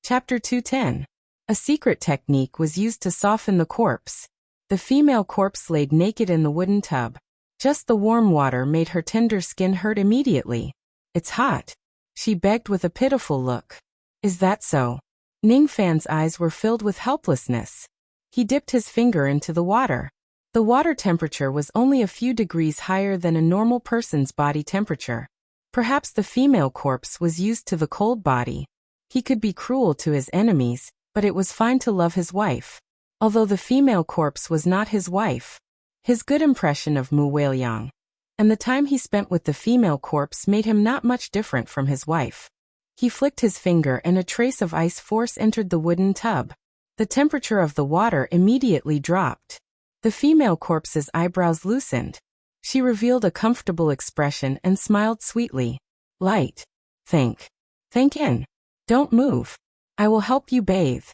Chapter 210. A secret technique was used to soften the corpse. The female corpse laid naked in the wooden tub. Just the warm water made her tender skin hurt immediately. "It's hot," she begged with a pitiful look. "Is that so?" Ningfan's eyes were filled with helplessness. He dipped his finger into the water. The water temperature was only a few degrees higher than a normal person's body temperature. Perhaps the female corpse was used to the cold body. He could be cruel to his enemies, but it was fine to love his wife. Although the female corpse was not his wife. His good impression of Mu Weiliang and the time he spent with the female corpse made him not much different from his wife. He flicked his finger and a trace of ice force entered the wooden tub. The temperature of the water immediately dropped. The female corpse's eyebrows loosened. She revealed a comfortable expression and smiled sweetly. "Light. Think in. Don't move. I will help you bathe."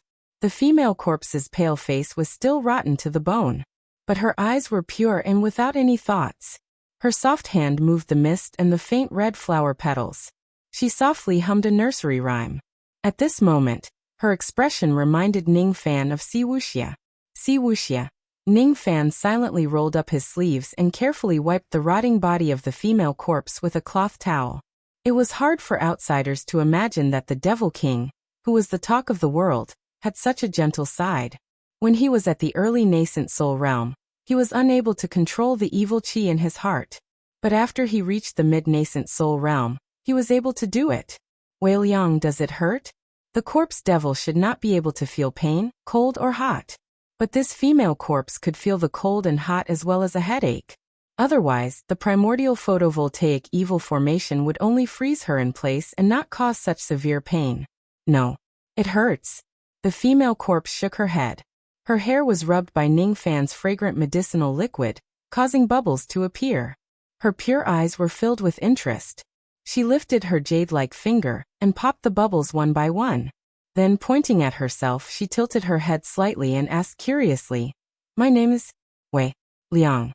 The female corpse's pale face was still rotten to the bone. But her eyes were pure and without any thoughts. Her soft hand moved the mist and the faint red flower petals. She softly hummed a nursery rhyme. At this moment, her expression reminded Ningfan of Wuxia. Wuxia. Ningfan silently rolled up his sleeves and carefully wiped the rotting body of the female corpse with a cloth towel. It was hard for outsiders to imagine that the Devil King, who was the talk of the world, had such a gentle side. When he was at the early nascent soul realm, he was unable to control the evil qi in his heart. But after he reached the mid-nascent soul realm, he was able to do it. "Weiliang, does it hurt?" The corpse devil should not be able to feel pain, cold or hot. But this female corpse could feel the cold and hot as well as a headache. Otherwise, the primordial photovoltaic evil formation would only freeze her in place and not cause such severe pain. "No. It hurts." The female corpse shook her head. Her hair was rubbed by Ningfan's fragrant medicinal liquid, causing bubbles to appear. Her pure eyes were filled with interest. She lifted her jade-like finger and popped the bubbles one by one. Then, pointing at herself, she tilted her head slightly and asked curiously, "My name is Wei Liang."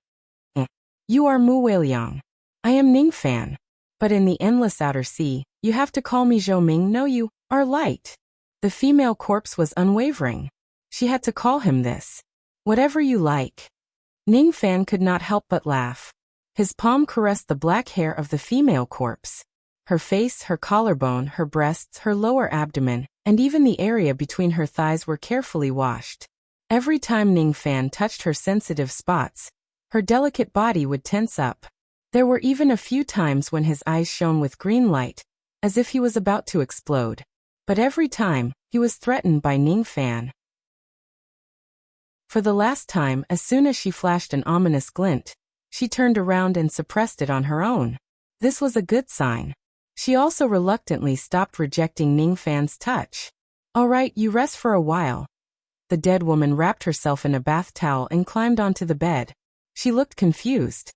"You are Mu Weiliang. I am Ningfan. But in the endless outer sea, you have to call me Zhou Ming. No, you are light." The female corpse was unwavering. She had to call him this. "Whatever you like." Ningfan could not help but laugh. His palm caressed the black hair of the female corpse. Her face, her collarbone, her breasts, her lower abdomen, and even the area between her thighs were carefully washed. Every time Ningfan touched her sensitive spots, her delicate body would tense up. There were even a few times when his eyes shone with green light, as if he was about to explode. But every time, he was threatened by Ningfan. For the last time, as soon as she flashed an ominous glint, she turned around and suppressed it on her own. This was a good sign. She also reluctantly stopped rejecting Ningfan's touch. "All right, you rest for a while." The dead woman wrapped herself in a bath towel and climbed onto the bed. She looked confused.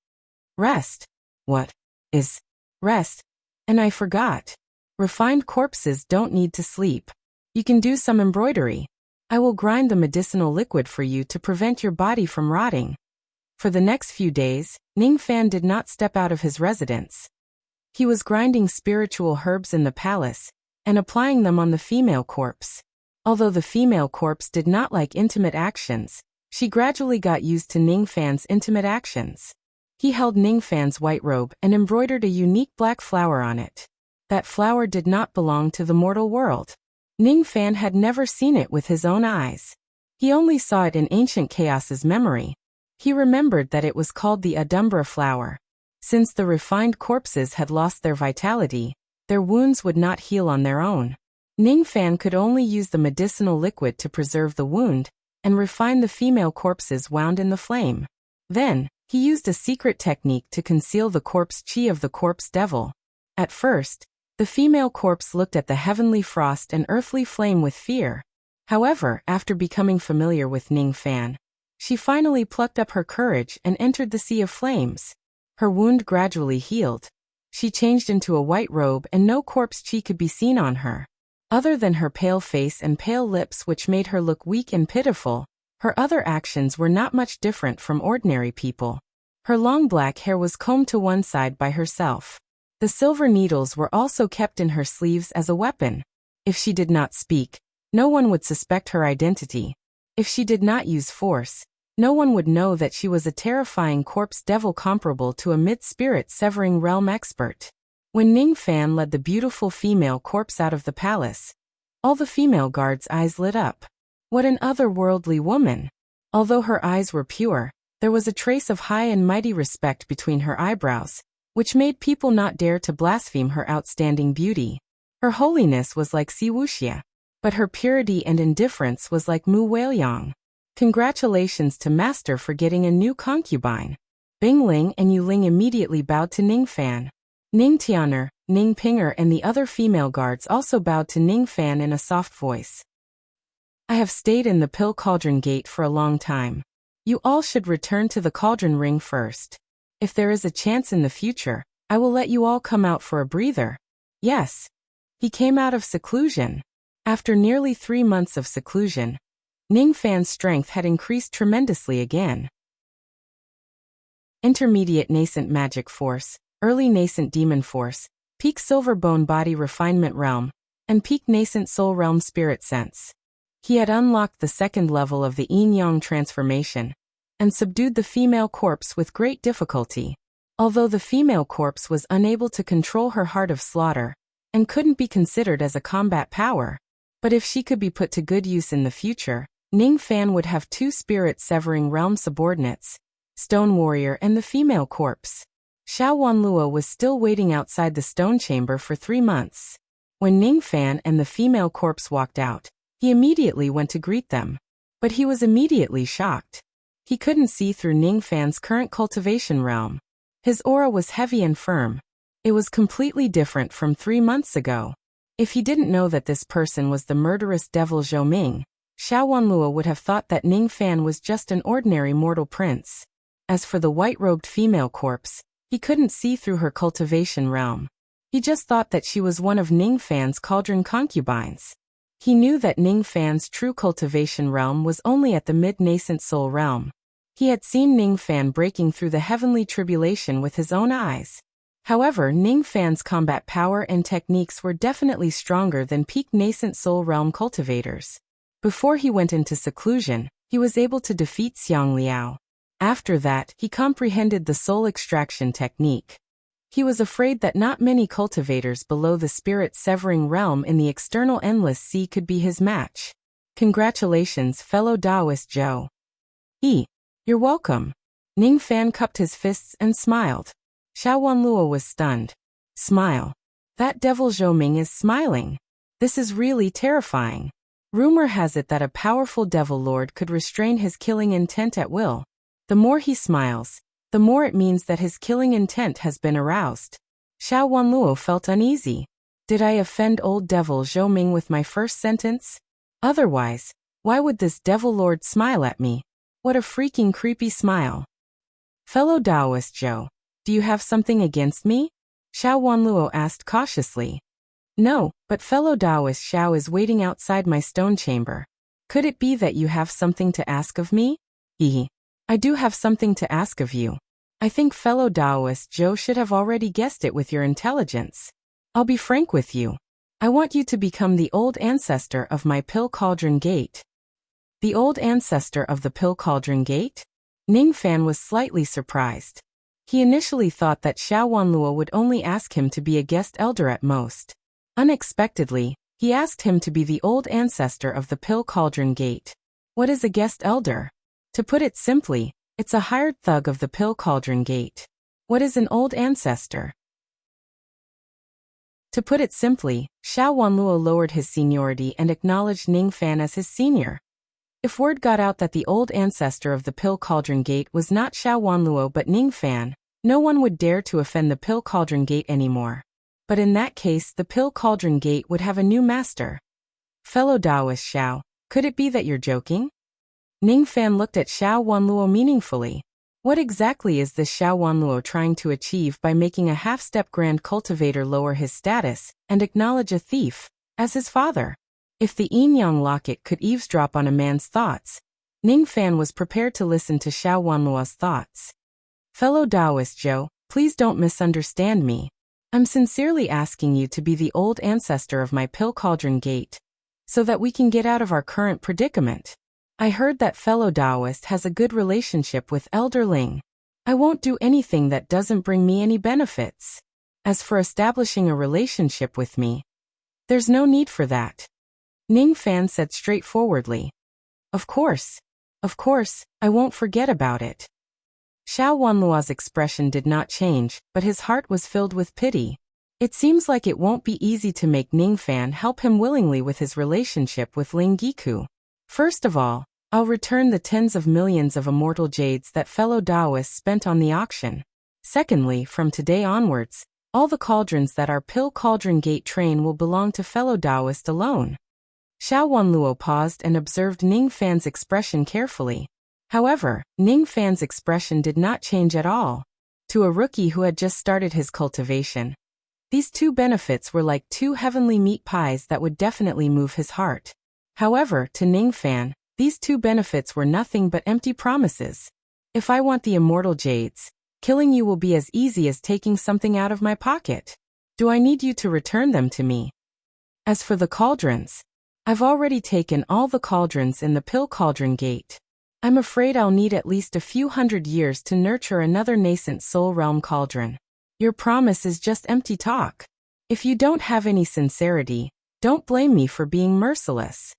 "Rest? What is rest? And I forgot. Refined corpses don't need to sleep. You can do some embroidery. I will grind the medicinal liquid for you to prevent your body from rotting." For the next few days, Ningfan did not step out of his residence. He was grinding spiritual herbs in the palace and applying them on the female corpse. Although the female corpse did not like intimate actions, she gradually got used to Ningfan's intimate actions. He held Ningfan's white robe and embroidered a unique black flower on it. That flower did not belong to the mortal world. Ningfan had never seen it with his own eyes. He only saw it in ancient Chaos's memory. He remembered that it was called the Adumbra flower. Since the refined corpses had lost their vitality, their wounds would not heal on their own. Ningfan could only use the medicinal liquid to preserve the wound and refine the female corpses wound in the flame. Then, he used a secret technique to conceal the corpse qi of the corpse devil. At first, the female corpse looked at the heavenly frost and earthly flame with fear. However, after becoming familiar with Ningfan, she finally plucked up her courage and entered the sea of flames. Her wound gradually healed. She changed into a white robe and no corpse qi could be seen on her. Other than her pale face and pale lips which made her look weak and pitiful, her other actions were not much different from ordinary people. Her long black hair was combed to one side by herself. The silver needles were also kept in her sleeves as a weapon. If she did not speak, No one would suspect her identity. If she did not use force, no one would know that she was a terrifying corpse devil comparable to a mid-spirit severing realm expert. When Ning Fan led the beautiful female corpse out of the palace, all the female guards' eyes lit up. What an otherworldly woman! Although her eyes were pure, there was a trace of high and mighty respect between her eyebrows, which made people not dare to blaspheme her outstanding beauty. Her holiness was like Wuxia, but her purity and indifference was like Mu Weiliang. Congratulations to Master for getting a new concubine. Bing Ling and Yu Ling immediately bowed to Ning Fan. Ning Tianer, Ning Pinger and the other female guards also bowed to Ning Fan in a soft voice. I have stayed in the Pill Cauldron Gate for a long time. You all should return to the Cauldron Ring first. If there is a chance in the future, I will let you all come out for a breather. Yes. He came out of seclusion. After nearly 3 months of seclusion, Ning Fan's strength had increased tremendously again. Intermediate Nascent Magic Force, Early Nascent Demon Force, Peak Silverbone Body Refinement Realm, and Peak Nascent Soul Realm Spirit Sense. He had unlocked the second level of the Yin-Yang transformation, and subdued the female corpse with great difficulty. Although the female corpse was unable to control her heart of slaughter, and couldn't be considered as a combat power, but if she could be put to good use in the future, Ning Fan would have 2 spirit-severing realm subordinates, Stone Warrior and the female corpse. Xiao Wanluo was still waiting outside the stone chamber for 3 months. When Ning Fan and the female corpse walked out, he immediately went to greet them. But he was immediately shocked. He couldn't see through Ning Fan's current cultivation realm. His aura was heavy and firm. It was completely different from 3 months ago. If he didn't know that this person was the murderous devil Zhou Ming, Xiao Wanluo would have thought that Ning Fan was just an ordinary mortal prince. As for the white-robed female corpse, he couldn't see through her cultivation realm. He just thought that she was one of Ning Fan's cauldron concubines. He knew that Ning Fan's true cultivation realm was only at the mid-nascent soul realm. He had seen Ning Fan breaking through the heavenly tribulation with his own eyes. However, Ning Fan's combat power and techniques were definitely stronger than peak nascent soul realm cultivators. Before he went into seclusion, he was able to defeat Xiang Liao. After that, he comprehended the soul extraction technique. He was afraid that not many cultivators below the spirit-severing realm in the external endless sea could be his match. Congratulations, fellow Taoist Zhou. You're welcome. Ning Fan cupped his fists and smiled. Xiao Wanluo was stunned. Smile. That devil Zhou Ming is smiling. This is really terrifying. Rumor has it that a powerful devil lord could restrain his killing intent at will. The more he smiles, the more it means that his killing intent has been aroused. Xiao Wanluo felt uneasy. Did I offend old devil Zhou Ming with my first sentence? Otherwise, why would this devil lord smile at me? What a freaking creepy smile. Fellow Taoist Zhou, do you have something against me? Xiao Wanluo asked cautiously. No, but fellow Taoist Xiao is waiting outside my stone chamber. Could it be that you have something to ask of me? I do have something to ask of you. I think fellow Taoist Zhou should have already guessed it with your intelligence. I'll be frank with you. I want you to become the old ancestor of my Pill Cauldron Gate. The old ancestor of the Pill Cauldron Gate? Ning Fan was slightly surprised. He initially thought that Xiao Wanluo would only ask him to be a guest elder at most. Unexpectedly, he asked him to be the old ancestor of the Pill Cauldron Gate. What is a guest elder? To put it simply, it's a hired thug of the Pill Cauldron Gate. What is an old ancestor? To put it simply, Xiao Wanluo lowered his seniority and acknowledged Ning Fan as his senior. If word got out that the old ancestor of the Pill Cauldron Gate was not Xiao Wanluo but Ning Fan, no one would dare to offend the Pill Cauldron Gate anymore. But in that case, the Pill Cauldron Gate would have a new master. Fellow Taoist Xiao, could it be that you're joking? Ning Fan looked at Xiao Wanluo meaningfully. What exactly is this Xiao Wanluo trying to achieve by making a half-step grand cultivator lower his status and acknowledge a thief as his father? If the Yin-Yang locket could eavesdrop on a man's thoughts, Ning Fan was prepared to listen to Xiao Wanluo's thoughts. Fellow Taoist Zhou, please don't misunderstand me. I'm sincerely asking you to be the old ancestor of my Pill Cauldron Gate. so that we can get out of our current predicament. I heard that fellow Taoist has a good relationship with Elder Ling. I won't do anything that doesn't bring me any benefits. As for establishing a relationship with me, there's no need for that. Ning Fan said straightforwardly. Of course, I won't forget about it. Xiao Wanluo's expression did not change, but his heart was filled with pity. It seems like it won't be easy to make Ning Fan help him willingly with his relationship with Ling Giku. First of all, I'll return the tens of millions of immortal jades that fellow Taoists spent on the auction. Secondly, from today onwards, all the cauldrons that our Pill Cauldron Gate train will belong to fellow Taoist alone. Xiao Wanluo paused and observed Ning Fan's expression carefully. However, Ning Fan's expression did not change at all. To a rookie who had just started his cultivation, these two benefits were like two heavenly meat pies that would definitely move his heart. However, to Ning Fan, these two benefits were nothing but empty promises. If I want the immortal jades, killing you will be as easy as taking something out of my pocket. Do I need you to return them to me? As for the cauldrons, I've already taken all the cauldrons in the Pill Cauldron Gate. I'm afraid I'll need at least a few hundred years to nurture another nascent soul realm cauldron. Your promise is just empty talk. If you don't have any sincerity, don't blame me for being merciless.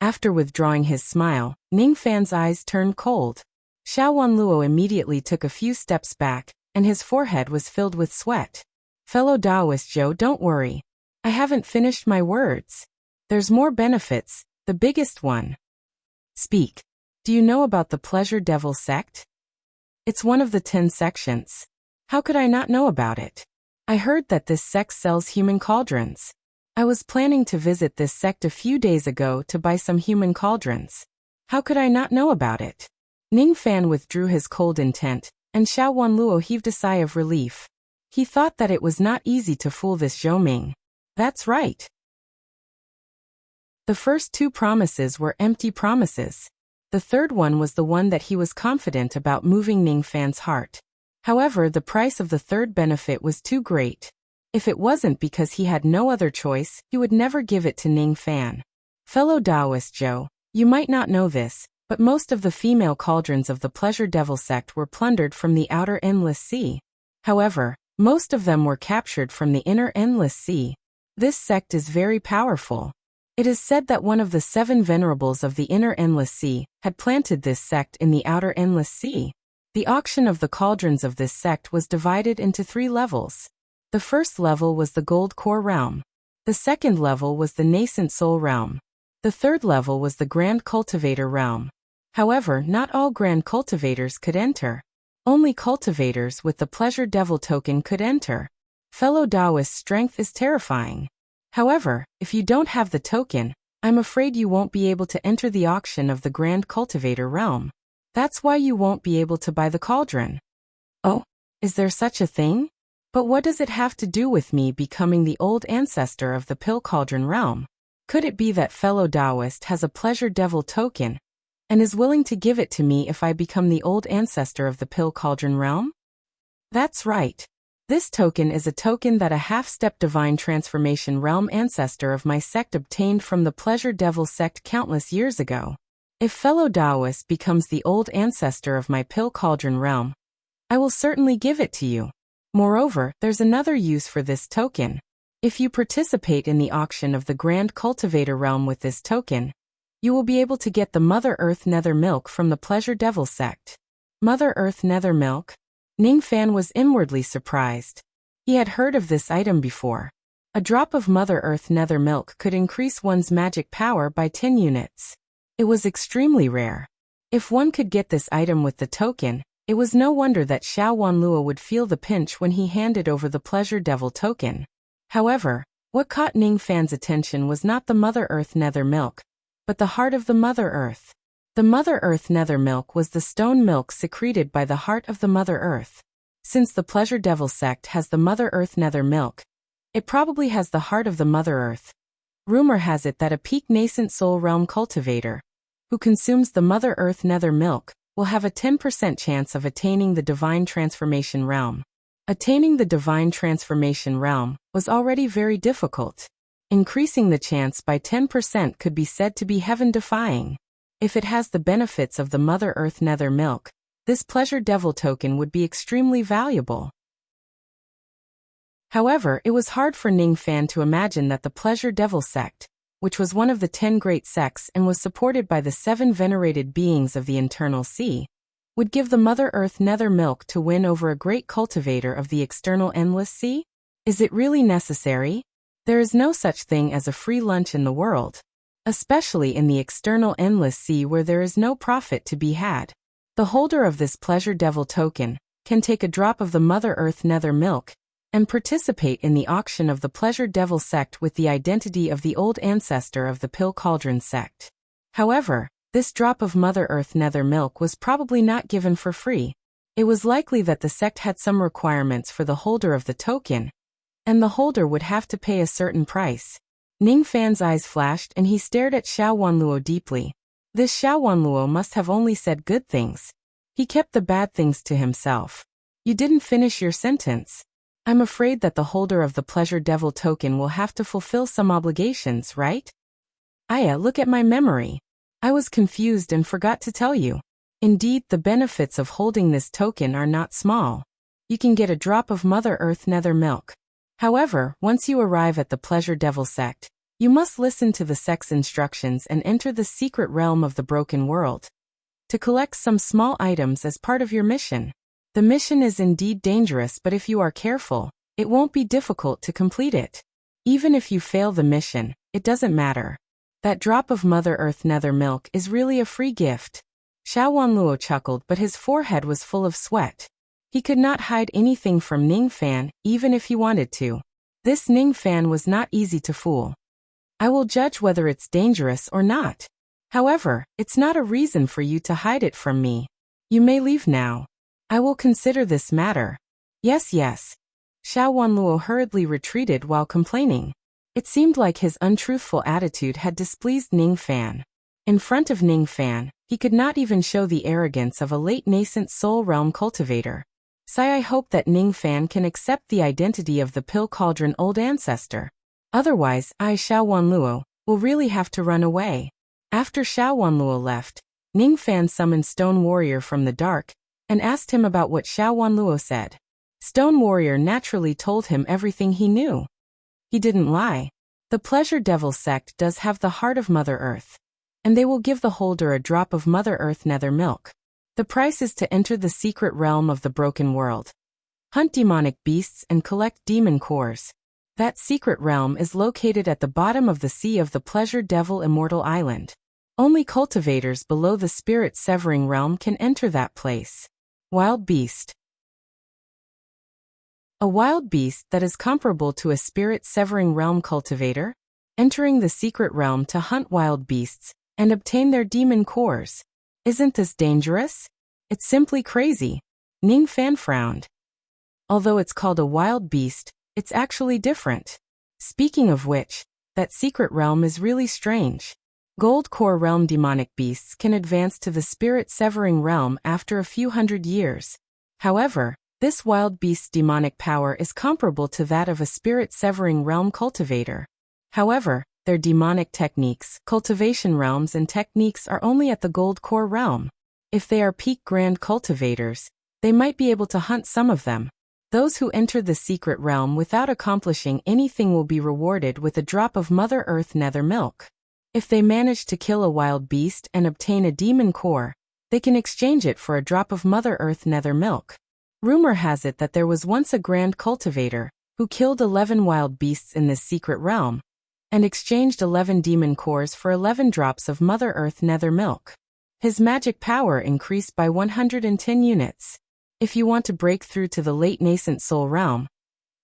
After withdrawing his smile, Ning Fan's eyes turned cold. Xiao Wanluo immediately took a few steps back, and his forehead was filled with sweat. Fellow Taoist Joe, don't worry. I haven't finished my words. There's more benefits, the biggest one. Speak. Do you know about the Pleasure Devil sect? It's one of the 10 sections. How could I not know about it? I heard that this sect sells human cauldrons. I was planning to visit this sect a few days ago to buy some human cauldrons. How could I not know about it? Ning Fan withdrew his cold intent, and Xiao Wanluo heaved a sigh of relief. He thought that it was not easy to fool this Zhou Ming. That's right. The first two promises were empty promises. The third one was the one that he was confident about moving Ning Fan's heart. However, the price of the third benefit was too great. If it wasn't because he had no other choice, he would never give it to Ning Fan. Fellow Taoist Joe, you might not know this, but most of the female cauldrons of the Pleasure Devil sect were plundered from the outer Endless Sea. However, most of them were captured from the inner Endless Sea. This sect is very powerful. It is said that one of the 7 venerables of the inner Endless Sea had planted this sect in the outer Endless Sea. The auction of the cauldrons of this sect was divided into 3 levels. The first level was the Gold Core Realm. The second level was the Nascent Soul Realm. The third level was the Grand Cultivator Realm. However, not all Grand Cultivators could enter. Only cultivators with the Pleasure Devil token could enter. Fellow Taoist's strength is terrifying. However, if you don't have the token, I'm afraid you won't be able to enter the auction of the Grand Cultivator Realm. That's why you won't be able to buy the cauldron. Oh, is there such a thing? But what does it have to do with me becoming the old ancestor of the Pill Cauldron Realm? Could it be that fellow Taoist has a Pleasure Devil token and is willing to give it to me if I become the old ancestor of the Pill Cauldron Realm? That's right. This token is a token that a half-step divine transformation realm ancestor of my sect obtained from the Pleasure Devil sect countless years ago. If fellow Taoist becomes the old ancestor of my Pill Cauldron realm, I will certainly give it to you. Moreover, there's another use for this token. If you participate in the auction of the Grand Cultivator realm with this token, you will be able to get the Mother Earth Nether Milk from the Pleasure Devil sect. Mother Earth Nether Milk? Ning Fan was inwardly surprised. He had heard of this item before. A drop of Mother Earth Nether Milk could increase one's magic power by 10 units. It was extremely rare. If one could get this item with the token, it was no wonder that Xiao Wanluo would feel the pinch when he handed over the Pleasure Devil token. However, what caught Ning Fan's attention was not the Mother Earth Nether Milk, but the heart of the Mother Earth. The Mother Earth Nether Milk was the stone milk secreted by the heart of the Mother Earth. Since the Pleasure Devil sect has the Mother Earth Nether Milk, it probably has the heart of the Mother Earth. Rumor has it that a peak nascent soul realm cultivator, who consumes the Mother Earth Nether Milk, will have a 10% chance of attaining the Divine Transformation realm. Attaining the Divine Transformation realm was already very difficult. Increasing the chance by 10% could be said to be heaven-defying. If it has the benefits of the Mother Earth Nether Milk, this Pleasure Devil token would be extremely valuable. However, it was hard for Ning Fan to imagine that the Pleasure Devil sect, which was one of the 10 great sects and was supported by the 7 venerated beings of the Internal Sea, would give the Mother Earth Nether Milk to win over a great cultivator of the External Endless Sea? Is it really necessary? There is no such thing as a free lunch in the world, especially in the External Endless Sea where there is no profit to be had. The holder of this Pleasure Devil token can take a drop of the Mother Earth Nether Milk and participate in the auction of the Pleasure Devil sect with the identity of the old ancestor of the Pill Cauldron sect. However, this drop of Mother Earth Nether Milk was probably not given for free. It was likely that the sect had some requirements for the holder of the token, and the holder would have to pay a certain price. Ning Fan's eyes flashed and he stared at Xiao Wanluo deeply. This Xiao Wanluo must have only said good things. He kept the bad things to himself. You didn't finish your sentence. I'm afraid that the holder of the Pleasure Devil token will have to fulfill some obligations, right? Aya, look at my memory. I was confused and forgot to tell you. Indeed, the benefits of holding this token are not small. You can get a drop of Mother Earth Nether Milk. However, once you arrive at the Pleasure Devil sect, you must listen to the sect's instructions and enter the secret realm of the Broken World to collect some small items as part of your mission. The mission is indeed dangerous, but if you are careful, it won't be difficult to complete it. Even if you fail the mission, it doesn't matter. That drop of Mother Earth Nether Milk is really a free gift. Xiao Wanluo chuckled, but his forehead was full of sweat. He could not hide anything from Ning Fan, even if he wanted to. This Ning Fan was not easy to fool. I will judge whether it's dangerous or not. However, it's not a reason for you to hide it from me. You may leave now. I will consider this matter. Yes, yes. Xiao Wanluo hurriedly retreated while complaining. It seemed like his untruthful attitude had displeased Ning Fan. In front of Ning Fan, he could not even show the arrogance of a late nascent soul realm cultivator. I hope that Ning Fan can accept the identity of the Pill Cauldron old ancestor. Otherwise, Xiao Wanluo will really have to run away. After Xiao Wanluo left, Ning Fan summoned Stone Warrior from the dark and asked him about what Xiao Wanluo said. Stone Warrior naturally told him everything he knew. He didn't lie. The Pleasure Devil sect does have the heart of Mother Earth, and they will give the holder a drop of Mother Earth Nether Milk. The price is to enter the secret realm of the Broken World, hunt demonic beasts and collect demon cores. That secret realm is located at the bottom of the sea of the Pleasure Devil Immortal Island. Only cultivators below the Spirit Severing realm can enter that place. Wild Beast. A wild beast that is comparable to a Spirit Severing realm cultivator, entering the secret realm to hunt wild beasts and obtain their demon cores. Isn't this dangerous? It's simply crazy. Ning Fan frowned. Although it's called a wild beast, it's actually different. Speaking of which, that secret realm is really strange. Gold Core Realm demonic beasts can advance to the Spirit Severing realm after a few hundred years. However, this wild beast's demonic power is comparable to that of a Spirit Severing realm cultivator. However, their demonic techniques, cultivation realms and techniques are only at the Gold Core realm. If they are peak grand cultivators, they might be able to hunt some of them. Those who enter the secret realm without accomplishing anything will be rewarded with a drop of Mother Earth Nether Milk. If they manage to kill a wild beast and obtain a demon core, they can exchange it for a drop of Mother Earth Nether Milk. Rumor has it that there was once a grand cultivator who killed 11 wild beasts in this secret realm and exchanged 11 demon cores for 11 drops of Mother Earth Nether Milk. His magic power increased by 110 units. If you want to break through to the late nascent soul realm,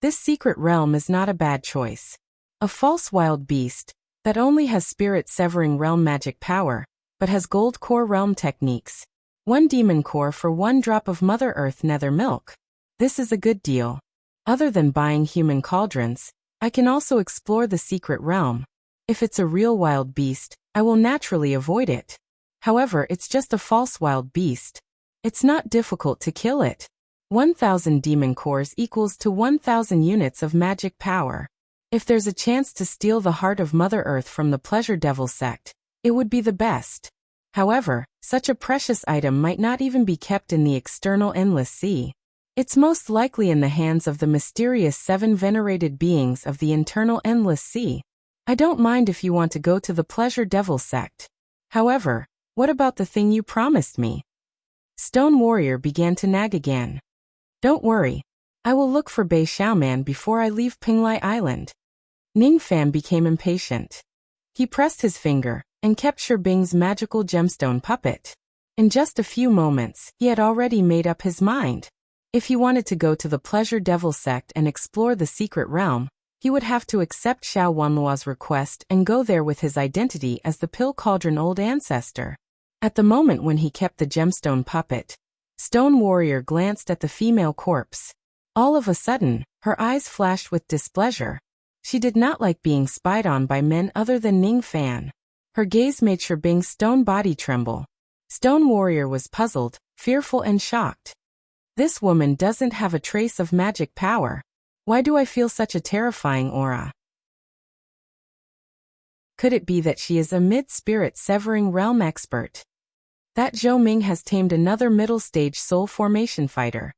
this secret realm is not a bad choice. A false wild beast that only has Spirit Severing realm magic power, but has Gold Core realm techniques. 1 demon core for 1 drop of Mother Earth Nether Milk. This is a good deal. Other than buying human cauldrons, I can also explore the secret realm. If it's a real wild beast, I will naturally avoid it. However, it's just a false wild beast. It's not difficult to kill it. 1,000 demon cores equals to 1,000 units of magic power. If there's a chance to steal the heart of Mother Earth from the Pleasure Devil sect, it would be the best. However, such a precious item might not even be kept in the external endless sea. It's most likely in the hands of the mysterious 7 venerated beings of the internal endless sea. I don't mind if you want to go to the Pleasure Devil sect. However, what about the thing you promised me? Stone Warrior began to nag again. Don't worry. I will look for Bei Xiaoman before I leave Pinglai Island. Ningfan became impatient. He pressed his finger and kept Shibing's magical gemstone puppet. In just a few moments, he had already made up his mind. If he wanted to go to the Pleasure Devil sect and explore the secret realm, he would have to accept Xiao Wanluo's request and go there with his identity as the Pill Cauldron Old Ancestor. At the moment when he kept the gemstone puppet, Stone Warrior glanced at the female corpse. All of a sudden, her eyes flashed with displeasure. She did not like being spied on by men other than Ning Fan. Her gaze made Shibing's stone body tremble. Stone Warrior was puzzled, fearful and shocked. This woman doesn't have a trace of magic power. Why do I feel such a terrifying aura? Could it be that she is a mid-spirit severing realm expert? That Zhou Ming has tamed another middle-stage soul formation fighter.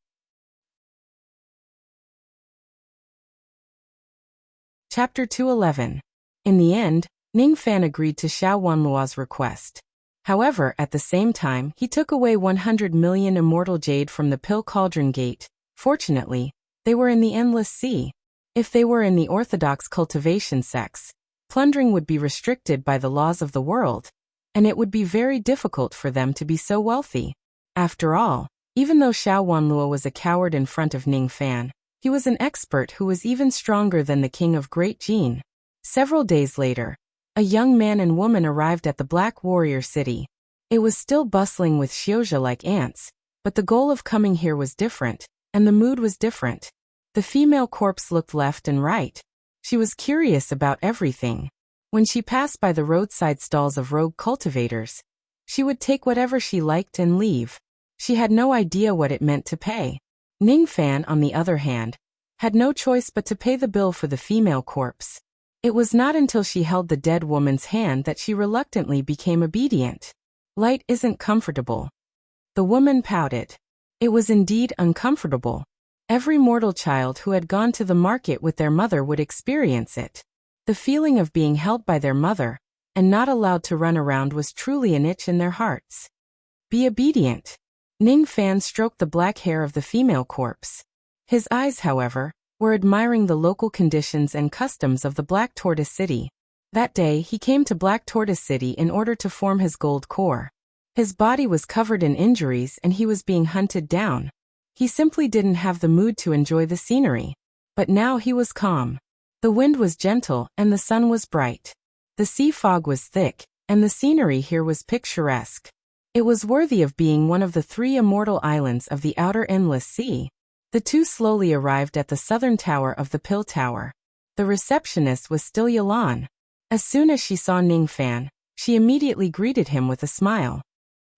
Chapter 211. In the end, Ning Fan agreed to Xiao Wanluo's request. However, at the same time, he took away 100 million immortal jade from the Pill Cauldron Gate. Fortunately, they were in the Endless Sea. If they were in the orthodox cultivation sects, plundering would be restricted by the laws of the world, and it would be very difficult for them to be so wealthy. After all, even though Xiao Wanluo was a coward in front of Ning Fan, he was an expert who was even stronger than the king of Great Jin. Several days later, a young man and woman arrived at the Black Warrior City. It was still bustling with Xiozha like ants, but the goal of coming here was different, and the mood was different. The female corpse looked left and right. She was curious about everything. When she passed by the roadside stalls of rogue cultivators, she would take whatever she liked and leave. She had no idea what it meant to pay. Ning Fan, on the other hand, had no choice but to pay the bill for the female corpse. It was not until she held the dead woman's hand that she reluctantly became obedient. Light isn't comfortable. The woman pouted. It was indeed uncomfortable. Every mortal child who had gone to the market with their mother would experience it. The feeling of being held by their mother and not allowed to run around was truly an itch in their hearts. Be obedient. Ning Fan stroked the black hair of the female corpse. His eyes, however, were admiring the local conditions and customs of the Black Tortoise City. That day he came to Black Tortoise City in order to form his gold core. His body was covered in injuries and he was being hunted down. He simply didn't have the mood to enjoy the scenery. But now he was calm. The wind was gentle and the sun was bright. The sea fog was thick, and the scenery here was picturesque. It was worthy of being one of the 3 immortal islands of the outer endless sea. The two slowly arrived at the southern tower of the Pill Tower. The receptionist was still Yalan. As soon as she saw Ning Fan, she immediately greeted him with a smile.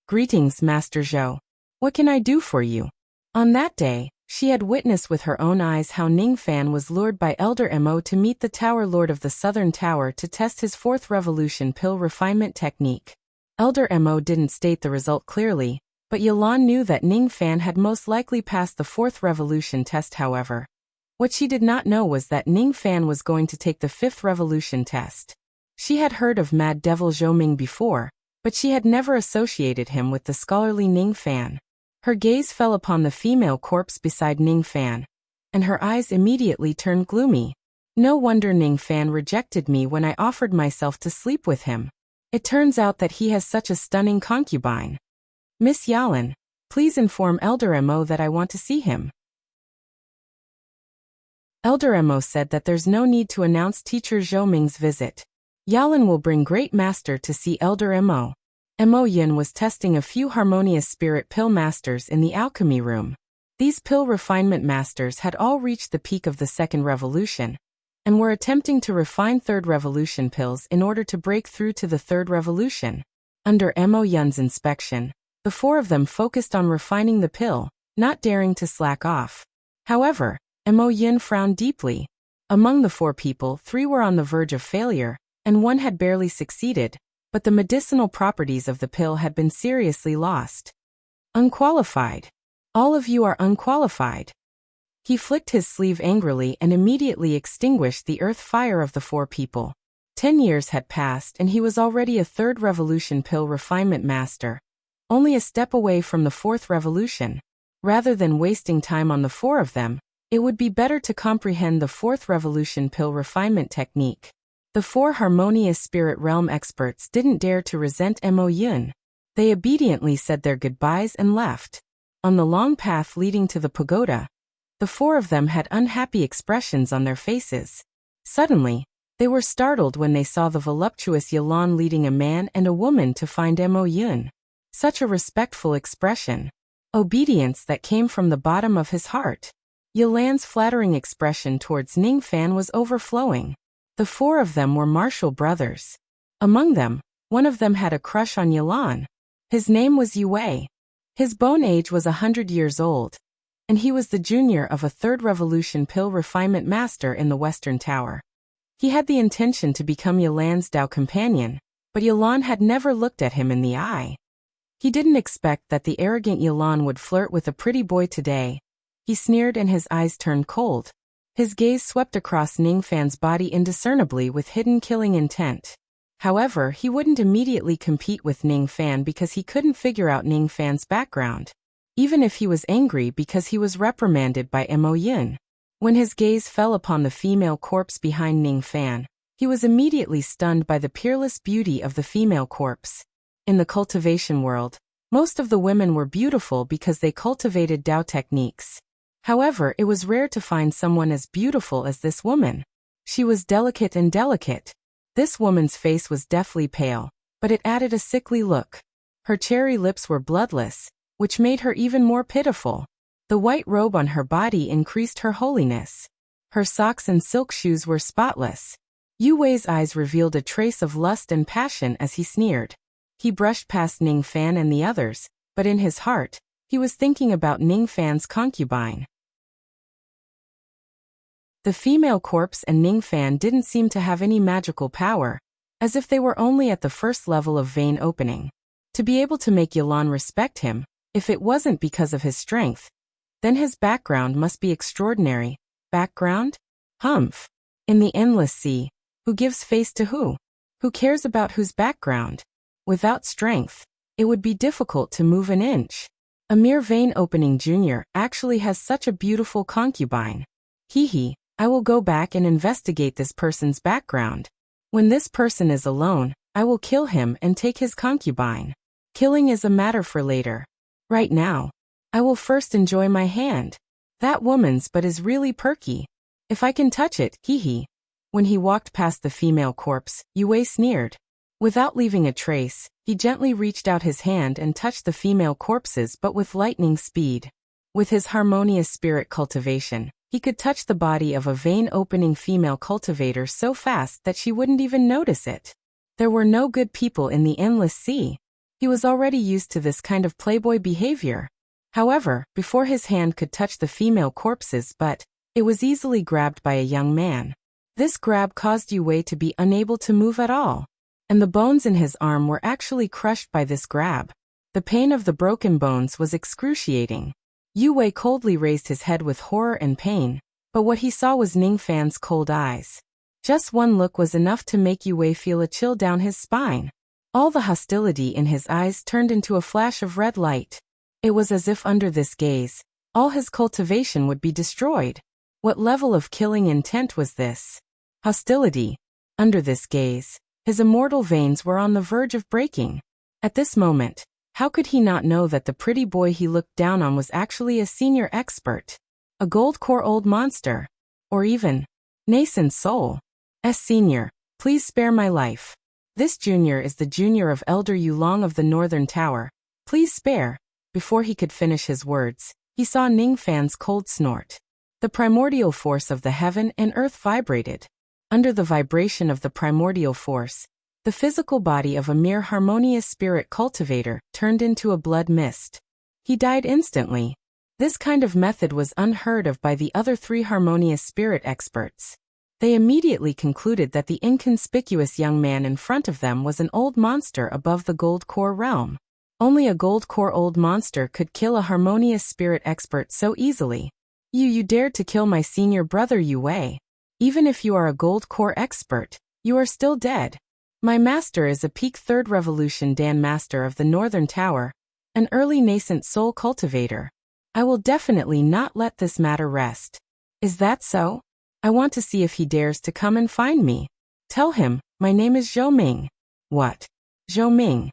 Greetings, Master Zhou. What can I do for you? On that day, she had witnessed with her own eyes how Ning Fan was lured by Elder Mo to meet the Tower Lord of the Southern Tower to test his 4th Revolution pill refinement technique. Elder Mo didn't state the result clearly, but Yalan knew that Ning Fan had most likely passed the 4th Revolution test. However, what she did not know was that Ning Fan was going to take the 5th Revolution test. She had heard of Mad Devil Zhou Ming before, but she had never associated him with the scholarly Ning Fan. Her gaze fell upon the female corpse beside Ning Fan, and her eyes immediately turned gloomy. No wonder Ning Fan rejected me when I offered myself to sleep with him. It turns out that he has such a stunning concubine. Miss Yalan, please inform Elder Mo that I want to see him. Elder Mo said that there's no need to announce Teacher Zhou Ming's visit. Yalan will bring Great Master to see Elder Mo. Mo Yin was testing a few harmonious spirit pill masters in the alchemy room. These pill refinement masters had all reached the peak of the 2nd revolution, and were attempting to refine 3rd revolution pills in order to break through to the 3rd revolution. Under Mo Yin's inspection, the 4 of them focused on refining the pill, not daring to slack off. However, Mo Yin frowned deeply. Among the 4 people, 3 were on the verge of failure, and 1 had barely succeeded, but the medicinal properties of the pill had been seriously lost. Unqualified. All of you are unqualified. He flicked his sleeve angrily and immediately extinguished the earth fire of the 4 people. 10 years had passed and he was already a 3rd revolution pill refinement master, only a step away from the 4th revolution. Rather than wasting time on the 4 of them, it would be better to comprehend the 4th revolution pill refinement technique. The 4 harmonious spirit realm experts didn't dare to resent Mo Yun. They obediently said their goodbyes and left. On the long path leading to the pagoda, the 4 of them had unhappy expressions on their faces. Suddenly, they were startled when they saw the voluptuous Yilan leading a man and a woman to find Mo Yun. Such a respectful expression. Obedience that came from the bottom of his heart. Yilan's flattering expression towards Ning Fan was overflowing. The 4 of them were martial brothers. Among them, one of them had a crush on Yilan. His name was Yue. His bone age was 100 years old, and he was the junior of a 3rd revolution pill refinement master in the Western Tower. He had the intention to become Yilan's Dao companion, but Yilan had never looked at him in the eye. He didn't expect that the arrogant Yilan would flirt with a pretty boy today. He sneered and his eyes turned cold. His gaze swept across Ning Fan's body indiscernibly with hidden killing intent. However, he wouldn't immediately compete with Ning Fan because he couldn't figure out Ning Fan's background, even if he was angry because he was reprimanded by Mo Yun. When his gaze fell upon the female corpse behind Ning Fan, he was immediately stunned by the peerless beauty of the female corpse. In the cultivation world, most of the women were beautiful because they cultivated Dao techniques. However, it was rare to find someone as beautiful as this woman. She was delicate and delicate. This woman's face was deathly pale, but it added a sickly look. Her cherry lips were bloodless, which made her even more pitiful. The white robe on her body increased her holiness. Her socks and silk shoes were spotless. Yu Wei's eyes revealed a trace of lust and passion as he sneered. He brushed past Ning Fan and the others, but in his heart, he was thinking about Ning Fan's concubine. The female corpse and Ning Fan didn't seem to have any magical power, as if they were only at the 1st level of vein opening. To be able to make Yilan respect him, if it wasn't because of his strength, then his background must be extraordinary. Background? Humph. In the endless sea, who gives face to who? Who cares about whose background? Without strength, it would be difficult to move an inch. A mere vein opening junior actually has such a beautiful concubine. Hee. I will go back and investigate this person's background. When this person is alone, I will kill him and take his concubine. Killing is a matter for later. Right now, I will first enjoy my hand. That woman's butt is really perky. If I can touch it, hee. When he walked past the female corpse, Yue sneered. Without leaving a trace, he gently reached out his hand and touched the female corpses but with lightning speed. With his harmonious spirit cultivation, he could touch the body of a vein-opening female cultivator so fast that she wouldn't even notice it. There were no good people in the endless sea. He was already used to this kind of playboy behavior. However, before his hand could touch the female corpse's butt, it was easily grabbed by a young man. This grab caused Yue to be unable to move at all, and the bones in his arm were actually crushed by this grab. The pain of the broken bones was excruciating. Yue coldly raised his head with horror and pain, but what he saw was Ning Fan's cold eyes. Just one look was enough to make Yue feel a chill down his spine. All the hostility in his eyes turned into a flash of red light. It was as if under this gaze, all his cultivation would be destroyed. What level of killing intent was this? Hostility. Under this gaze, his immortal veins were on the verge of breaking. At this moment, how could he not know that the pretty boy he looked down on was actually a senior expert? A gold-core old monster? Or even, nascent soul? Senior, please spare my life. This junior is the junior of Elder Yulong of the Northern Tower. Please spare. Before he could finish his words, he saw Ning Fan's cold snort. The primordial force of the heaven and earth vibrated. Under the vibration of the primordial force, the physical body of a mere harmonious spirit cultivator turned into a blood mist. He died instantly. This kind of method was unheard of by the other 3 harmonious spirit experts. They immediately concluded that the inconspicuous young man in front of them was an old monster above the gold core realm. Only a gold core old monster could kill a harmonious spirit expert so easily. You dared to kill my senior brother Yu Wei. Even if you are a gold core expert, you are still dead. My master is a peak 3rd Revolution Dan Master of the Northern Tower, an early nascent soul cultivator. I will definitely not let this matter rest. Is that so? I want to see if he dares to come and find me. Tell him, my name is Zhou Ming. What? Zhou Ming?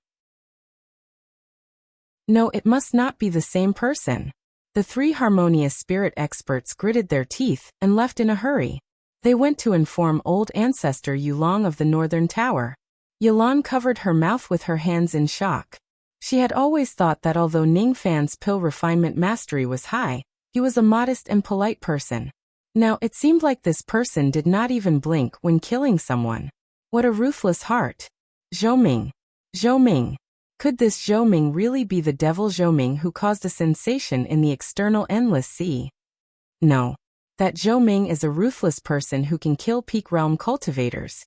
No, it must not be the same person. The 3 harmonious spirit experts gritted their teeth and left in a hurry. They went to inform old ancestor Yulong of the Northern Tower. Yulong covered her mouth with her hands in shock. She had always thought that although Ning Fan's pill refinement mastery was high, he was a modest and polite person. Now it seemed like this person did not even blink when killing someone. What a ruthless heart. Zhou Ming. Zhou Ming. Could this Zhou Ming really be the devil Zhou Ming who caused a sensation in the external endless sea? No. That Zhou Ming is a ruthless person who can kill peak realm cultivators.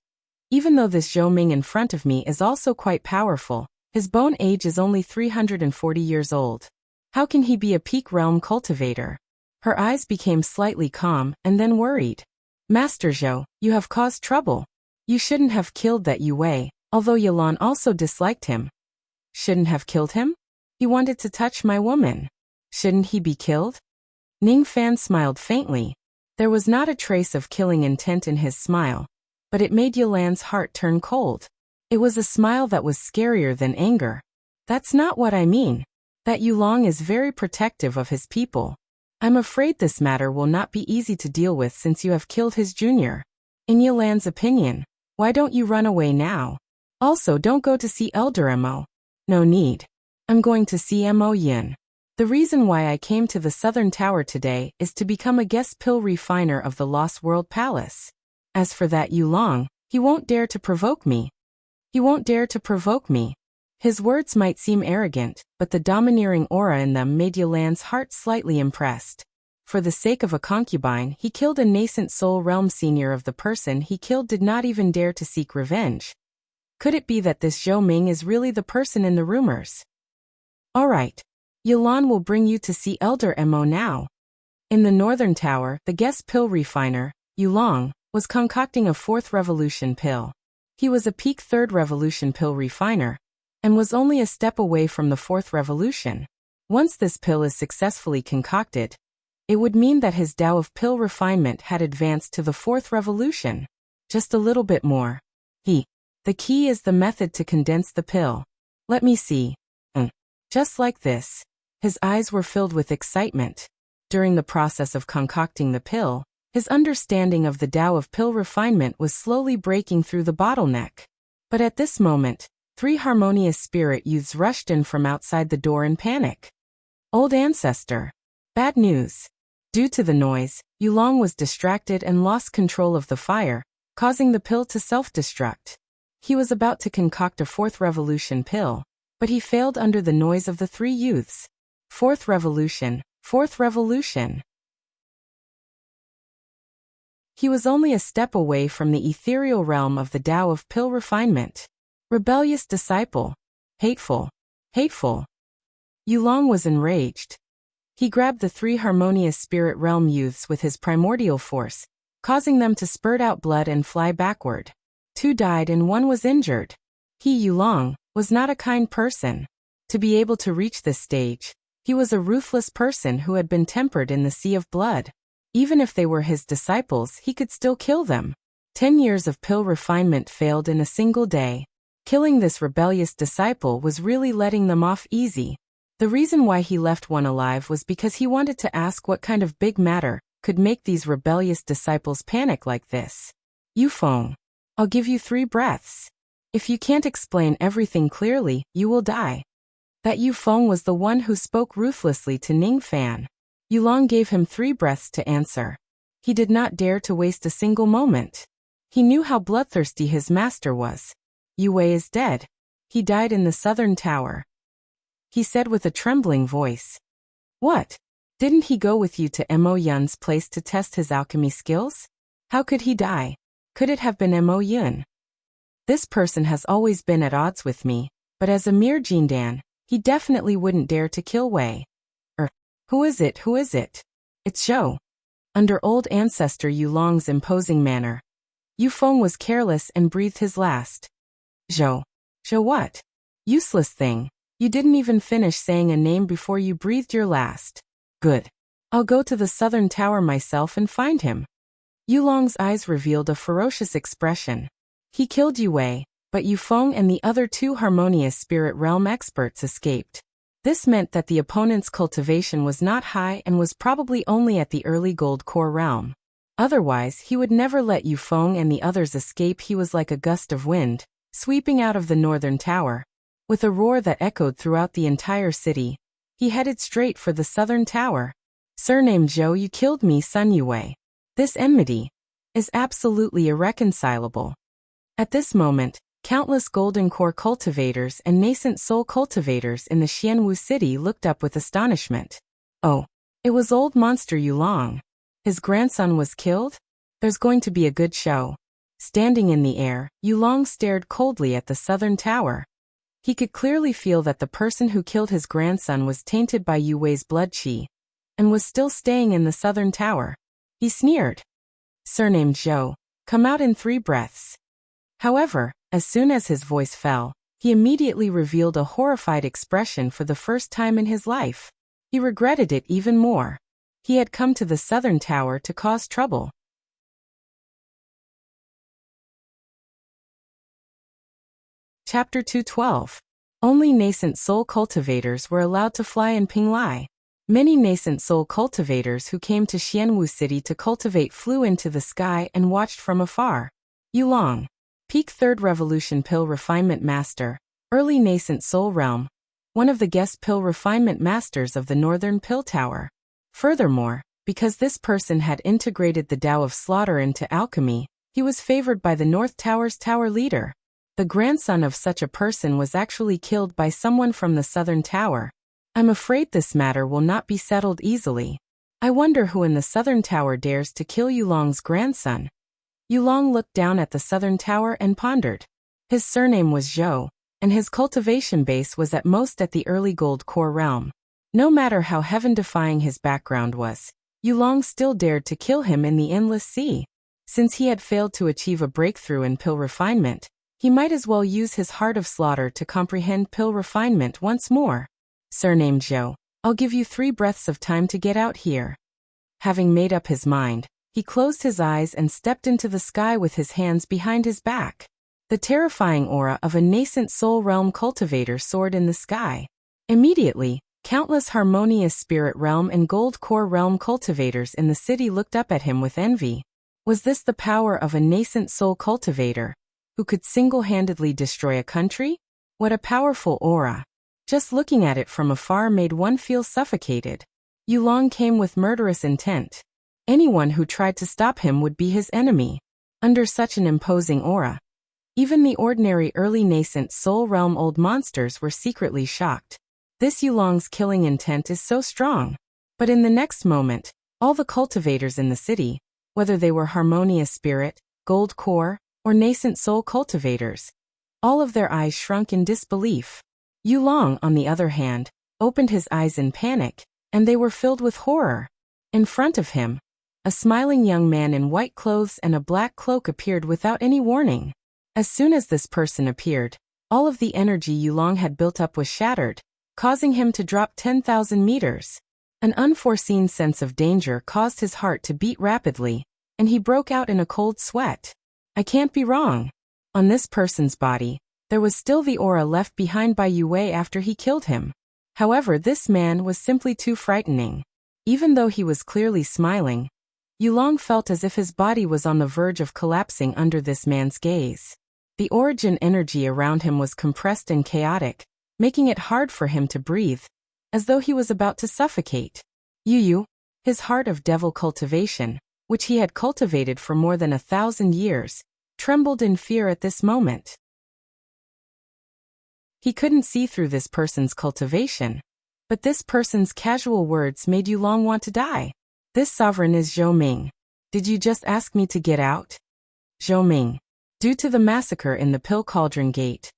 Even though this Zhou Ming in front of me is also quite powerful, his bone age is only 340 years old. How can he be a peak realm cultivator? Her eyes became slightly calm and then worried. Master Zhou, you have caused trouble. You shouldn't have killed that Yu Wei, although Yilan also disliked him. Shouldn't have killed him? He wanted to touch my woman. Shouldn't he be killed? Ning Fan smiled faintly. There was not a trace of killing intent in his smile, but it made Yilan's heart turn cold. It was a smile that was scarier than anger. That's not what I mean. That Yulong is very protective of his people. I'm afraid this matter will not be easy to deal with since you have killed his junior. In Yilan's opinion, why don't you run away now? Also, don't go to see Elder Mo. No need. I'm going to see Mo Yin. The reason why I came to the Southern Tower today is to become a guest pill refiner of the Lost World Palace. As for that Yulong, he won't dare to provoke me. He won't dare to provoke me. His words might seem arrogant, but the domineering aura in them made Yilan's heart slightly impressed. For the sake of a concubine, he killed a nascent soul realm senior of the person he killed did not even dare to seek revenge. Could it be that this Zhou Ming is really the person in the rumors? All right. Yilan will bring you to see Elder Mo now. In the Northern Tower, the guest pill refiner, Yulong, was concocting a 4th Revolution pill. He was a peak 3rd Revolution pill refiner, and was only a step away from the 4th Revolution. Once this pill is successfully concocted, it would mean that his Tao of pill refinement had advanced to the 4th Revolution. Just a little bit more. The key is the method to condense the pill. Let me see. Just like this. His eyes were filled with excitement. During the process of concocting the pill, his understanding of the Tao of pill refinement was slowly breaking through the bottleneck. But at this moment, 3 harmonious spirit youths rushed in from outside the door in panic. Old ancestor. Bad news. Due to the noise, Yulong was distracted and lost control of the fire, causing the pill to self-destruct. He was about to concoct a 4th Revolution pill, but he failed under the noise of the 3 youths. 4th Revolution, 4th Revolution. He was only a step away from the ethereal realm of the Tao of pill refinement. Rebellious disciple. Hateful. Hateful. Yulong was enraged. He grabbed the 3 harmonious spirit realm youths with his primordial force, causing them to spurt out blood and fly backward. 2 died and 1 was injured. He, Yulong, was not a kind person. To be able to reach this stage, he was a ruthless person who had been tempered in the sea of blood. Even if they were his disciples, he could still kill them. 10 years of pill refinement failed in a single day. Killing this rebellious disciple was really letting them off easy. The reason why he left one alive was because he wanted to ask what kind of big matter could make these rebellious disciples panic like this. Yufeng. I'll give you 3 breaths. If you can't explain everything clearly, you will die. That Yufeng was the one who spoke ruthlessly to Ning Fan. Yulong gave him 3 breaths to answer. He did not dare to waste a single moment. He knew how bloodthirsty his master was. Yu Wei is dead. He died in the Southern Tower. He said with a trembling voice. What? Didn't he go with you to Mo Yun's place to test his alchemy skills? How could he die? Could it have been Mo Yun? This person has always been at odds with me, but as a mere Jindan, he definitely wouldn't dare to kill Wei. Who is it? Who is it? It's Zhou. Under old ancestor Yulong's imposing manner, Yufeng was careless and breathed his last. Zhou. Zhou what? Useless thing. You didn't even finish saying a name before you breathed your last. Good. I'll go to the southern tower myself and find him. Yulong's eyes revealed a ferocious expression. He killed Yu Wei, but Yufeng and the other two harmonious spirit realm experts escaped. This meant that the opponent's cultivation was not high and was probably only at the early gold core realm. Otherwise, he would never let Yufeng and the others escape. He was like a gust of wind, sweeping out of the northern tower. With a roar that echoed throughout the entire city, he headed straight for the southern tower. Surnamed Zhou, you killed me, Sun Yue. This enmity is absolutely irreconcilable. At this moment, countless golden core cultivators and nascent soul cultivators in the Xianwu city looked up with astonishment. Oh, it was old monster Yulong. His grandson was killed? There's going to be a good show. Standing in the air, Yulong stared coldly at the southern tower. He could clearly feel that the person who killed his grandson was tainted by Yu Wei's blood qi, and was still staying in the southern tower. He sneered. Surnamed Zhou, come out in 3 breaths. However, as soon as his voice fell, he immediately revealed a horrified expression for the first time in his life. He regretted it even more. He had come to the southern tower to cause trouble. Chapter 212. Only nascent soul cultivators were allowed to fly in Pinglai. Many nascent soul cultivators who came to Xianwu City to cultivate flew into the sky and watched from afar. Yulong. Peak 3rd Revolution Pill Refinement Master, Early Nascent Soul Realm, one of the guest pill refinement masters of the Northern Pill Tower. Furthermore, because this person had integrated the Tao of Slaughter into alchemy, he was favored by the North Tower's tower leader. The grandson of such a person was actually killed by someone from the Southern Tower. I'm afraid this matter will not be settled easily. I wonder who in the Southern Tower dares to kill Yulong's grandson. Yulong looked down at the southern tower and pondered. His surname was Zhou, and his cultivation base was at most at the early gold core realm. No matter how heaven-defying his background was, Yulong still dared to kill him in the endless sea. Since he had failed to achieve a breakthrough in pill refinement, he might as well use his heart of slaughter to comprehend pill refinement once more. Surnamed Zhou, I'll give you 3 breaths of time to get out here. Having made up his mind, he closed his eyes and stepped into the sky with his hands behind his back. The terrifying aura of a nascent soul realm cultivator soared in the sky. Immediately, countless harmonious spirit realm and gold core realm cultivators in the city looked up at him with envy. Was this the power of a nascent soul cultivator, who could single-handedly destroy a country? What a powerful aura. Just looking at it from afar made one feel suffocated. Yulong came with murderous intent. Anyone who tried to stop him would be his enemy. Under such an imposing aura, even the ordinary early nascent soul realm old monsters were secretly shocked. This Yulong's killing intent is so strong. But in the next moment, all the cultivators in the city, whether they were harmonious spirit, gold core, or nascent soul cultivators, all of their eyes shrunk in disbelief. Yulong, on the other hand, opened his eyes in panic, and they were filled with horror. In front of him, a smiling young man in white clothes and a black cloak appeared without any warning. As soon as this person appeared, all of the energy Yulong had built up was shattered, causing him to drop 10,000 meters. An unforeseen sense of danger caused his heart to beat rapidly, and he broke out in a cold sweat. I can't be wrong. On this person's body, there was still the aura left behind by Yu Wei after he killed him. However, this man was simply too frightening. Even though he was clearly smiling, Yulong felt as if his body was on the verge of collapsing under this man's gaze. The origin energy around him was compressed and chaotic, making it hard for him to breathe, as though he was about to suffocate. Yu, his heart of devil cultivation, which he had cultivated for more than 1,000 years, trembled in fear at this moment. He couldn't see through this person's cultivation, but this person's casual words made Yulong want to die. This sovereign is Zhou Ming. Did you just ask me to get out? Zhou Ming. Due to the massacre in the Pill Cauldron Gate,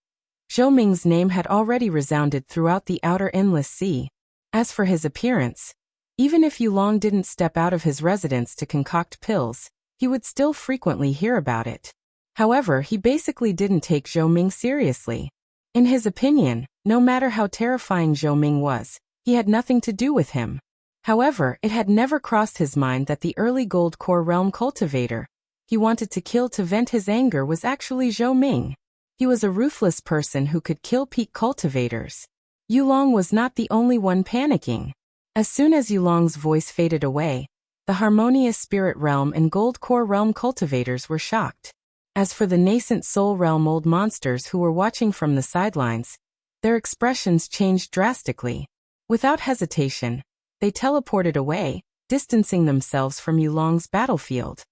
Zhou Ming's name had already resounded throughout the outer endless sea. As for his appearance, even if Yulong didn't step out of his residence to concoct pills, he would still frequently hear about it. However, he basically didn't take Zhou Ming seriously. In his opinion, no matter how terrifying Zhou Ming was, he had nothing to do with him. However, it had never crossed his mind that the early Gold Core Realm cultivator he wanted to kill to vent his anger was actually Zhou Ming. He was a ruthless person who could kill peak cultivators. Yulong was not the only one panicking. As soon as Yulong's voice faded away, the Harmonious Spirit Realm and Gold Core Realm cultivators were shocked. As for the nascent Soul Realm old monsters who were watching from the sidelines, their expressions changed drastically. Without hesitation, they teleported away, distancing themselves from Yulong's battlefield.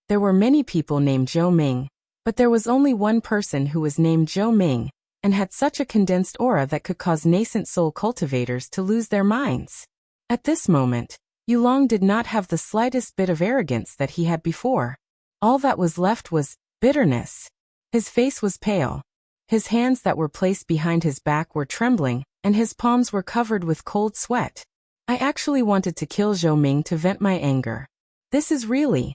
There were many people named Zhou Ming, but there was only one person who was named Zhou Ming, and had such a condensed aura that could cause nascent soul cultivators to lose their minds. At this moment, Yulong did not have the slightest bit of arrogance that he had before. All that was left was bitterness. His face was pale. His hands that were placed behind his back were trembling, and his palms were covered with cold sweat. I actually wanted to kill Zhou Ming to vent my anger. This is really...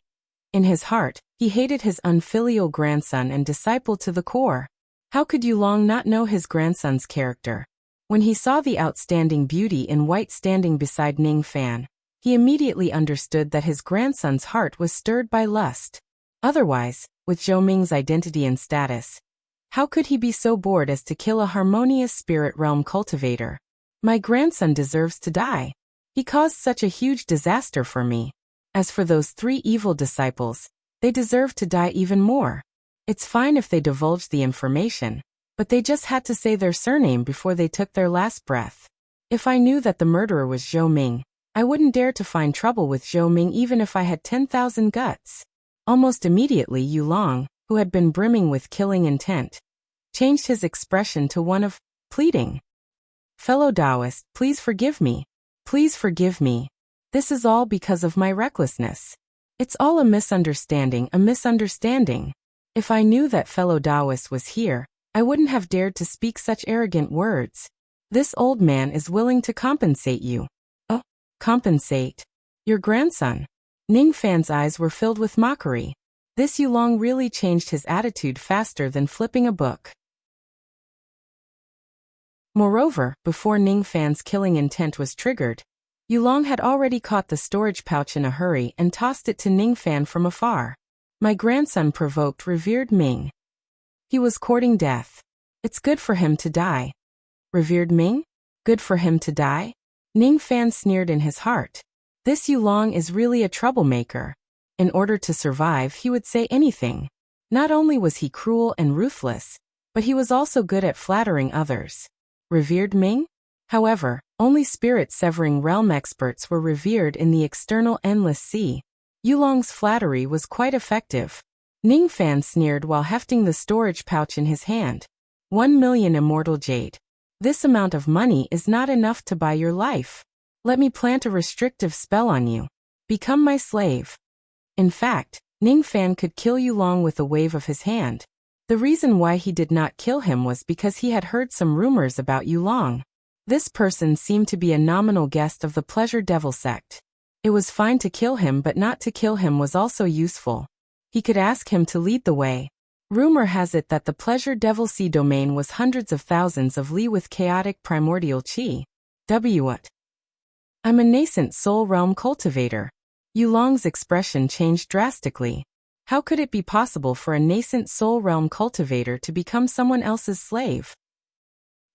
In his heart, he hated his unfilial grandson and disciple to the core. How could Yulong not know his grandson's character? When he saw the outstanding beauty in white standing beside Ning Fan, he immediately understood that his grandson's heart was stirred by lust. Otherwise, with Zhou Ming's identity and status, how could he be so bored as to kill a Harmonious Spirit Realm cultivator? My grandson deserves to die. He caused such a huge disaster for me. As for those 3 evil disciples, they deserve to die even more. It's fine if they divulged the information, but they just had to say their surname before they took their last breath. If I knew that the murderer was Zhou Ming, I wouldn't dare to find trouble with Zhou Ming even if I had 10,000 guts. Almost immediately Yulong, who had been brimming with killing intent, changed his expression to one of pleading. Fellow Taoist, please forgive me. Please forgive me. This is all because of my recklessness. It's all a misunderstanding, a misunderstanding. If I knew that fellow Taoist was here, I wouldn't have dared to speak such arrogant words. This old man is willing to compensate you. Oh, compensate? Your grandson? Ning Fan's eyes were filled with mockery. This Yulong really changed his attitude faster than flipping a book. Moreover, before Ning Fan's killing intent was triggered, Yulong had already caught the storage pouch in a hurry and tossed it to Ning Fan from afar. My grandson provoked revered Ming. He was courting death. It's good for him to die. Revered Ming? Good for him to die? Ning Fan sneered in his heart. This Yulong is really a troublemaker. In order to survive, he would say anything. Not only was he cruel and ruthless, but he was also good at flattering others. Revered Ming? However, only spirit-severing realm experts were revered in the external endless sea. Yulong's flattery was quite effective. Ning Fan sneered while hefting the storage pouch in his hand. 1 million immortal jade. This amount of money is not enough to buy your life. Let me plant a restrictive spell on you. Become my slave. In fact, Ning Fan could kill Yulong with a wave of his hand. The reason why he did not kill him was because he had heard some rumors about Yulong. This person seemed to be a nominal guest of the Pleasure Devil sect. It was fine to kill him, but not to kill him was also useful. He could ask him to lead the way. Rumor has it that the Pleasure Devil Sea domain was hundreds of thousands of li with chaotic primordial chi. What? I'm a nascent soul realm cultivator. Yulong's expression changed drastically. How could it be possible for a nascent soul realm cultivator to become someone else's slave?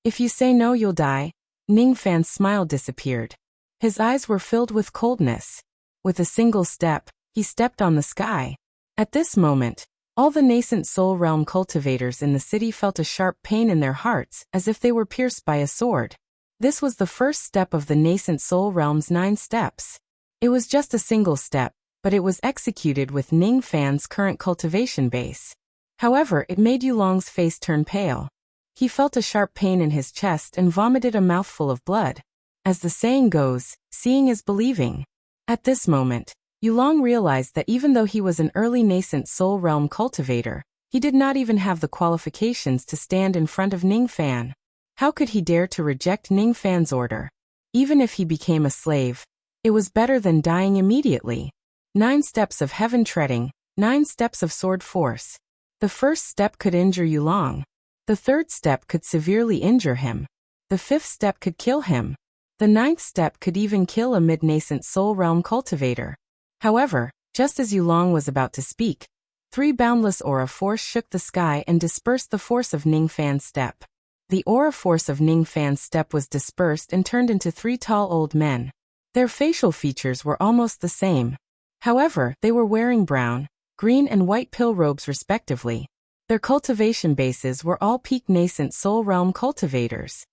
If you say no, you'll die. Ning Fan's smile disappeared. His eyes were filled with coldness. With a single step, he stepped on the sky. At this moment, all the nascent soul realm cultivators in the city felt a sharp pain in their hearts, as if they were pierced by a sword. This was the first step of the nascent soul realm's 9 steps. It was just a single step, but it was executed with Ning Fan's current cultivation base. However, it made Yulong's face turn pale. He felt a sharp pain in his chest and vomited a mouthful of blood. As the saying goes, seeing is believing. At this moment, Yulong realized that even though he was an early nascent soul realm cultivator, he did not even have the qualifications to stand in front of Ningfan. How could he dare to reject Ningfan's order? Even if he became a slave, it was better than dying immediately. 9 steps of heaven treading, 9 steps of sword force. The first step could injure Yulong. The third step could severely injure him. The 5th step could kill him. The 9th step could even kill a mid-nascent soul realm cultivator. However, just as Yulong was about to speak, 3 boundless aura force shook the sky and dispersed the force of Ningfan's step. The aura force of Ningfan's step was dispersed and turned into 3 tall old men. Their facial features were almost the same. However, they were wearing brown, green and white pill robes respectively. Their cultivation bases were all peak nascent soul realm cultivators.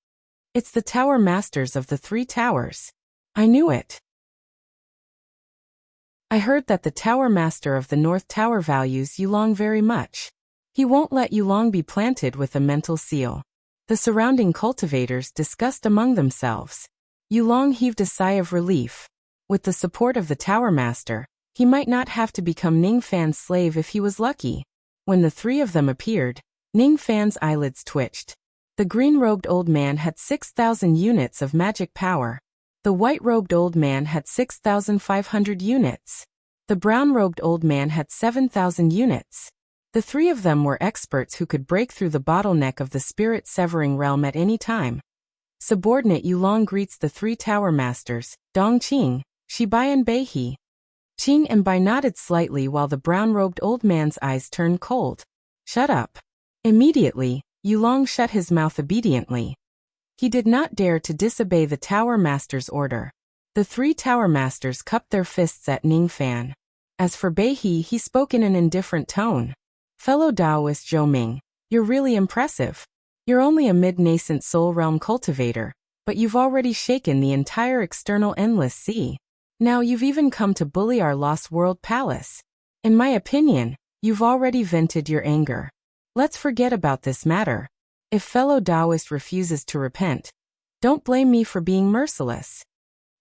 It's the tower masters of the 3 towers. I knew it. I heard that the tower master of the North Tower values Yulong very much. He won't let Yulong be planted with a mental seal. The surrounding cultivators discussed among themselves. Yulong heaved a sigh of relief. With the support of the tower master, he might not have to become Ningfan's slave if he was lucky. When the 3 of them appeared, Ningfan's eyelids twitched. The green-robed old man had 6,000 units of magic power. The white-robed old man had 6,500 units. The brown-robed old man had 7,000 units. The 3 of them were experts who could break through the bottleneck of the spirit-severing realm at any time. Subordinate Yulong greets the 3 tower masters, Dongqing, Shibai and Beihe. Qing and Bai nodded slightly while the brown-robed old man's eyes turned cold. Shut up. Immediately, Yulong shut his mouth obediently. He did not dare to disobey the tower master's order. The 3 tower masters cupped their fists at Ningfan. As for Beihe, he spoke in an indifferent tone. Fellow Taoist Zhou Ming, you're really impressive. You're only a mid-nascent soul realm cultivator, but you've already shaken the entire external endless sea. Now you've even come to bully our Lost World Palace. In my opinion, you've already vented your anger. Let's forget about this matter. If fellow Taoist refuses to repent, don't blame me for being merciless.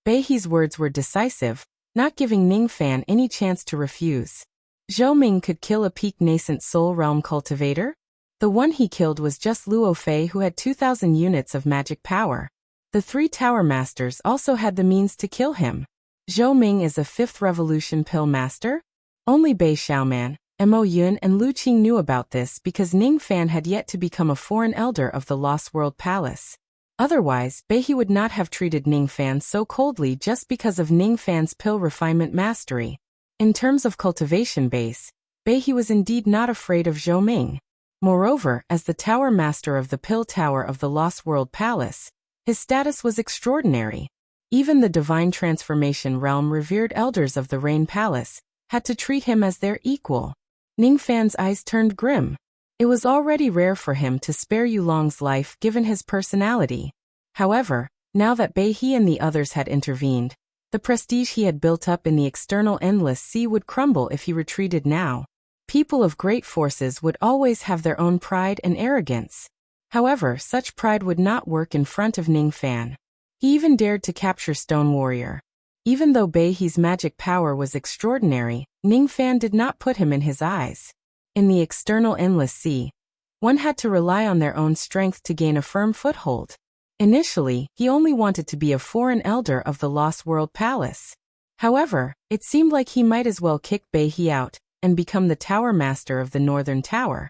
Beihe's words were decisive, not giving Ningfan any chance to refuse. Zhou Ming could kill a peak nascent soul realm cultivator? The one he killed was just Luo Fei, who had 2,000 units of magic power. The 3 tower masters also had the means to kill him. Zhou Ming is a 5th revolution pill master? Only Bai Xiaoman, Mo Yun and Lu Qing knew about this because Ningfan had yet to become a foreign elder of the Lost World Palace. Otherwise, Beihe would not have treated Ningfan so coldly just because of Ningfan's pill refinement mastery. In terms of cultivation base, Beihe was indeed not afraid of Zhou Ming. Moreover, as the tower master of the Pill Tower of the Lost World Palace, his status was extraordinary. Even the divine transformation realm revered elders of the Rain Palace had to treat him as their equal. Ningfan's eyes turned grim. It was already rare for him to spare Yulong's life given his personality. However, now that Beihe and the others had intervened, the prestige he had built up in the external endless sea would crumble if he retreated now. People of great forces would always have their own pride and arrogance. However, such pride would not work in front of Ningfan. He even dared to capture Stone Warrior. Even though Beihe's magic power was extraordinary, Ningfan did not put him in his eyes. In the external endless sea, one had to rely on their own strength to gain a firm foothold. Initially, he only wanted to be a foreign elder of the Lost World Palace. However, it seemed like he might as well kick Beihe out and become the tower master of the Northern Tower.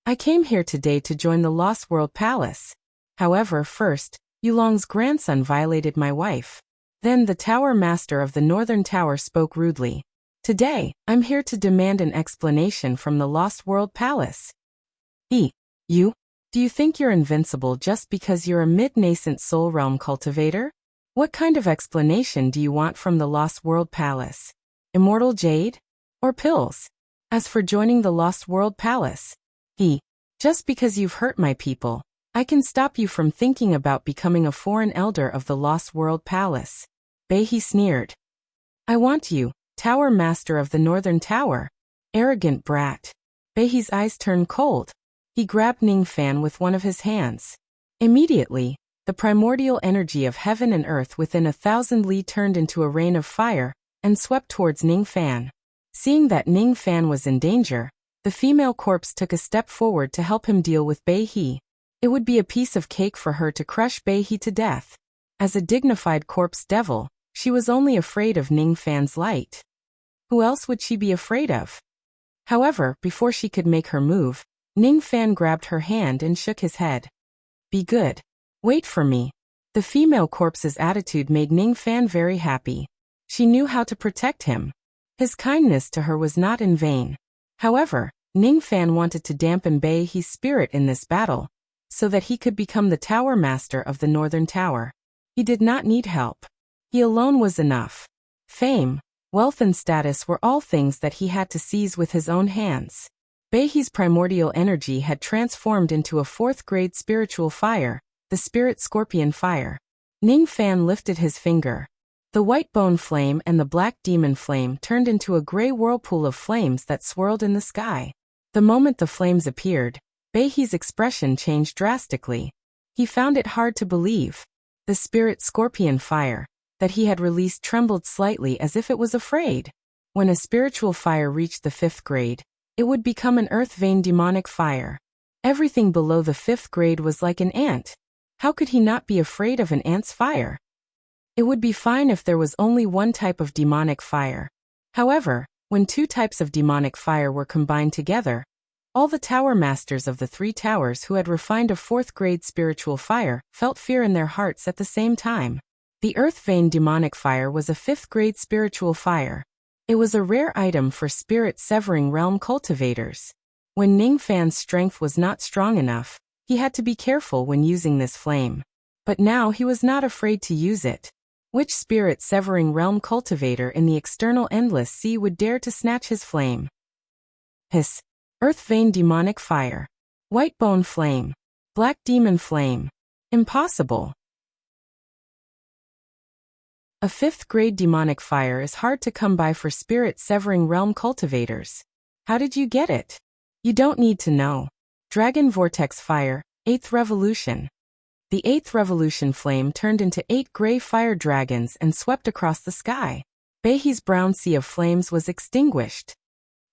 I came here today to join the Lost World Palace. However, first, Yulong's grandson violated my wife. Then the tower master of the Northern Tower spoke rudely. Today, I'm here to demand an explanation from the Lost World Palace. You? Do you think you're invincible just because you're a mid-nascent soul realm cultivator? What kind of explanation do you want from the Lost World Palace? Immortal Jade? Or pills? As for joining the Lost World Palace, just because you've hurt my people, I can stop you from thinking about becoming a foreign elder of the Lost World Palace. Beihe sneered. I want you, Tower Master of the Northern Tower. Arrogant brat. Beihe's eyes turned cold. He grabbed Ningfan with one of his hands. Immediately, The primordial energy of heaven and earth within 1,000 li turned into a rain of fire and swept towards Ning Fan. Seeing that Ning Fan was in danger, the female corpse took a step forward to help him deal with Bei He. It would be a piece of cake for her to crush Bei He to death. As a dignified corpse devil, she was only afraid of Ning Fan's light. Who else would she be afraid of? However, before she could make her move, Ning Fan grabbed her hand and shook his head. Be good. Wait for me. The female corpse's attitude made Ning Fan very happy. She knew how to protect him. His kindness to her was not in vain. However, Ning Fan wanted to dampen Bei He's spirit in this battle, so that he could become the tower master of the Northern Tower. He did not need help. He alone was enough. Fame, wealth and status were all things that he had to seize with his own hands. Bei He's primordial energy had transformed into a 4th-grade spiritual fire, the Spirit Scorpion Fire. Ning Fan lifted his finger. The white bone flame and the black demon flame turned into a gray whirlpool of flames that swirled in the sky. The moment the flames appeared, Bei He's expression changed drastically. He found it hard to believe. The Spirit Scorpion Fire that he had released trembled slightly as if it was afraid. When a spiritual fire reached the 5th grade, it would become an earth vein demonic fire. Everything below the 5th grade was like an ant. How could he not be afraid of an ant's fire? It would be fine if there was only one type of demonic fire. However, when 2 types of demonic fire were combined together, all the tower masters of the 3 towers who had refined a 4th-grade spiritual fire felt fear in their hearts at the same time. The earth vein demonic fire was a 5th-grade spiritual fire. It was a rare item for spirit-severing realm cultivators. When Ning Fan's strength was not strong enough, he had to be careful when using this flame. But now he was not afraid to use it. Which spirit-severing realm cultivator in the external endless sea would dare to snatch his flame? Hiss. Earth vein demonic fire. White bone flame. Black demon flame. Impossible. A 5th-grade demonic fire is hard to come by for spirit-severing realm cultivators. How did you get it? You don't need to know. Dragon Vortex Fire, 8th Revolution. The 8th Revolution flame turned into 8 gray fire dragons and swept across the sky. Bei He's brown sea of flames was extinguished.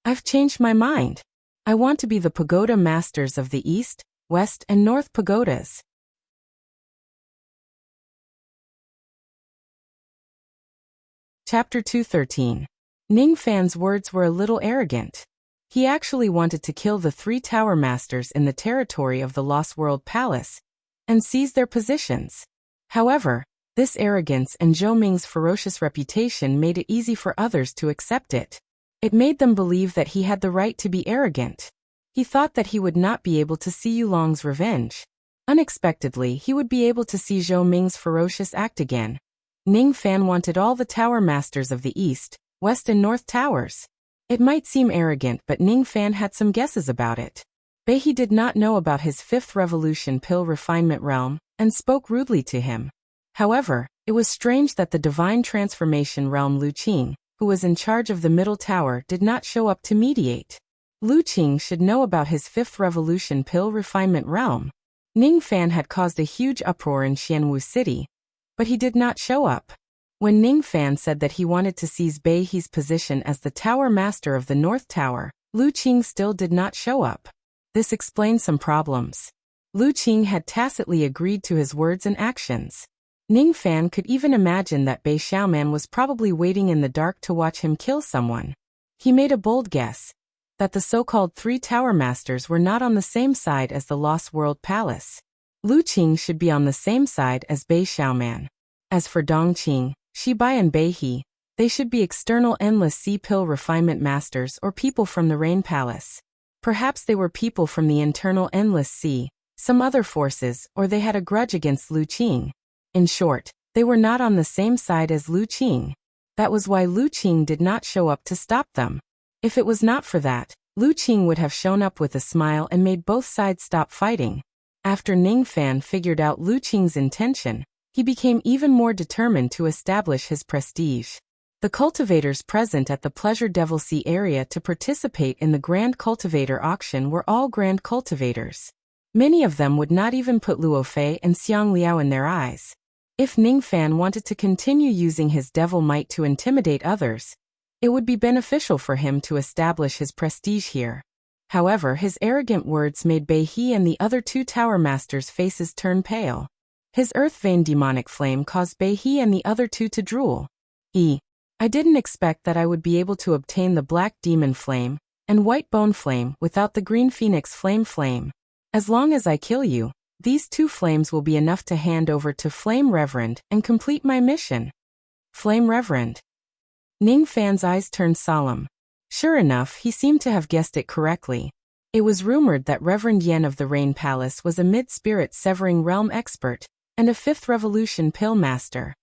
I've changed my mind. I want to be the pagoda masters of the East, West and North pagodas. Chapter 213. Ning Fan's words were a little arrogant. He actually wanted to kill the 3 tower masters in the territory of the Lost World Palace and seize their positions. However, this arrogance and Zhou Ming's ferocious reputation made it easy for others to accept it. It made them believe that he had the right to be arrogant. He thought that he would not be able to see Yulong's revenge. Unexpectedly, he would be able to see Zhou Ming's ferocious act again. Ning Fan wanted all the tower masters of the East, West and North towers. It might seem arrogant, but Ning Fan had some guesses about it. Bei He did not know about his 5th Revolution Pill Refinement Realm, and spoke rudely to him. However, it was strange that the Divine Transformation Realm Lu Qing, who was in charge of the Middle Tower, did not show up to mediate. Lu Qing should know about his 5th Revolution Pill Refinement Realm. Ning Fan had caused a huge uproar in Xianwu City, but he did not show up. When Ning Fan said that he wanted to seize Bei He's position as the Tower Master of the North Tower, Lu Qing still did not show up. This explained some problems. Lu Qing had tacitly agreed to his words and actions. Ning Fan could even imagine that Bei Xiaoman was probably waiting in the dark to watch him kill someone. He made a bold guess that the so-called 3 tower masters were not on the same side as the Lost World Palace. Lu Qing should be on the same side as Bei Xiaoman. As for Dongqing, Shibai and Bei He, they should be external endless sea pill refinement masters or people from the Rain Palace. Perhaps they were people from the internal endless sea, some other forces, or they had a grudge against Lu Qing. In short, they were not on the same side as Lu Qing. That was why Lu Qing did not show up to stop them. If it was not for that, Lu Qing would have shown up with a smile and made both sides stop fighting. After Ning Fan figured out Lu Qing's intention, he became even more determined to establish his prestige. The cultivators present at the Pleasure Devil Sea area to participate in the Grand Cultivator Auction were all Grand Cultivators. Many of them would not even put Luo Fei and Xiang Liao in their eyes. If Ningfan wanted to continue using his devil might to intimidate others, it would be beneficial for him to establish his prestige here. However, his arrogant words made Bei He and the other 2 tower masters' faces turn pale. His earth vein demonic flame caused Bei He and the other 2 to drool. I didn't expect that I would be able to obtain the black demon flame and white bone flame without the green phoenix flame. As long as I kill you, these 2 flames will be enough to hand over to Flame Reverend and complete my mission. Flame Reverend. Ningfan's eyes turned solemn. Sure enough, he seemed to have guessed it correctly. It was rumored that Reverend Yen of the Rain Palace was a mid-spirit severing realm expert and a 5th revolution pill master.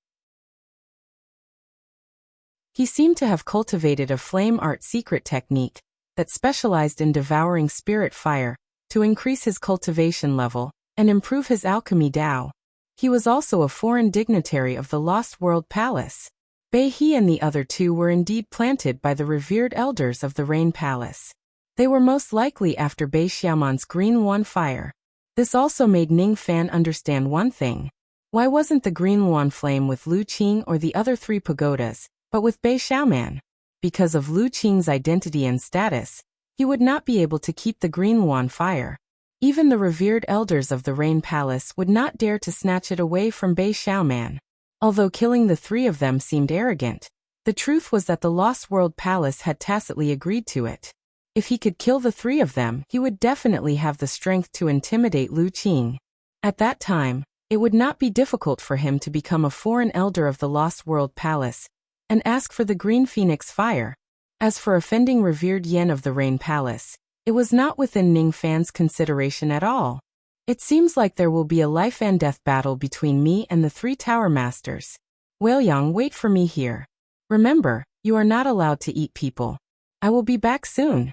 He seemed to have cultivated a flame art secret technique that specialized in devouring spirit fire to increase his cultivation level and improve his alchemy Dao. He was also a foreign dignitary of the Lost World Palace. Bei He and the other 2 were indeed planted by the revered elders of the Rain Palace. They were most likely after Bei Xiaoman's Green Yuan fire. This also made Ningfan understand one thing. Why wasn't the Green Yuan flame with Lu Qing or the other 3 pagodas, but with Bei Xiaoman? Because of Lu Qing's identity and status, he would not be able to keep the Green Yuan fire. Even the revered elders of the Rain Palace would not dare to snatch it away from Bei Xiaoman. Although killing the 3 of them seemed arrogant, the truth was that the Lost World Palace had tacitly agreed to it. If he could kill the 3 of them, he would definitely have the strength to intimidate Lu Qing. At that time, it would not be difficult for him to become a foreign elder of the Lost World Palace and ask for the Green Phoenix fire. As for offending revered Yen of the Rain Palace, it was not within Ningfan's consideration at all. It seems like there will be a life and death battle between me and the 3 tower masters. Weiyang, wait for me here. Remember, you are not allowed to eat people. I will be back soon.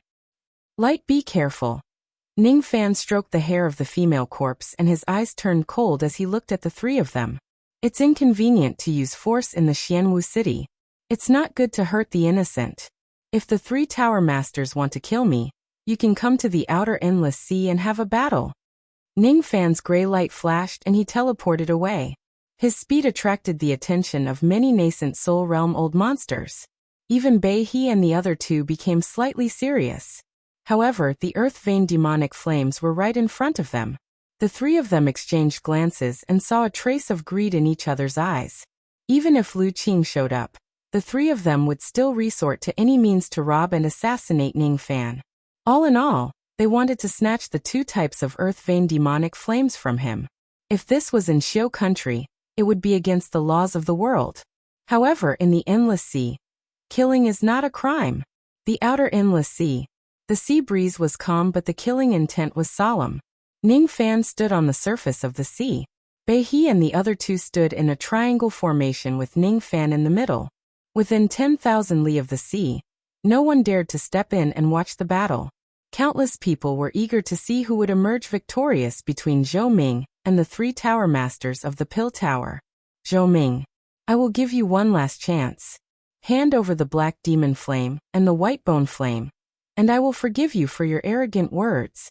Light, be careful. Ningfan stroked the hair of the female corpse and his eyes turned cold as he looked at the 3 of them. It's inconvenient to use force in the Xianwu city. It's not good to hurt the innocent. If the 3 tower masters want to kill me, you can come to the outer endless sea and have a battle. Ningfan's gray light flashed and he teleported away. His speed attracted the attention of many nascent soul realm old monsters. Even Bei He and the other 2 became slightly serious. However, the earth vein demonic flames were right in front of them. The 3 of them exchanged glances and saw a trace of greed in each other's eyes. Even if Lu Qing showed up, the 3 of them would still resort to any means to rob and assassinate Ningfan. All in all, they wanted to snatch the 2 types of earth vein demonic flames from him. If this was in Xiu country, it would be against the laws of the world. However, in the endless sea, killing is not a crime. The outer endless sea. The sea breeze was calm but the killing intent was solemn. Ningfan stood on the surface of the sea. Bei He and the other 2 stood in a triangle formation with Ningfan in the middle. Within 10,000 li of the sea, no one dared to step in and watch the battle. Countless people were eager to see who would emerge victorious between Zhou Ming and the 3 tower masters of the Pill Tower. Zhou Ming, I will give you one last chance. Hand over the black demon flame and the white bone flame, and I will forgive you for your arrogant words.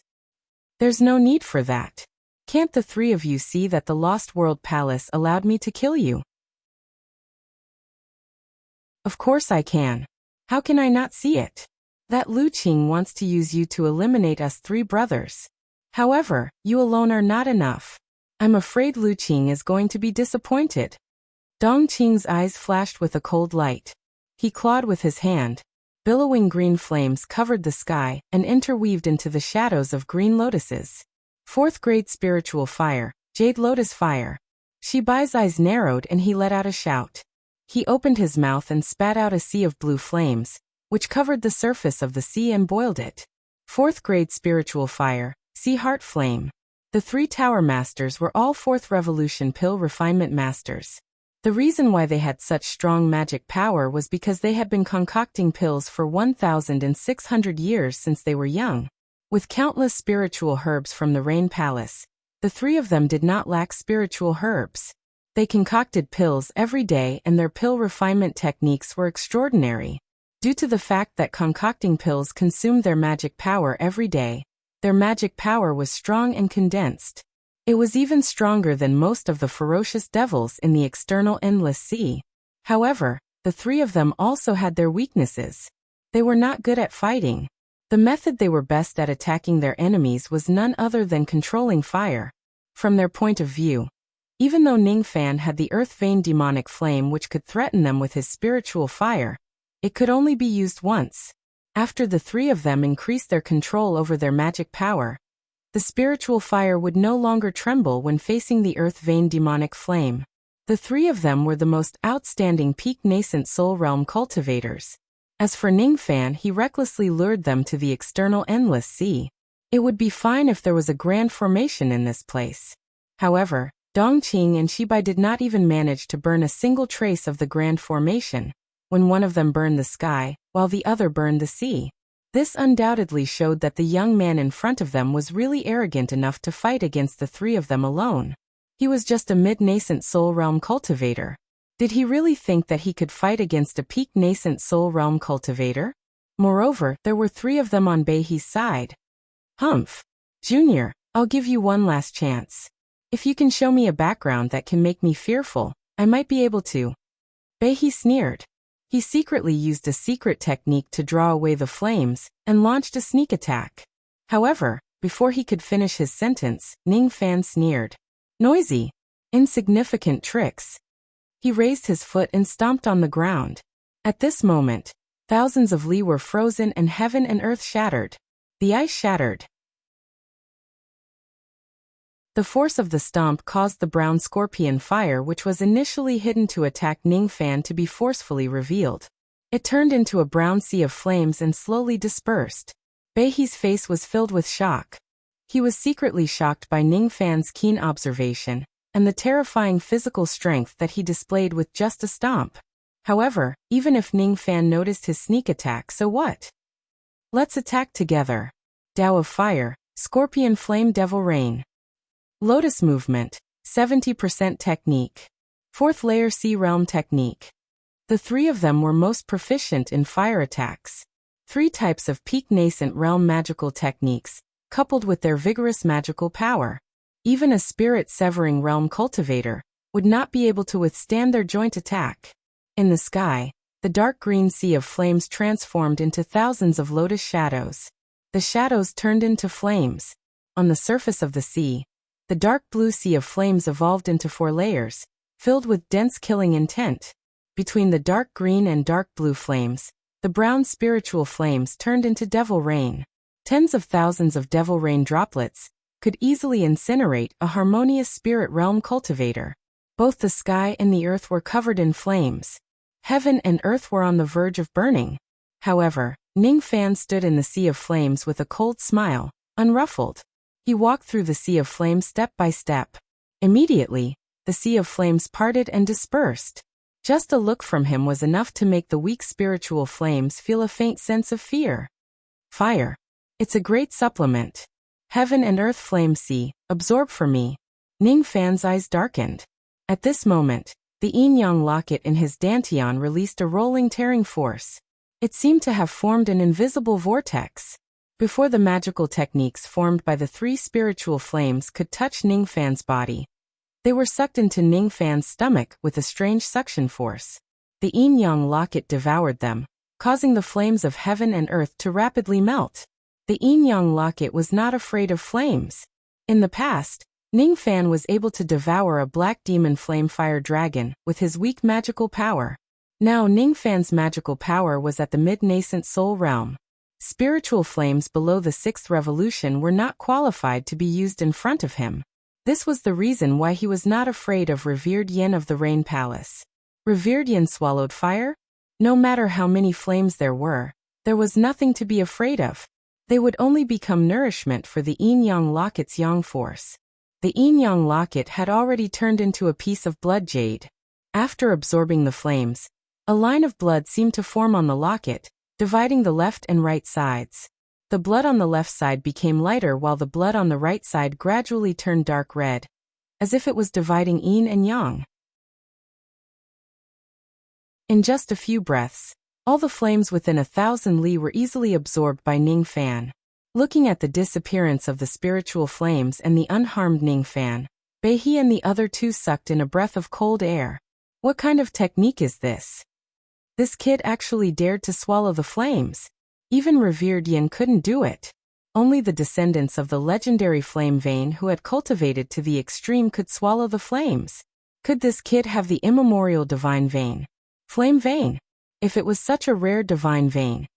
There's no need for that. Can't the 3 of you see that the Lost World Palace allowed me to kill you? Of course I can. How can I not see it? That Lu Qing wants to use you to eliminate us 3 brothers. However, you alone are not enough. I'm afraid Lu Qing is going to be disappointed. Dong Qing's eyes flashed with a cold light. He clawed with his hand. Billowing green flames covered the sky and interweaved into the shadows of green lotuses. 4th grade spiritual fire, Jade Lotus fire. Shibai's eyes narrowed and he let out a shout. He opened his mouth and spat out a sea of blue flames, which covered the surface of the sea and boiled it. 4th grade spiritual fire, Sea Heart Flame. The 3 tower masters were all 4th revolution pill refinement masters. The reason why they had such strong magic power was because they had been concocting pills for 1,600 years since they were young. With countless spiritual herbs from the Rain Palace, the 3 of them did not lack spiritual herbs. They concocted pills every day and their pill refinement techniques were extraordinary. Due to the fact that concocting pills consumed their magic power every day, Their magic power was strong and condensed. It was even stronger than most of the ferocious devils in the external endless sea. However, the three of them also had their weaknesses. They were not good at fighting. The method they were best at attacking their enemies was none other than controlling fire. From their point of view, even though Ningfan had the earth vein demonic flame which could threaten them with his spiritual fire, it could only be used once. After the three of them increased their control over their magic power, the spiritual fire would no longer tremble when facing the earth vein demonic flame. The three of them were the most outstanding peak nascent soul realm cultivators. As for Ningfan, he recklessly lured them to the external endless sea. It would be fine if there was a grand formation in this place. However, Dongqing and Shibai did not even manage to burn a single trace of the grand formation, when one of them burned the sky, while the other burned the sea. This undoubtedly showed that the young man in front of them was really arrogant enough to fight against the three of them alone. He was just a mid-nascent soul realm cultivator. Did he really think that he could fight against a peak nascent soul realm cultivator? Moreover, there were three of them on Beihi's side. Humph. Junior, I'll give you one last chance. If you can show me a background that can make me fearful, I might be able to. Beihi sneered. He secretly used a secret technique to draw away the flames, and launched a sneak attack. However, before he could finish his sentence, Ningfan sneered. Noisy. Insignificant tricks. He raised his foot and stomped on the ground. At this moment, thousands of li were frozen and heaven and earth shattered. The ice shattered. The force of the stomp caused the brown scorpion fire which was initially hidden to attack Ningfan to be forcefully revealed. It turned into a brown sea of flames and slowly dispersed. Beihi's face was filled with shock. He was secretly shocked by Ningfan's keen observation, and the terrifying physical strength that he displayed with just a stomp. However, even if Ningfan noticed his sneak attack, so what? Let's attack together. Tao of Fire, Scorpion Flame Devil Rain. Lotus Movement, 70% Technique. Fourth Layer Sea Realm Technique. The three of them were most proficient in fire attacks. Three types of peak nascent realm magical techniques, coupled with their vigorous magical power. Even a spirit-severing realm cultivator would not be able to withstand their joint attack. In the sky, the dark green sea of flames transformed into thousands of lotus shadows. The shadows turned into flames. On the surface of the sea, the dark blue sea of flames evolved into 4 layers, filled with dense killing intent. Between the dark green and dark blue flames, the brown spiritual flames turned into devil rain. Tens of thousands of devil rain droplets could easily incinerate a harmonious spirit realm cultivator. Both the sky and the earth were covered in flames. Heaven and earth were on the verge of burning. However, Ningfan stood in the sea of flames with a cold smile, unruffled. He walked through the sea of flames step by step. Immediately, the sea of flames parted and dispersed. Just a look from him was enough to make the weak spiritual flames feel a faint sense of fear. Fire. It's a great supplement. Heaven and earth flame sea, absorb for me. Ningfan's eyes darkened. At this moment, the yin-yang locket in his dantian released a rolling tearing force. It seemed to have formed an invisible vortex. Before the magical techniques formed by the 3 spiritual flames could touch Ningfan's body, they were sucked into Ningfan's stomach with a strange suction force. The yin-yang locket devoured them, causing the flames of heaven and earth to rapidly melt. The yin-yang locket was not afraid of flames. In the past, Ningfan was able to devour a black demon flame fire dragon with his weak magical power. Now Ningfan's magical power was at the mid-nascent soul realm. Spiritual flames below the 6th revolution were not qualified to be used in front of him. This was the reason why he was not afraid of Revered Yin of the Rain Palace. Revered Yin swallowed fire? No matter how many flames there was nothing to be afraid of. They would only become nourishment for the yin-yang locket's yang force. The yin-yang locket had already turned into a piece of blood jade. After absorbing the flames, a line of blood seemed to form on the locket, dividing the left and right sides. The blood on the left side became lighter while the blood on the right side gradually turned dark red, as if it was dividing yin and yang. In just a few breaths, all the flames within 1,000 li were easily absorbed by Ningfan. Looking at the disappearance of the spiritual flames and the unharmed Ningfan, Beihe and the other two sucked in a breath of cold air. What kind of technique is this? This kid actually dared to swallow the flames. Even revered Yin couldn't do it. Only the descendants of the legendary flame vein who had cultivated to the extreme could swallow the flames. Could this kid have the immemorial divine vein? Flame vein? If it was such a rare divine vein,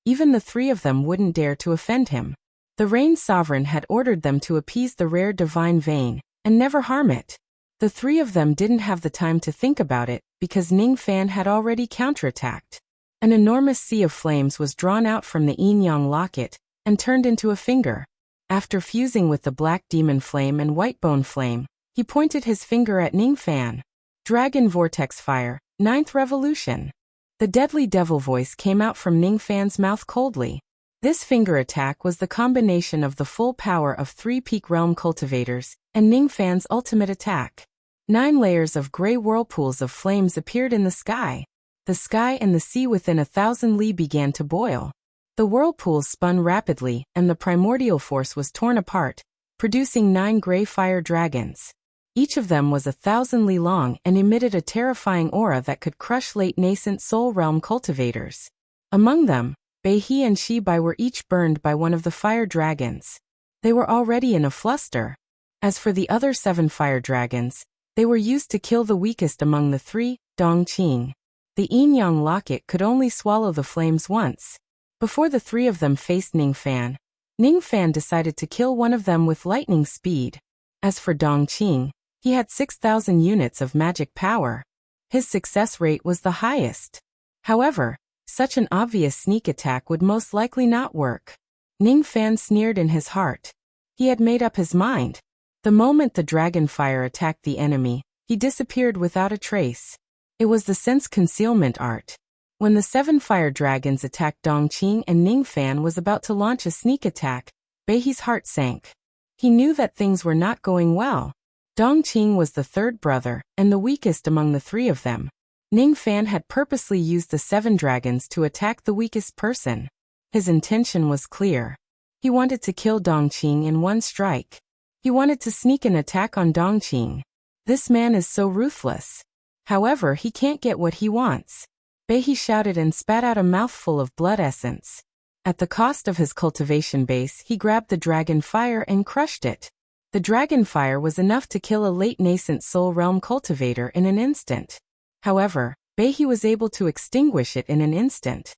even the three of them wouldn't dare to offend him. The Rain Sovereign had ordered them to appease the rare divine vein and never harm it. The three of them didn't have the time to think about it because Ningfan had already counterattacked. An enormous sea of flames was drawn out from the yin-yang locket and turned into a finger. After fusing with the black demon flame and white bone flame, he pointed his finger at Ningfan. Dragon Vortex Fire, 9th Revolution. The deadly devil voice came out from Ningfan's mouth coldly. This finger attack was the combination of the full power of 3 peak realm cultivators and Ningfan's ultimate attack. 9 layers of gray whirlpools of flames appeared in the sky. The sky and the sea within 1,000 li began to boil. The whirlpools spun rapidly and the primordial force was torn apart, producing 9 gray fire dragons. Each of them was 1,000 li long and emitted a terrifying aura that could crush late nascent soul realm cultivators. Among them, Beihe and Shibai were each burned by one of the fire dragons. They were already in a fluster. As for the other 7 fire dragons, they were used to kill the weakest among the 3, Dongqing. The yin-yang locket could only swallow the flames once. Before the 3 of them faced Ningfan, Ningfan decided to kill one of them with lightning speed. As for Dongqing, he had 6,000 units of magic power. His success rate was the highest. However, such an obvious sneak attack would most likely not work. Ningfan sneered in his heart. He had made up his mind. The moment the dragon fire attacked the enemy, he disappeared without a trace. It was the sense concealment art. When the 7 fire dragons attacked Dongqing and Ningfan was about to launch a sneak attack, Beihe's heart sank. He knew that things were not going well. Dongqing was the 3rd brother and the weakest among the 3 of them. Ningfan had purposely used the 7 dragons to attack the weakest person. His intention was clear. He wanted to kill Dongqing in one strike. He wanted to sneak an attack on Dongqing. This man is so ruthless. However, he can't get what he wants. Beihe shouted and spat out a mouthful of blood essence. At the cost of his cultivation base, he grabbed the dragon fire and crushed it. The dragon fire was enough to kill a late nascent soul realm cultivator in an instant. However, Beihe was able to extinguish it in an instant.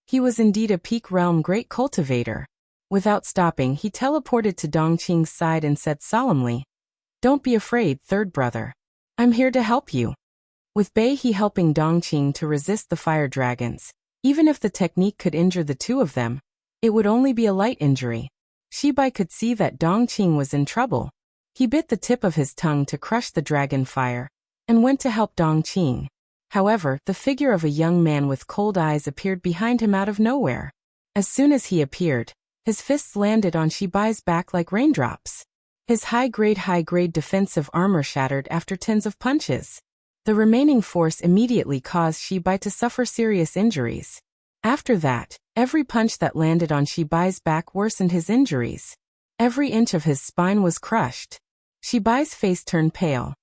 He was indeed a peak realm great cultivator. Without stopping, he teleported to Dongqing's side and said solemnly, "Don't be afraid, 3rd brother. I'm here to help you." With Beihe helping Dongqing to resist the fire dragons, even if the technique could injure the 2 of them, it would only be a light injury. Shibai could see that Dongqing was in trouble. He bit the tip of his tongue to crush the dragon fire, and went to help Dongqing. However, the figure of a young man with cold eyes appeared behind him out of nowhere. As soon as he appeared, his fists landed on Shibai's back like raindrops. His high-grade defensive armor shattered after tens of punches. The remaining force immediately caused Shibai to suffer serious injuries. After that, every punch that landed on Shibai's back worsened his injuries. Every inch of his spine was crushed. Shibai's face turned pale.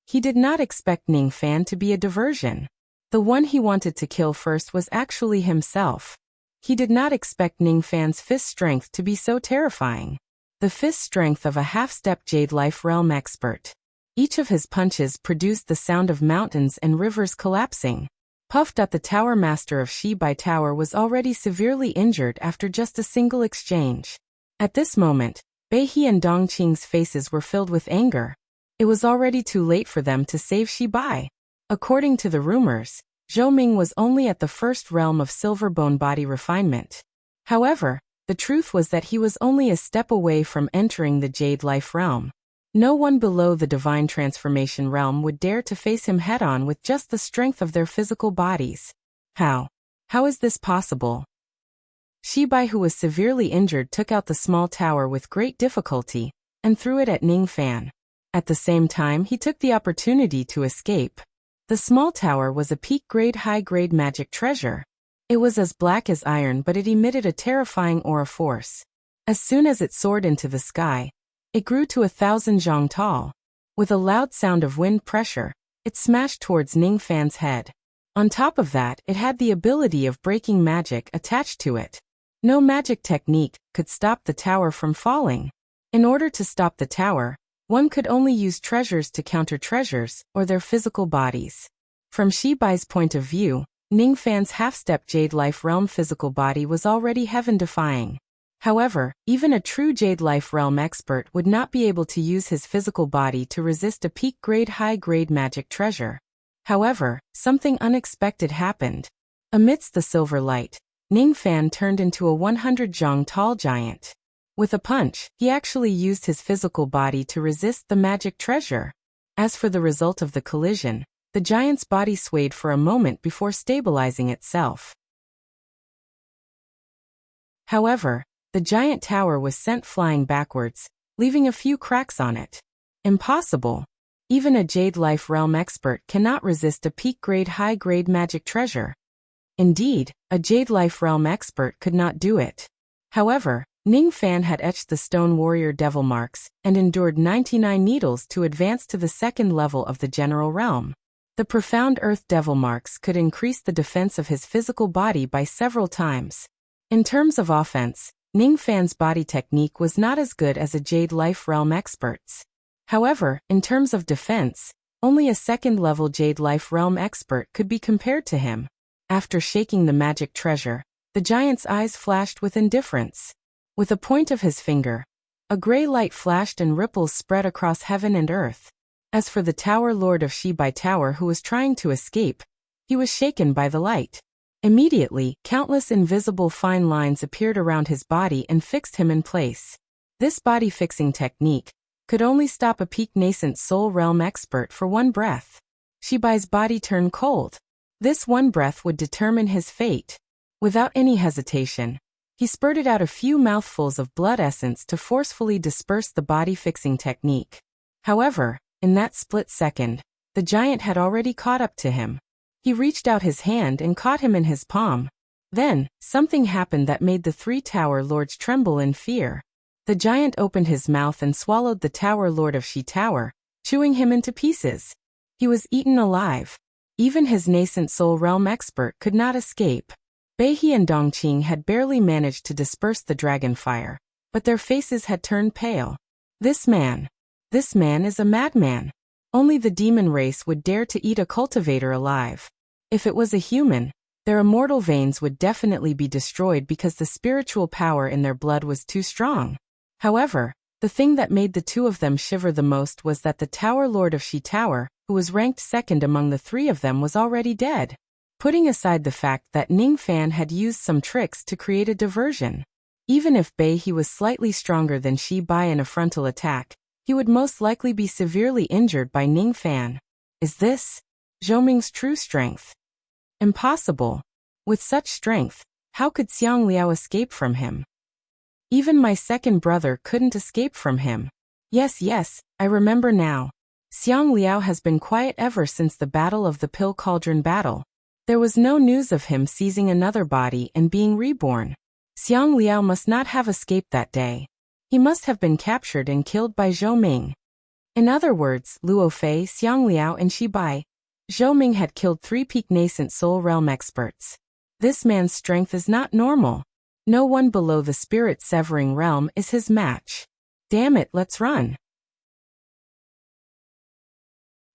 He did not expect Ningfan to be a diversion. The one he wanted to kill first was actually himself. He did not expect Ningfan's fist strength to be so terrifying. The fist strength of a half-step Jade Life Realm expert. Each of his punches produced the sound of mountains and rivers collapsing. Puffed up, the Tower Master of Shibai Tower was already severely injured after just a single exchange. At this moment, Beihe and Dongqing's faces were filled with anger. It was already too late for them to save Shibai. According to the rumors, Zhou Ming was only at the 1st realm of silver bone body refinement. However, the truth was that he was only a step away from entering the Jade Life realm. No one below the divine transformation realm would dare to face him head-on with just the strength of their physical bodies. How is this possible? Shibai, who was severely injured, took out the small tower with great difficulty and threw it at Ningfan. At the same time, he took the opportunity to escape. The small tower was a peak-grade high-grade magic treasure. It was as black as iron, but it emitted a terrifying aura force. As soon as it soared into the sky, it grew to 1,000 zhang tall. With a loud sound of wind pressure, it smashed towards Ning Fan's head. On top of that, it had the ability of breaking magic attached to it. No magic technique could stop the tower from falling. In order to stop the tower, one could only use treasures to counter treasures, or their physical bodies. From Shi Bai's point of view, Ning Fan's half-step Jade Life Realm physical body was already heaven-defying. However, even a true Jade Life Realm expert would not be able to use his physical body to resist a peak-grade high-grade magic treasure. However, something unexpected happened. Amidst the silver light, Ning Fan turned into a 100 zhang tall giant. With a punch, he actually used his physical body to resist the magic treasure. As for the result of the collision, the giant's body swayed for a moment before stabilizing itself. However, the giant tower was sent flying backwards, leaving a few cracks on it. Impossible. Even a Jade Life Realm expert cannot resist a peak-grade high-grade magic treasure. Indeed, a Jade Life Realm expert could not do it. However, Ning Fan had etched the Stone Warrior Devil Marks and endured 99 needles to advance to the second level of the General Realm. The Profound Earth Devil Marks could increase the defense of his physical body by several times. In terms of offense, Ning Fan's body technique was not as good as a Jade Life Realm expert's. However, in terms of defense, only a second-level Jade Life Realm expert could be compared to him. After shaking the magic treasure, the giant's eyes flashed with indifference. With a point of his finger, a gray light flashed and ripples spread across heaven and earth. As for the Tower Lord of Shi Bai Tower who was trying to escape, he was shaken by the light. Immediately, countless invisible fine lines appeared around his body and fixed him in place. This body-fixing technique could only stop a peak-nascent soul realm expert for one breath. Shi Bai's body turned cold. This one breath would determine his fate. Without any hesitation, he spurted out a few mouthfuls of blood essence to forcefully disperse the body-fixing technique. However, in that split second, the giant had already caught up to him. He reached out his hand and caught him in his palm. Then, something happened that made the three Tower Lords tremble in fear. The giant opened his mouth and swallowed the Tower Lord of Shi Tower, chewing him into pieces. He was eaten alive. Even his nascent soul realm expert could not escape. Beihe and Dongqing had barely managed to disperse the dragon fire, but their faces had turned pale. This man is a madman. Only the demon race would dare to eat a cultivator alive. If it was a human, their immortal veins would definitely be destroyed because the spiritual power in their blood was too strong. However, the thing that made the two of them shiver the most was that the Tower Lord of Shi Tower, who was ranked second among the three of them, was already dead. Putting aside the fact that Ning Fan had used some tricks to create a diversion. Even if Beihe was slightly stronger than Shi Bai in a frontal attack, he would most likely be severely injured by Ning Fan. Is this Zhou Ming's true strength? Impossible. With such strength, how could Xiang Liao escape from him? Even my second brother couldn't escape from him. Yes, I remember now. Xiang Liao has been quiet ever since the Battle of the Pill Cauldron battle. There was no news of him seizing another body and being reborn. Xiang Liao must not have escaped that day. He must have been captured and killed by Zhou Ming. In other words, Luo Fei, Xiang Liao, and Shi Bai. Zhou Ming had killed three peak nascent soul realm experts. This man's strength is not normal. No one below the spirit severing realm is his match. Damn it, let's run.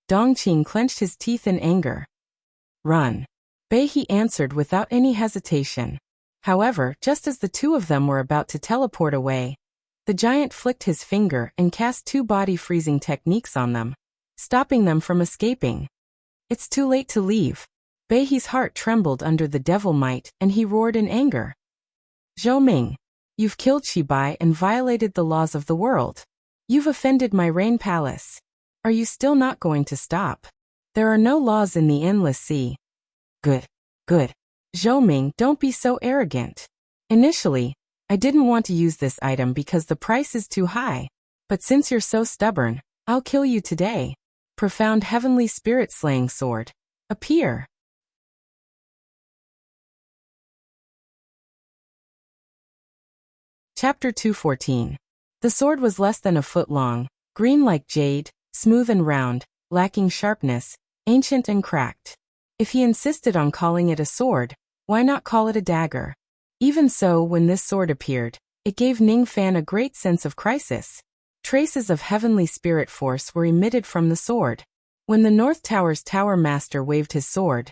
Dongqing clenched his teeth in anger. Run. Beihe answered without any hesitation. However, just as the two of them were about to teleport away, the giant flicked his finger and cast two body-freezing techniques on them, stopping them from escaping. It's too late to leave. Beihe's heart trembled under the devil might and he roared in anger. Zhou Ming, you've killed Shi Bai and violated the laws of the world. You've offended my rain palace. Are you still not going to stop? There are no laws in the endless sea. Good. Zhou Ming, don't be so arrogant. Initially, I didn't want to use this item because the price is too high. But since you're so stubborn, I'll kill you today. Profound heavenly spirit slaying sword. Appear. Chapter 214. The sword was less than a foot long, green like jade, smooth and round, lacking sharpness, ancient and cracked. If he insisted on calling it a sword, why not call it a dagger? Even so, when this sword appeared, it gave Ning Fan a great sense of crisis. Traces of heavenly spirit force were emitted from the sword. When the North Tower's Tower Master waved his sword,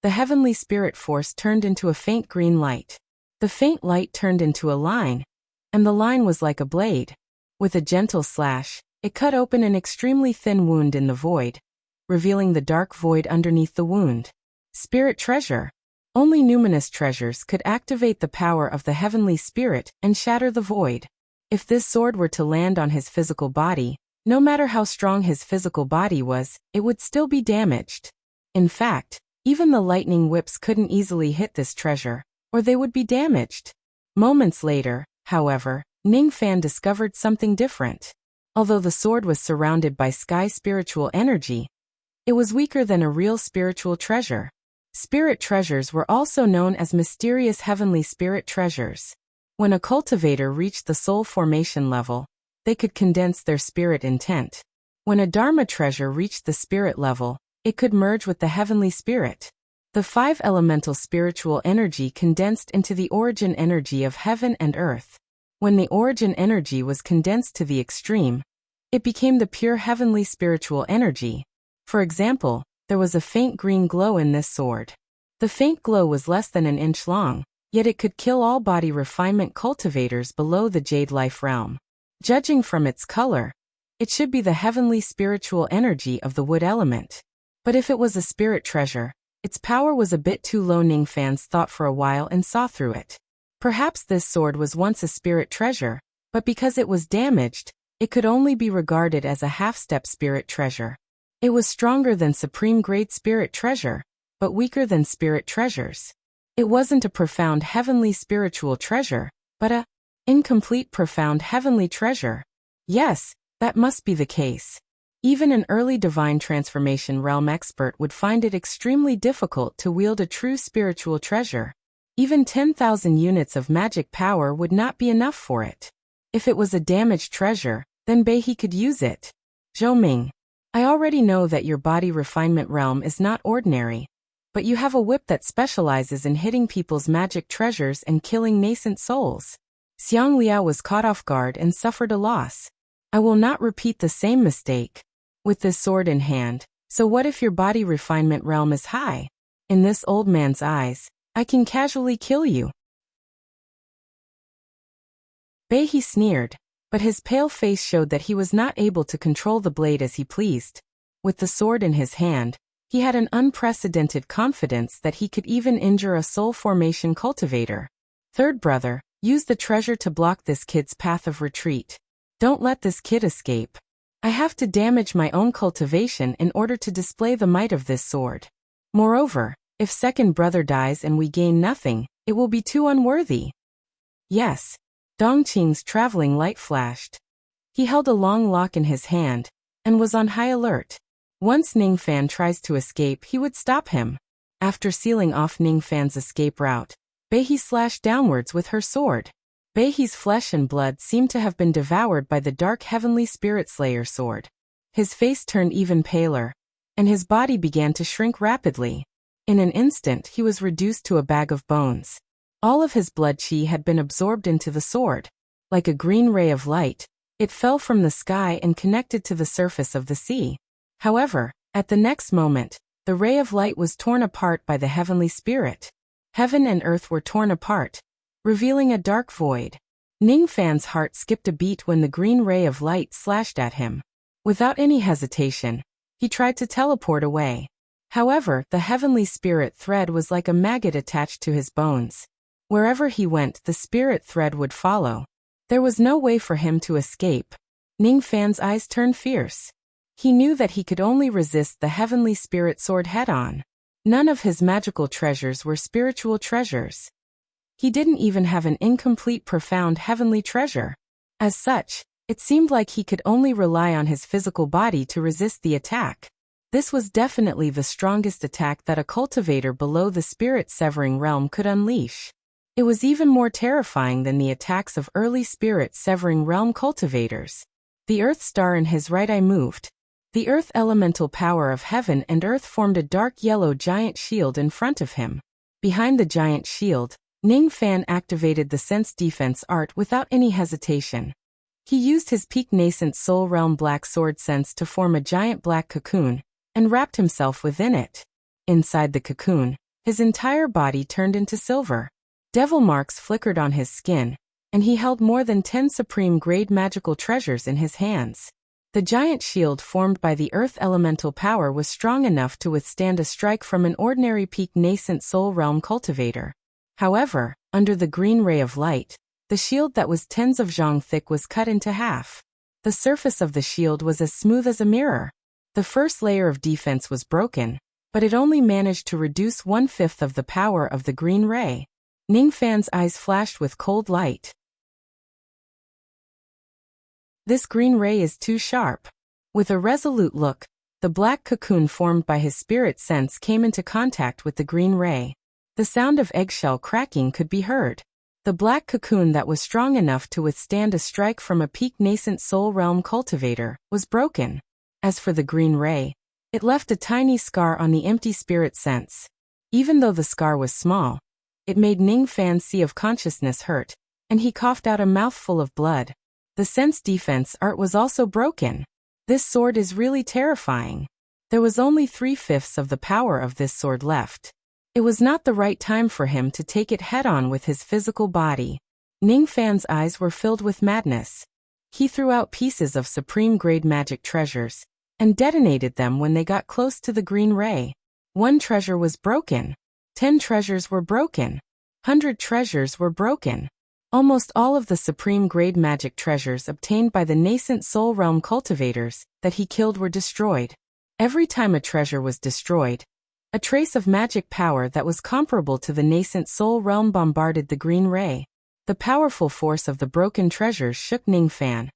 the heavenly spirit force turned into a faint green light. The faint light turned into a line, and the line was like a blade. With a gentle slash, it cut open an extremely thin wound in the void, revealing the dark void underneath the wound. Spirit treasure. Only numinous treasures could activate the power of the heavenly spirit and shatter the void. If this sword were to land on his physical body, no matter how strong his physical body was, it would still be damaged. In fact, even the lightning whips couldn't easily hit this treasure, or they would be damaged. Moments later, however, Ning Fan discovered something different. Although the sword was surrounded by sky spiritual energy, it was weaker than a real spiritual treasure. Spirit treasures were also known as mysterious heavenly spirit treasures. When a cultivator reached the soul formation level, they could condense their spirit intent. When a Dharma treasure reached the spirit level, it could merge with the heavenly spirit. The five elemental spiritual energy condensed into the origin energy of heaven and earth. When the origin energy was condensed to the extreme, it became the pure heavenly spiritual energy. For example, there was a faint green glow in this sword. The faint glow was less than an inch long, yet it could kill all body refinement cultivators below the jade life realm. Judging from its color, it should be the heavenly spiritual energy of the wood element. But if it was a spirit treasure, its power was a bit too low. Ning Fan's thought for a while and saw through it. Perhaps this sword was once a spirit treasure, but because it was damaged, it could only be regarded as a half-step spirit treasure. It was stronger than supreme-grade spirit treasure, but weaker than spirit treasures. It wasn't a profound heavenly spiritual treasure, but a incomplete profound heavenly treasure. Yes, that must be the case. Even an early divine transformation realm expert would find it extremely difficult to wield a true spiritual treasure. Even 10,000 units of magic power would not be enough for it. If it was a damaged treasure, then Beihe could use it. Zhou Ming, I already know that your body refinement realm is not ordinary, but you have a whip that specializes in hitting people's magic treasures and killing nascent souls. Xiang Liao was caught off guard and suffered a loss. I will not repeat the same mistake. With this sword in hand, so what if your body refinement realm is high? In this old man's eyes, I can casually kill you. Beihe sneered, but his pale face showed that he was not able to control the blade as he pleased. With the sword in his hand, he had an unprecedented confidence that he could even injure a soul formation cultivator. Third brother, use the treasure to block this kid's path of retreat. Don't let this kid escape. I have to damage my own cultivation in order to display the might of this sword. Moreover, if second brother dies and we gain nothing, it will be too unworthy. Yes. Dongqing's traveling light flashed. He held a long lock in his hand, and was on high alert. Once Ning Fan tries to escape, he would stop him. After sealing off Ning Fan's escape route, Beihe slashed downwards with her sword. Beihe's flesh and blood seemed to have been devoured by the dark heavenly spirit slayer sword. His face turned even paler, and his body began to shrink rapidly. In an instant he was reduced to a bag of bones. All of his blood chi had been absorbed into the sword. Like a green ray of light, it fell from the sky and connected to the surface of the sea. However, at the next moment, the ray of light was torn apart by the heavenly spirit. Heaven and earth were torn apart, revealing a dark void. Ning Fan's heart skipped a beat when the green ray of light slashed at him. Without any hesitation, he tried to teleport away. However, the heavenly spirit thread was like a maggot attached to his bones. Wherever he went, the spirit thread would follow. There was no way for him to escape. Ning Fan's eyes turned fierce. He knew that he could only resist the heavenly spirit sword head-on. None of his magical treasures were spiritual treasures. He didn't even have an incomplete profound heavenly treasure. As such, it seemed like he could only rely on his physical body to resist the attack. This was definitely the strongest attack that a cultivator below the spirit-severing realm could unleash. It was even more terrifying than the attacks of early spirit-severing realm cultivators. The Earth Star in his right eye moved. The Earth elemental power of heaven and earth formed a dark yellow giant shield in front of him. Behind the giant shield, Ning Fan activated the Sense Defense art without any hesitation. He used his peak nascent soul realm black sword sense to form a giant black cocoon, and wrapped himself within it. Inside the cocoon, his entire body turned into silver. Devil marks flickered on his skin, and he held more than 10 supreme-grade magical treasures in his hands. The giant shield formed by the earth elemental power was strong enough to withstand a strike from an ordinary peak nascent soul realm cultivator. However, under the green ray of light, the shield that was tens of zhang thick was cut into half. The surface of the shield was as smooth as a mirror. The first layer of defense was broken, but it only managed to reduce 1/5 of the power of the green ray. Ning Fan's eyes flashed with cold light. This green ray is too sharp. With a resolute look, the black cocoon formed by his spirit sense came into contact with the green ray. The sound of eggshell cracking could be heard. The black cocoon that was strong enough to withstand a strike from a peak nascent soul realm cultivator was broken. As for the green ray, it left a tiny scar on the empty spirit sense. Even though the scar was small, it made Ning Fan's sea of consciousness hurt, and he coughed out a mouthful of blood. The sense defense art was also broken. This sword is really terrifying. There was only 3/5 of the power of this sword left. It was not the right time for him to take it head-on with his physical body. Ning Fan's eyes were filled with madness. He threw out pieces of supreme-grade magic treasures, and detonated them when they got close to the green ray. 1 treasure was broken. 10 treasures were broken. 100 treasures were broken. Almost all of the supreme-grade magic treasures obtained by the nascent soul realm cultivators that he killed were destroyed. Every time a treasure was destroyed, a trace of magic power that was comparable to the nascent soul realm bombarded the green ray. The powerful force of the broken treasures shook Ning Fan,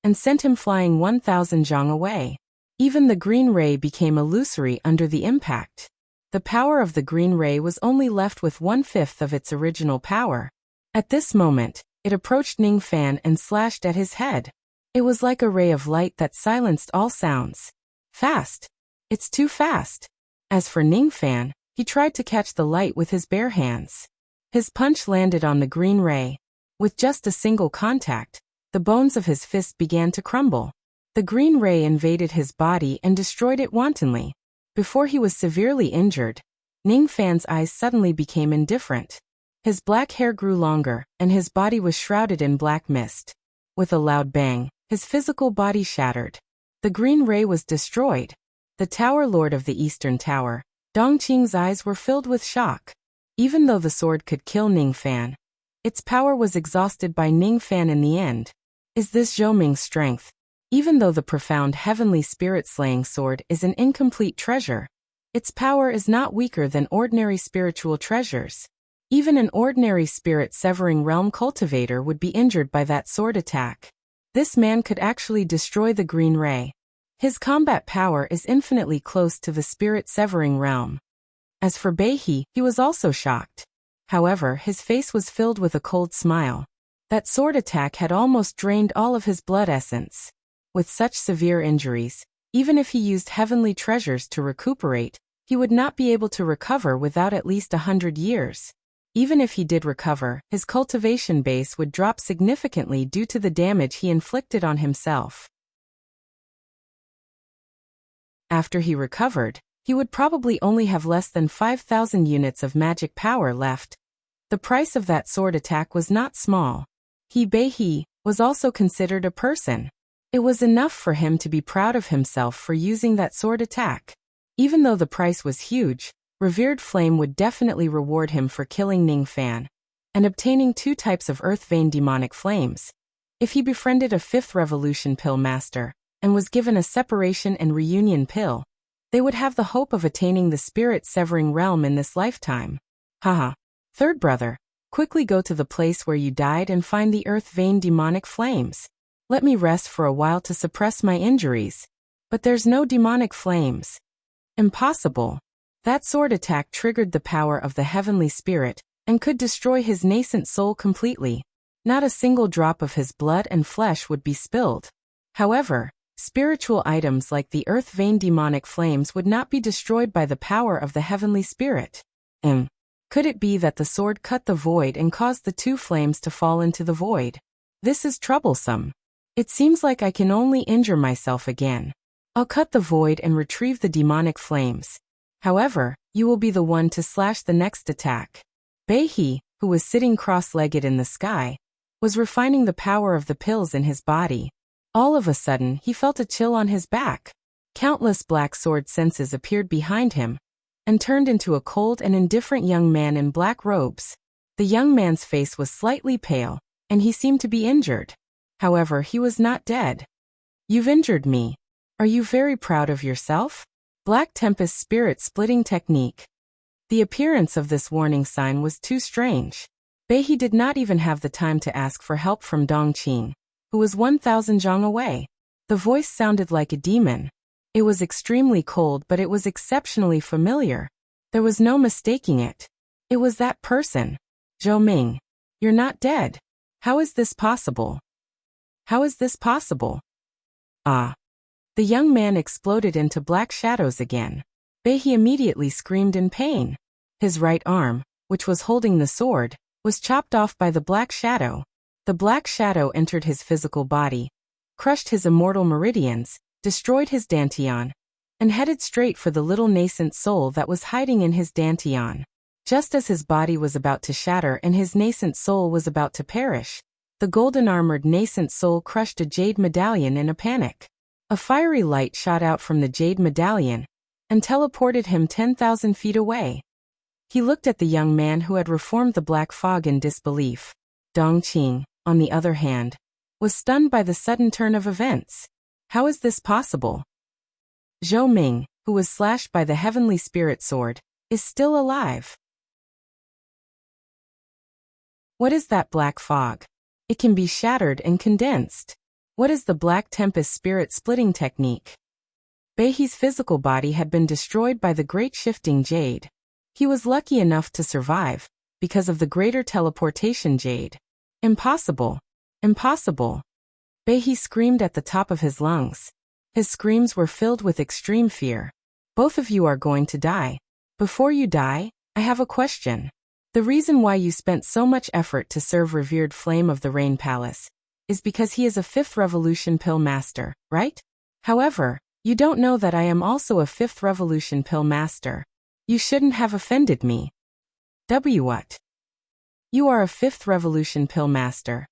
and sent him flying 1,000 zhang away. Even the green ray became illusory under the impact. The power of the green ray was only left with 1/5 of its original power. At this moment, it approached Ning Fan and slashed at his head. It was like a ray of light that silenced all sounds. Fast! It's too fast! As for Ning Fan, he tried to catch the light with his bare hands. His punch landed on the green ray. With just a single contact, the bones of his fist began to crumble. The green ray invaded his body and destroyed it wantonly. Before he was severely injured, Ning Fan's eyes suddenly became indifferent. His black hair grew longer, and his body was shrouded in black mist. With a loud bang, his physical body shattered. The green ray was destroyed. The Tower Lord of the Eastern Tower, Dongqing's eyes were filled with shock. Even though the sword could kill Ning Fan, its power was exhausted by Ning Fan in the end. Is this Zhou Ming's strength? Even though the profound heavenly spirit-slaying sword is an incomplete treasure, its power is not weaker than ordinary spiritual treasures. Even an ordinary spirit-severing realm cultivator would be injured by that sword attack. This man could actually destroy the green ray. His combat power is infinitely close to the spirit-severing realm. As for Beihe, he was also shocked. However, his face was filled with a cold smile. That sword attack had almost drained all of his blood essence. With such severe injuries, even if he used heavenly treasures to recuperate, he would not be able to recover without at least 100 years. Even if he did recover, his cultivation base would drop significantly due to the damage he inflicted on himself. After he recovered, he would probably only have less than 5,000 units of magic power left. The price of that sword attack was not small. Beihe was also considered a person. It was enough for him to be proud of himself for using that sword attack. Even though the price was huge, Revered Flame would definitely reward him for killing Ning Fan and obtaining 2 types of Earth Vein demonic flames. If he befriended a 5th Revolution Pill Master and was given a Separation and Reunion Pill, they would have the hope of attaining the spirit-severing realm in this lifetime. Haha. Third brother, quickly go to the place where you died and find the Earth Vein demonic flames. Let me rest for a while to suppress my injuries. But there's no demonic flames. Impossible. That sword attack triggered the power of the heavenly spirit, and could destroy his nascent soul completely. Not a single drop of his blood and flesh would be spilled. However, spiritual items like the earth vein demonic flames would not be destroyed by the power of the heavenly spirit. Could it be that the sword cut the void and caused the two flames to fall into the void? This is troublesome. It seems like I can only injure myself again. I'll cut the void and retrieve the demonic flames. However, you will be the one to slash the next attack. Bei, who was sitting cross-legged in the sky, was refining the power of the pills in his body. All of a sudden, he felt a chill on his back. Countless black sword senses appeared behind him and turned into a cold and indifferent young man in black robes. The young man's face was slightly pale, and he seemed to be injured. However, he was not dead. You've injured me. Are you very proud of yourself? Black Tempest Spirit Splitting Technique. The appearance of this warning sign was too strange. Bei did not even have the time to ask for help from Dongqing, who was 1,000 zhang away. The voice sounded like a demon. It was extremely cold, but it was exceptionally familiar. There was no mistaking it. It was that person. Zhou Ming. You're not dead. How is this possible? How is this possible? Ah. The young man exploded into black shadows again. Bei immediately screamed in pain. His right arm, which was holding the sword, was chopped off by the black shadow. The black shadow entered his physical body, crushed his immortal meridians, destroyed his dantian, and headed straight for the little nascent soul that was hiding in his dantian. Just as his body was about to shatter and his nascent soul was about to perish, the golden-armored nascent soul crushed a jade medallion in a panic. A fiery light shot out from the jade medallion and teleported him 10,000 feet away. He looked at the young man who had reformed the black fog in disbelief. Dongqing, on the other hand, was stunned by the sudden turn of events. How is this possible? Zhou Ming, who was slashed by the heavenly spirit sword, is still alive. What is that black fog? It can be shattered and condensed. What is the Black Tempest Spirit Splitting Technique? Bei's physical body had been destroyed by the Great Shifting Jade. He was lucky enough to survive because of the Greater Teleportation Jade. Impossible! Impossible! Bei screamed at the top of his lungs. His screams were filled with extreme fear. Both of you are going to die. Before you die, I have a question. The reason why you spent so much effort to serve revered Flame of the Rain Palace is because he is a 5th Revolution Pill Master, right? However, you don't know that I am also a 5th Revolution Pill Master. You shouldn't have offended me. What? You are a 5th Revolution Pill Master.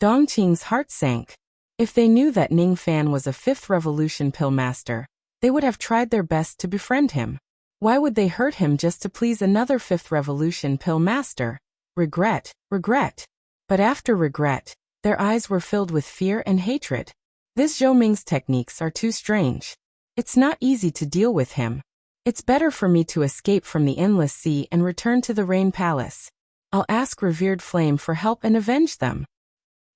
Dongqing's heart sank. If they knew that Ning Fan was a 5th Revolution Pill Master, they would have tried their best to befriend him. Why would they hurt him just to please another 5th Revolution Pill Master? Regret, regret. But after regret, their eyes were filled with fear and hatred. This Zhou Ming's techniques are too strange. It's not easy to deal with him. It's better for me to escape from the endless sea and return to the Rain Palace. I'll ask revered Flame for help and avenge them.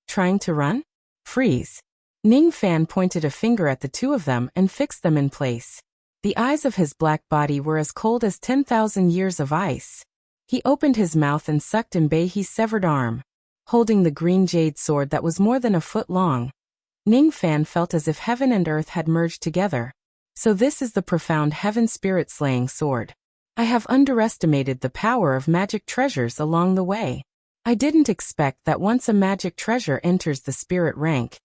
Trying to run? Freeze. Ning Fan pointed a finger at the two of them and fixed them in place. The eyes of his black body were as cold as 10,000 years of ice. He opened his mouth and sucked in Bei's severed arm. Holding the green jade sword that was more than a foot long, Ning Fan felt as if heaven and earth had merged together. So this is the profound heaven spirit slaying sword. I have underestimated the power of magic treasures along the way. I didn't expect that once a magic treasure enters the spirit rank,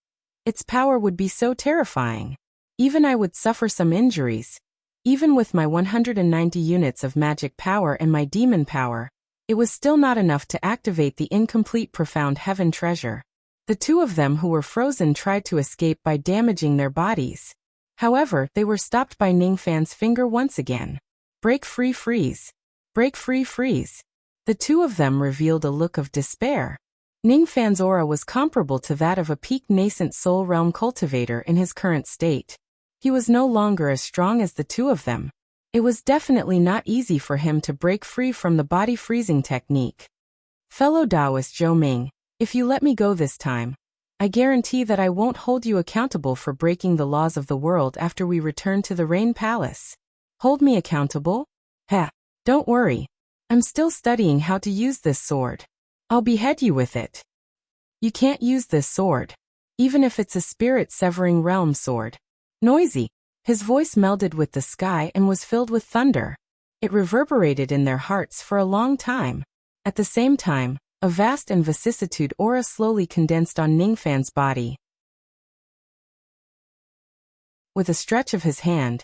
its power would be so terrifying. Even I would suffer some injuries. Even with my 190 units of magic power and my demon power, it was still not enough to activate the incomplete profound heaven treasure. The two of them who were frozen tried to escape by damaging their bodies. However, they were stopped by Ning Fan's finger once again. Break free, freeze. Break free, freeze. The two of them revealed a look of despair. Ning Fan's aura was comparable to that of a peaked nascent soul realm cultivator in his current state. He was no longer as strong as the two of them. It was definitely not easy for him to break free from the body freezing technique. Fellow Taoist Zhou Ming, if you let me go this time, I guarantee that I won't hold you accountable for breaking the laws of the world after we return to the Rain Palace. Hold me accountable? Heh, don't worry. I'm still studying how to use this sword. I'll behead you with it. You can't use this sword. Even if it's a spirit-severing realm sword. Noisy. His voice melded with the sky and was filled with thunder. It reverberated in their hearts for a long time. At the same time, a vast and vicissitude aura slowly condensed on Ningfan's body. With a stretch of his hand,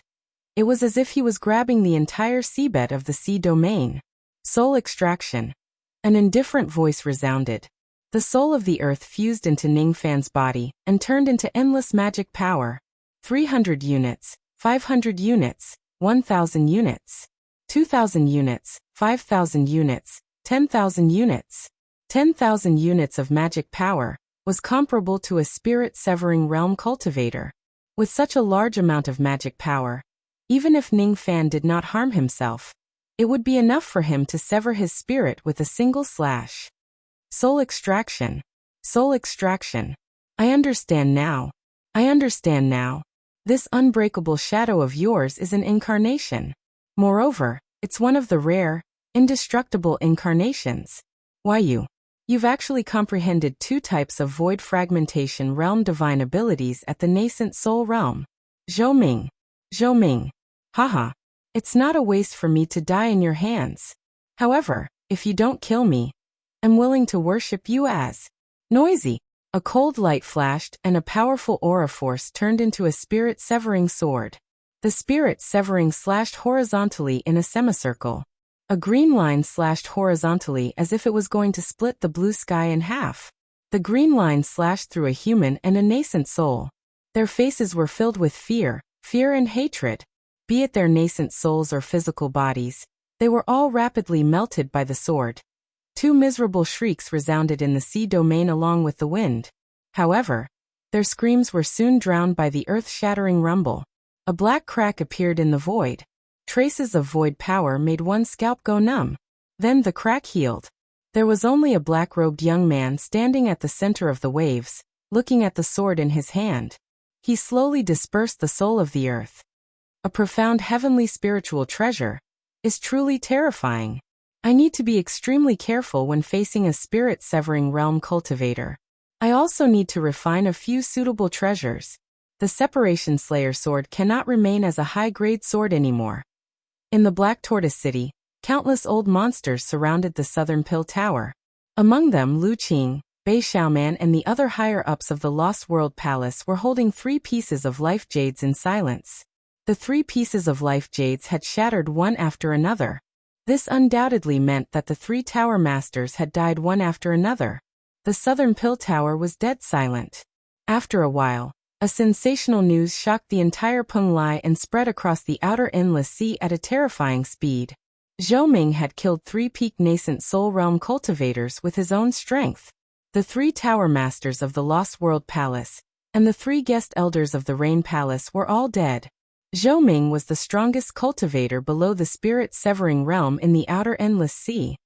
it was as if he was grabbing the entire seabed of the sea domain. Soul extraction. An indifferent voice resounded. The soul of the earth fused into Ningfan's body and turned into endless magic power. 300 units, 500 units, 1,000 units, 2,000 units, 5,000 units, 10,000 units. 10,000 units of magic power was comparable to a spirit-severing realm cultivator. With such a large amount of magic power, even if Ningfan did not harm himself, it would be enough for him to sever his spirit with a single slash. Soul extraction. Soul extraction. I understand now. I understand now. This unbreakable shadow of yours is an incarnation. Moreover, it's one of the rare, indestructible incarnations. Why You've actually comprehended 2 types of void fragmentation realm divine abilities at the nascent soul realm. Zhou Ming. Haha. It's not a waste for me to die in your hands. However, if you don't kill me, I'm willing to worship you as Noisy. A cold light flashed and a powerful aura force turned into a spirit-severing sword. The spirit-severing slashed horizontally in a semicircle. A green line slashed horizontally as if it was going to split the blue sky in half. The green line slashed through a human and a nascent soul. Their faces were filled with fear and hatred. Be it their nascent souls or physical bodies, they were all rapidly melted by the sword. 2 miserable shrieks resounded in the sea domain along with the wind. However, their screams were soon drowned by the earth-shattering rumble. A black crack appeared in the void. Traces of void power made one's scalp go numb. Then the crack healed. There was only a black-robed young man standing at the center of the waves, looking at the sword in his hand. He slowly dispersed the soul of the earth. A profound heavenly spiritual treasure is truly terrifying. I need to be extremely careful when facing a spirit-severing realm cultivator. I also need to refine a few suitable treasures. The Separation Slayer sword cannot remain as a high-grade sword anymore. In the Black Tortoise City, countless old monsters surrounded the Southern Pill Tower. Among them Lu Qing, Bei Xiaoman and the other higher-ups of the Lost World Palace were holding 3 pieces of life jades in silence. The 3 pieces of life jades had shattered one after another. This undoubtedly meant that the 3 tower masters had died one after another. The Southern Pill Tower was dead silent. After a while, a sensational news shocked the entire Penglai and spread across the outer endless sea at a terrifying speed. Zhou Ming had killed 3 peak nascent soul realm cultivators with his own strength. The 3 tower masters of the Lost World Palace and the 3 guest elders of the Rain Palace were all dead. Zhou Ming was the strongest cultivator below the spirit-severing realm in the outer endless sea.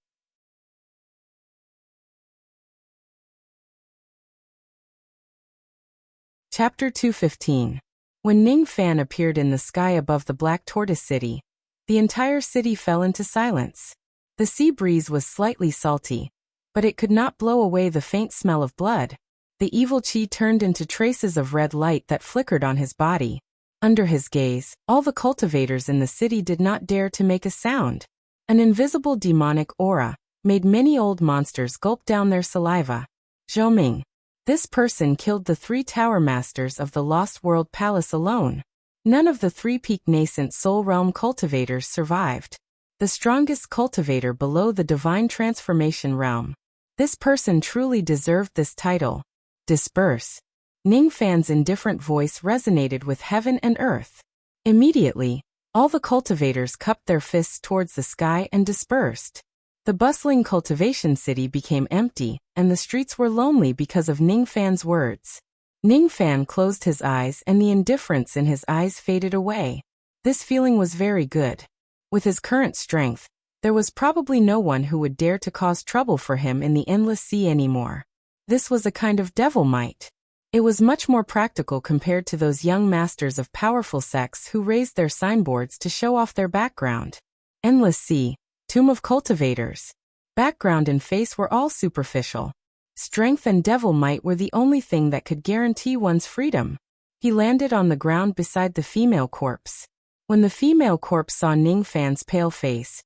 Chapter 215. When Ningfan appeared in the sky above the Black Tortoise City, the entire city fell into silence. The sea breeze was slightly salty, but it could not blow away the faint smell of blood. The evil chi turned into traces of red light that flickered on his body. Under his gaze, all the cultivators in the city did not dare to make a sound. An invisible demonic aura made many old monsters gulp down their saliva. Zhou Ming. This person killed the 3 tower masters of the Lost World Palace alone. None of the 3 peak nascent soul realm cultivators survived. The strongest cultivator below the divine transformation realm. This person truly deserved this title. Disperse. Ningfan's indifferent voice resonated with heaven and earth. Immediately, all the cultivators cupped their fists towards the sky and dispersed. The bustling cultivation city became empty, and the streets were lonely because of Ningfan's words. Ningfan closed his eyes and the indifference in his eyes faded away. This feeling was very good. With his current strength, there was probably no one who would dare to cause trouble for him in the endless sea anymore. This was a kind of devil might. It was much more practical compared to those young masters of powerful sects who raised their signboards to show off their background. Endless sea. Tomb of Cultivators. Background and face were all superficial. Strength and devil might were the only thing that could guarantee one's freedom. He landed on the ground beside the female corpse. When the female corpse saw Ningfan's pale face,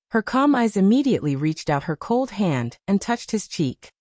her calm eyes immediately reached out her cold hand and touched his cheek.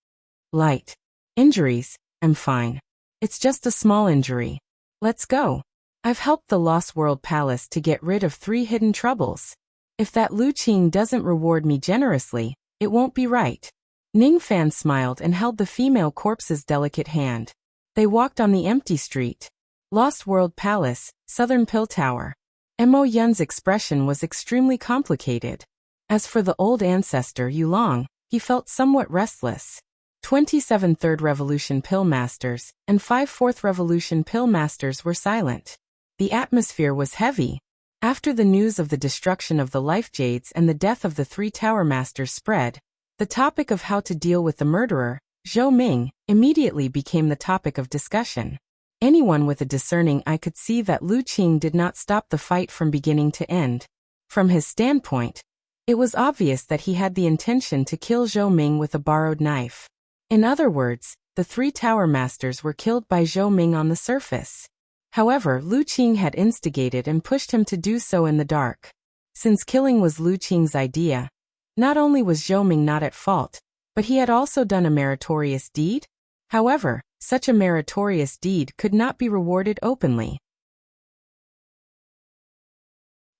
Light. Injuries? I'm fine. It's just a small injury. Let's go. I've helped the Lost World Palace to get rid of 3 hidden troubles. If that Lu Qing doesn't reward me generously, it won't be right. Ningfan smiled and held the female corpse's delicate hand. They walked on the empty street. Lost World Palace, Southern Pill Tower. Mo Yun's expression was extremely complicated. As for the old ancestor Yulong, he felt somewhat restless. 27 Third Revolution Pill Masters and 5 Fourth Revolution Pill Masters were silent. The atmosphere was heavy. After the news of the destruction of the Life Jades and the death of the 3 Tower Masters spread, the topic of how to deal with the murderer, Zhou Ming, immediately became the topic of discussion. Anyone with a discerning eye could see that Lu Qing did not stop the fight from beginning to end. From his standpoint, it was obvious that he had the intention to kill Zhou Ming with a borrowed knife. In other words, the 3 Tower Masters were killed by Zhou Ming on the surface. However, Lu Qing had instigated and pushed him to do so in the dark. Since killing was Lu Qing's idea, not only was Zhou Ming not at fault, but he had also done a meritorious deed. However, such a meritorious deed could not be rewarded openly.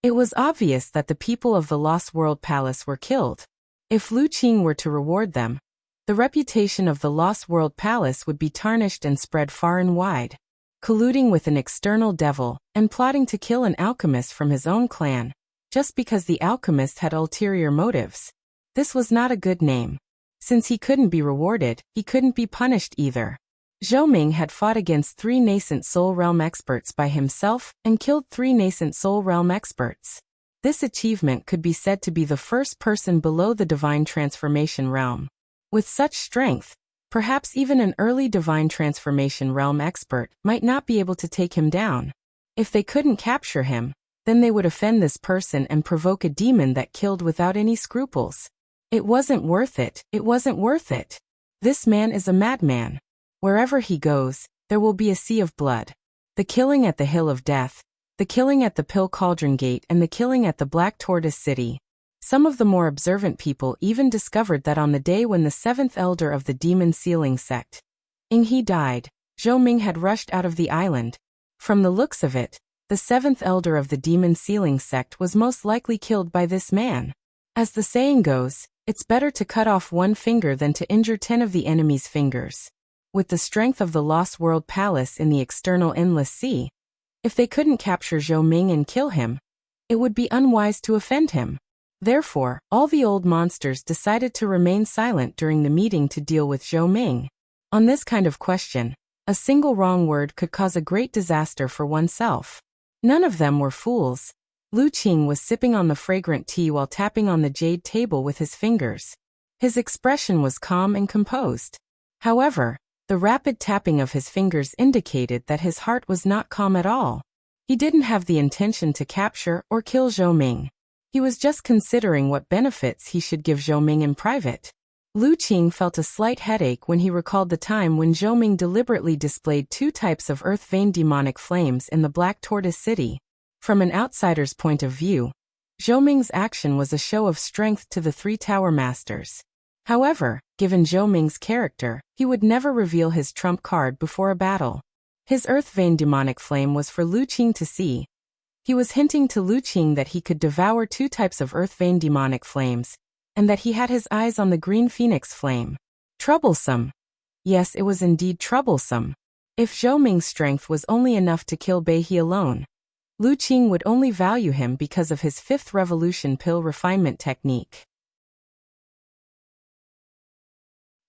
It was obvious that the people of the Lost World Palace were killed. If Lu Qing were to reward them, the reputation of the Lost World Palace would be tarnished and spread far and wide. Colluding with an external devil and plotting to kill an alchemist from his own clan, just because the alchemist had ulterior motives. This was not a good name. Since he couldn't be rewarded, he couldn't be punished either. Zhou Ming had fought against 3 nascent Soul Realm experts by himself and killed 3 nascent Soul Realm experts. This achievement could be said to be the first person below the Divine Transformation realm. With such strength, perhaps even an early Divine Transformation realm expert might not be able to take him down. If they couldn't capture him, then they would offend this person and provoke a demon that killed without any scruples. It wasn't worth it. It wasn't worth it. This man is a madman. Wherever he goes, there will be a sea of blood. The killing at the Hill of Death, the killing at the Pill Cauldron Gate, and the killing at the Black Tortoise City. Some of the more observant people even discovered that on the day when the 7th elder of the Demon Sealing sect, Yinghe, died, Zhou Ming had rushed out of the island. From the looks of it, the 7th elder of the Demon Sealing sect was most likely killed by this man. As the saying goes, it's better to cut off 1 finger than to injure 10 of the enemy's fingers. With the strength of the Lost World Palace in the external Endless Sea, if they couldn't capture Zhou Ming and kill him, it would be unwise to offend him. Therefore, all the old monsters decided to remain silent during the meeting to deal with Zhou Ming. On this kind of question, a single wrong word could cause a great disaster for oneself. None of them were fools. Lu Qing was sipping on the fragrant tea while tapping on the jade table with his fingers. His expression was calm and composed. However, the rapid tapping of his fingers indicated that his heart was not calm at all. He didn't have the intention to capture or kill Zhou Ming. He was just considering what benefits he should give Zhou Ming in private. Lu Qing felt a slight headache when he recalled the time when Zhou Ming deliberately displayed 2 types of earth vein demonic flames in the Black Tortoise City. From an outsider's point of view, Zhou Ming's action was a show of strength to the 3 Tower Masters. However, given Zhou Ming's character, he would never reveal his trump card before a battle. His earth vein demonic flame was for Lu Qing to see. He was hinting to Lu Qing that he could devour 2 types of earth vein demonic flames, and that he had his eyes on the green phoenix flame. Troublesome. Yes, it was indeed troublesome. If Zhou Ming's strength was only enough to kill Beihe alone, Lu Qing would only value him because of his 5th revolution pill refinement technique.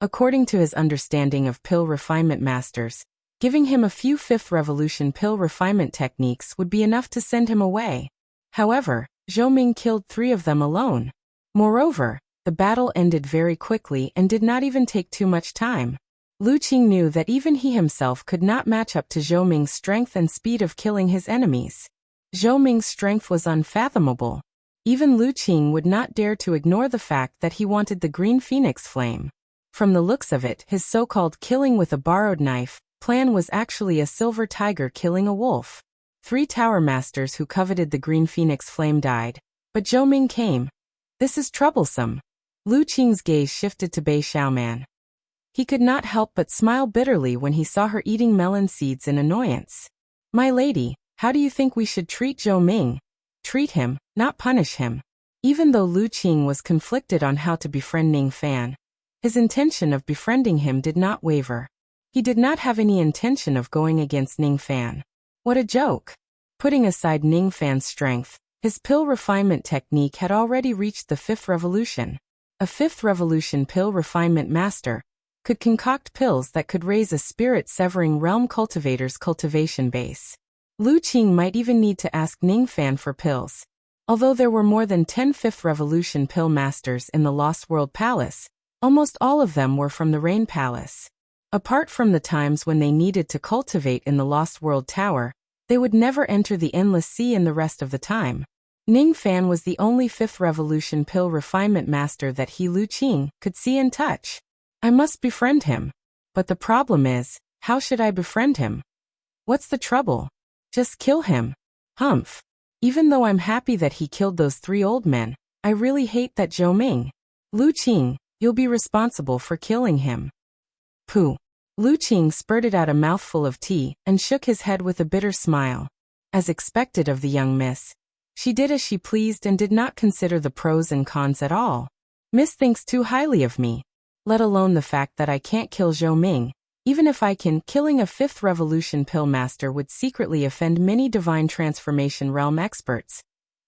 According to his understanding of pill refinement masters, giving him a few 5th revolution pill refinement techniques would be enough to send him away. However, Zhou Ming killed 3 of them alone. Moreover, the battle ended very quickly and did not even take too much time. Lu Qing knew that even he himself could not match up to Zhou Ming's strength and speed of killing his enemies. Zhou Ming's strength was unfathomable. Even Lu Qing would not dare to ignore the fact that he wanted the green phoenix flame. From the looks of it, his so-called killing with a borrowed knife plan was actually a silver tiger killing a wolf. 3 tower masters who coveted the green phoenix flame died, but Zhou Ming came. This is troublesome. Lu Qing's gaze shifted to Bei Xiaoman. He could not help but smile bitterly when he saw her eating melon seeds in annoyance. My lady, how do you think we should treat Zhou Ming? Treat him, not punish him. Even though Lu Qing was conflicted on how to befriend Ning Fan, his intention of befriending him did not waver. He did not have any intention of going against Ning Fan. What a joke! Putting aside Ning Fan's strength, his pill refinement technique had already reached the 5th revolution. A 5th revolution pill refinement master could concoct pills that could raise a spirit-severing realm cultivator's cultivation base. Lu Qing might even need to ask Ning Fan for pills. Although there were more than 10 5th revolution pill masters in the Lost World Palace, almost all of them were from the Rain Palace. Apart from the times when they needed to cultivate in the Lost World Tower, they would never enter the Endless Sea in the rest of the time. Ning Fan was the only 5th revolution pill refinement master that he, Lu Qing, could see and touch. I must befriend him. But the problem is, how should I befriend him? What's the trouble? Just kill him. Humph. Even though I'm happy that he killed those 3 old men, I really hate that Zhou Ming. Lu Qing, you'll be responsible for killing him. Pooh. Lu Qing spurted out a mouthful of tea and shook his head with a bitter smile. As expected of the young miss, she did as she pleased and did not consider the pros and cons at all. Miss thinks too highly of me. Let alone the fact that I can't kill Zhou Ming. Even if I can, killing a 5th revolution pill master would secretly offend many divine transformation realm experts.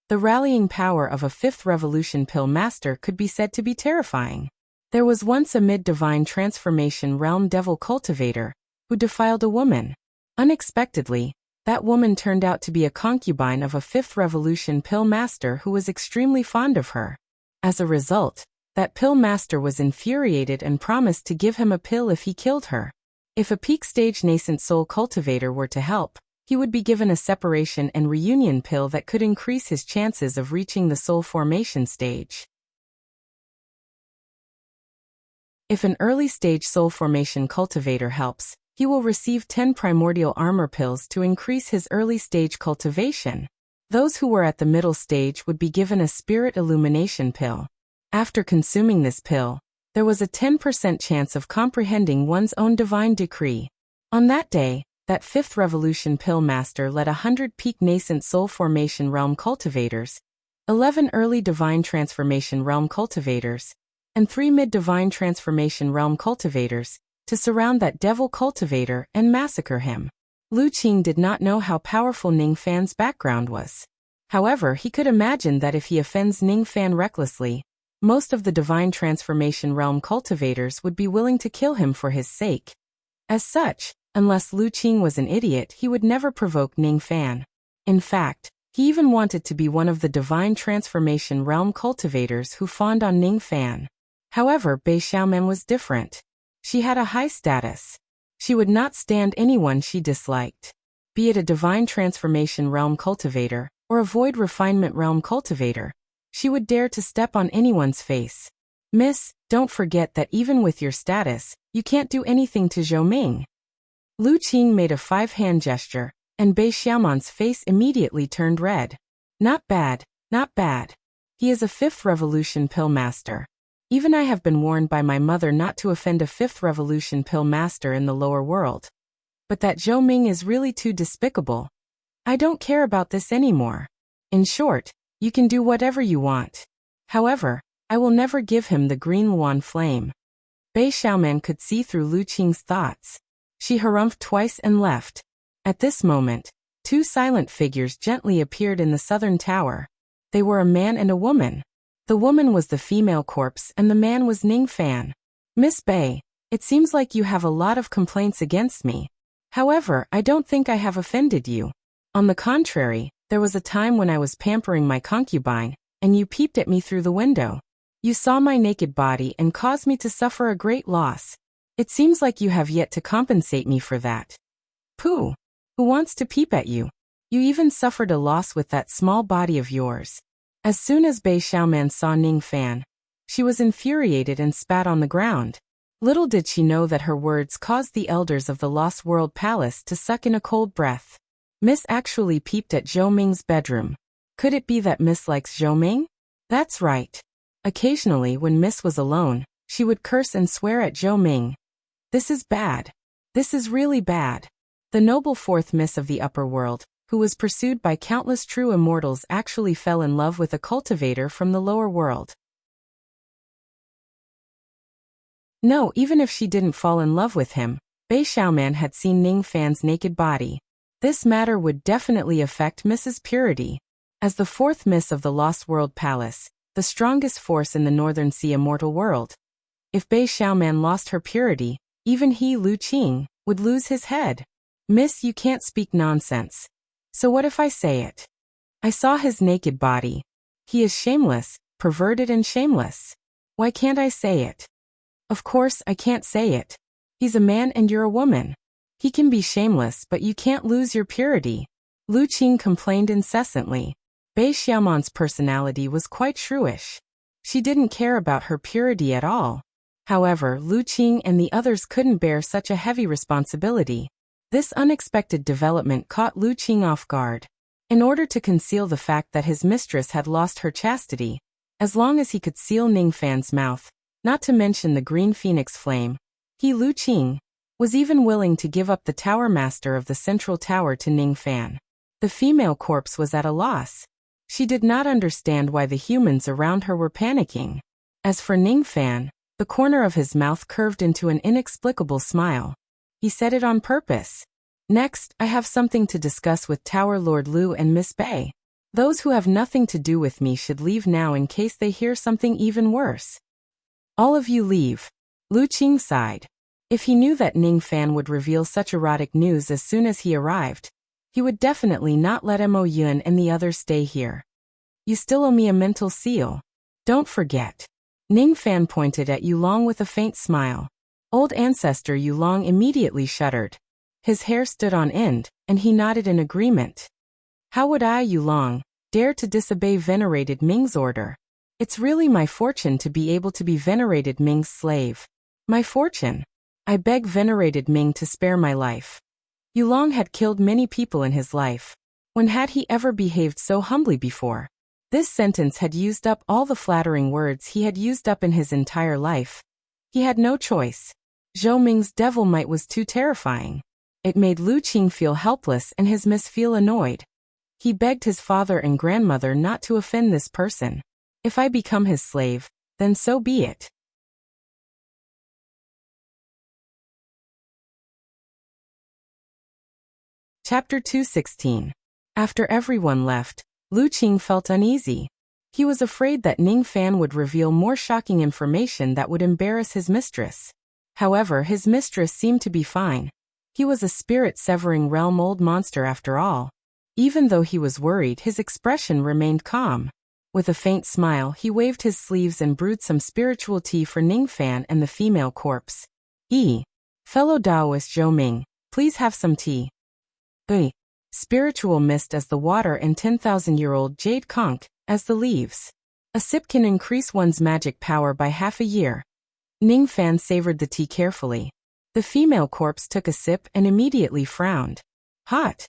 The rallying power of a 5th revolution pill master could be said to be terrifying. There was once a mid-divine transformation realm devil cultivator who defiled a woman. Unexpectedly, that woman turned out to be a concubine of a 5th revolution pill master who was extremely fond of her. As a result, that pill master was infuriated and promised to give him a pill if he killed her. If a peak stage nascent soul cultivator were to help, he would be given a separation and reunion pill that could increase his chances of reaching the soul formation stage. If an early stage soul formation cultivator helps, he will receive 10 primordial armor pills to increase his early stage cultivation. Those who were at the middle stage would be given a spirit illumination pill. After consuming this pill, there was a 10% chance of comprehending one's own divine decree. On that day, that 5th revolution pill master led 100 peak nascent soul formation realm cultivators, 11 early divine transformation realm cultivators, and 3 mid-divine transformation realm cultivators, to surround that devil cultivator and massacre him. Lu Qing did not know how powerful Ning Fan's background was. However, he could imagine that if he offends Ning Fan recklessly, most of the divine transformation realm cultivators would be willing to kill him for his sake. As such, unless Lu Qing was an idiot, he would never provoke Ning Fan. In fact, he even wanted to be one of the divine transformation realm cultivators who fawned on Ning Fan. However, Bei Xiaoman was different. She had a high status. She would not stand anyone she disliked. Be it a divine transformation realm cultivator, or a void refinement realm cultivator, she would dare to step on anyone's face. Miss, don't forget that even with your status, you can't do anything to Zhou Ming. Lu Qing made a 5-hand gesture, and Bei Xiaoman's face immediately turned red. Not bad, not bad. He is a 5th revolution pill master. Even I have been warned by my mother not to offend a 5th revolution pill master in the lower world. But that Zhou Ming is really too despicable. I don't care about this anymore. In short, you can do whatever you want. However, I will never give him the green Luan flame. Bei Xiaoman could see through Lu Qing's thoughts. She harumphed twice and left. At this moment, 2 silent figures gently appeared in the southern tower. They were a man and a woman. The woman was the female corpse and the man was Ning Fan. Miss Bei, it seems like you have a lot of complaints against me. However, I don't think I have offended you. On the contrary, there was a time when I was pampering my concubine, and you peeped at me through the window. You saw my naked body and caused me to suffer a great loss. It seems like you have yet to compensate me for that. Pooh! Who wants to peep at you? You even suffered a loss with that small body of yours. As soon as Bei Xiaoman saw Ning Fan, she was infuriated and spat on the ground. Little did she know that her words caused the elders of the Lost World Palace to suck in a cold breath. Miss actually peeped at Zhou Ming's bedroom. Could it be that Miss likes Zhou Ming? That's right. Occasionally when Miss was alone, she would curse and swear at Zhou Ming. This is bad. This is really bad. The noble fourth Miss of the upper world, who was pursued by countless true immortals, actually fell in love with a cultivator from the lower world. No, even if she didn't fall in love with him, Bei Xiaoman had seen Ning Fan's naked body. This matter would definitely affect Mrs. Purity. As the fourth Miss of the Lost World Palace, the strongest force in the Northern Sea immortal world, if Bei Xiaoman lost her purity, even he, Lu Qing, would lose his head. Miss, you can't speak nonsense. So what if I say it? I saw his naked body. He is shameless, perverted and shameless. Why can't I say it? Of course I can't say it. He's a man and you're a woman. He can be shameless but you can't lose your purity. Lu Qing complained incessantly. Bei Xiaoman's personality was quite shrewish. She didn't care about her purity at all. However, Lu Qing and the others couldn't bear such a heavy responsibility. This unexpected development caught Lu Qing off guard. In order to conceal the fact that his mistress had lost her chastity, as long as he could seal Ning Fan's mouth, not to mention the green phoenix flame, he, Lu Qing, was even willing to give up the tower master of the central tower to Ning Fan. The female corpse was at a loss. She did not understand why the humans around her were panicking. As for Ning Fan, the corner of his mouth curved into an inexplicable smile. He said it on purpose. Next, I have something to discuss with Tower Lord Lu and Miss Bei. Those who have nothing to do with me should leave now in case they hear something even worse. All of you leave. Lu Qing sighed. If he knew that Ning Fan would reveal such erotic news as soon as he arrived, he would definitely not let Mo Yun and the others stay here. You still owe me a mental seal. Don't forget. Ning Fan pointed at Yulong with a faint smile. Old ancestor Yulong immediately shuddered. His hair stood on end, and he nodded in agreement. How would I, Yulong, dare to disobey venerated Ming's order? It's really my fortune to be able to be venerated Ming's slave. My fortune. I beg venerated Ming to spare my life. Yulong had killed many people in his life. When had he ever behaved so humbly before? This sentence had used up all the flattering words he had used up in his entire life. He had no choice. Zhou Ming's devil might was too terrifying. It made Lu Qing feel helpless and his miss feel annoyed. He begged his father and grandmother not to offend this person. If I become his slave, then so be it. Chapter 216. After everyone left, Lu Qing felt uneasy. He was afraid that Ning Fan would reveal more shocking information that would embarrass his mistress. However, his mistress seemed to be fine. He was a spirit-severing realm old monster after all. Even though he was worried, his expression remained calm. With a faint smile, he waved his sleeves and brewed some spiritual tea for Ning Fan and the female corpse. Fellow Taoist Zhou Ming, please have some tea. Spiritual mist as the water and 10,000-year-old jade conch as the leaves. A sip can increase one's magic power by half a year. Ning Fan savored the tea carefully. The female corpse took a sip and immediately frowned. Hot.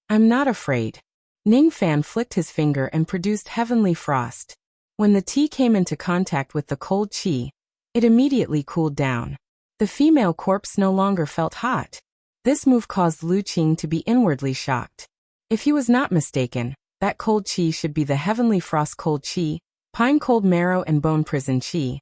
I'm not afraid. Ning Fan flicked his finger and produced heavenly frost. When the tea came into contact with the cold qi, it immediately cooled down. The female corpse no longer felt hot. This move caused Lu Qing to be inwardly shocked. If he was not mistaken, that cold qi should be the heavenly frost cold qi, pine cold marrow and bone prison qi.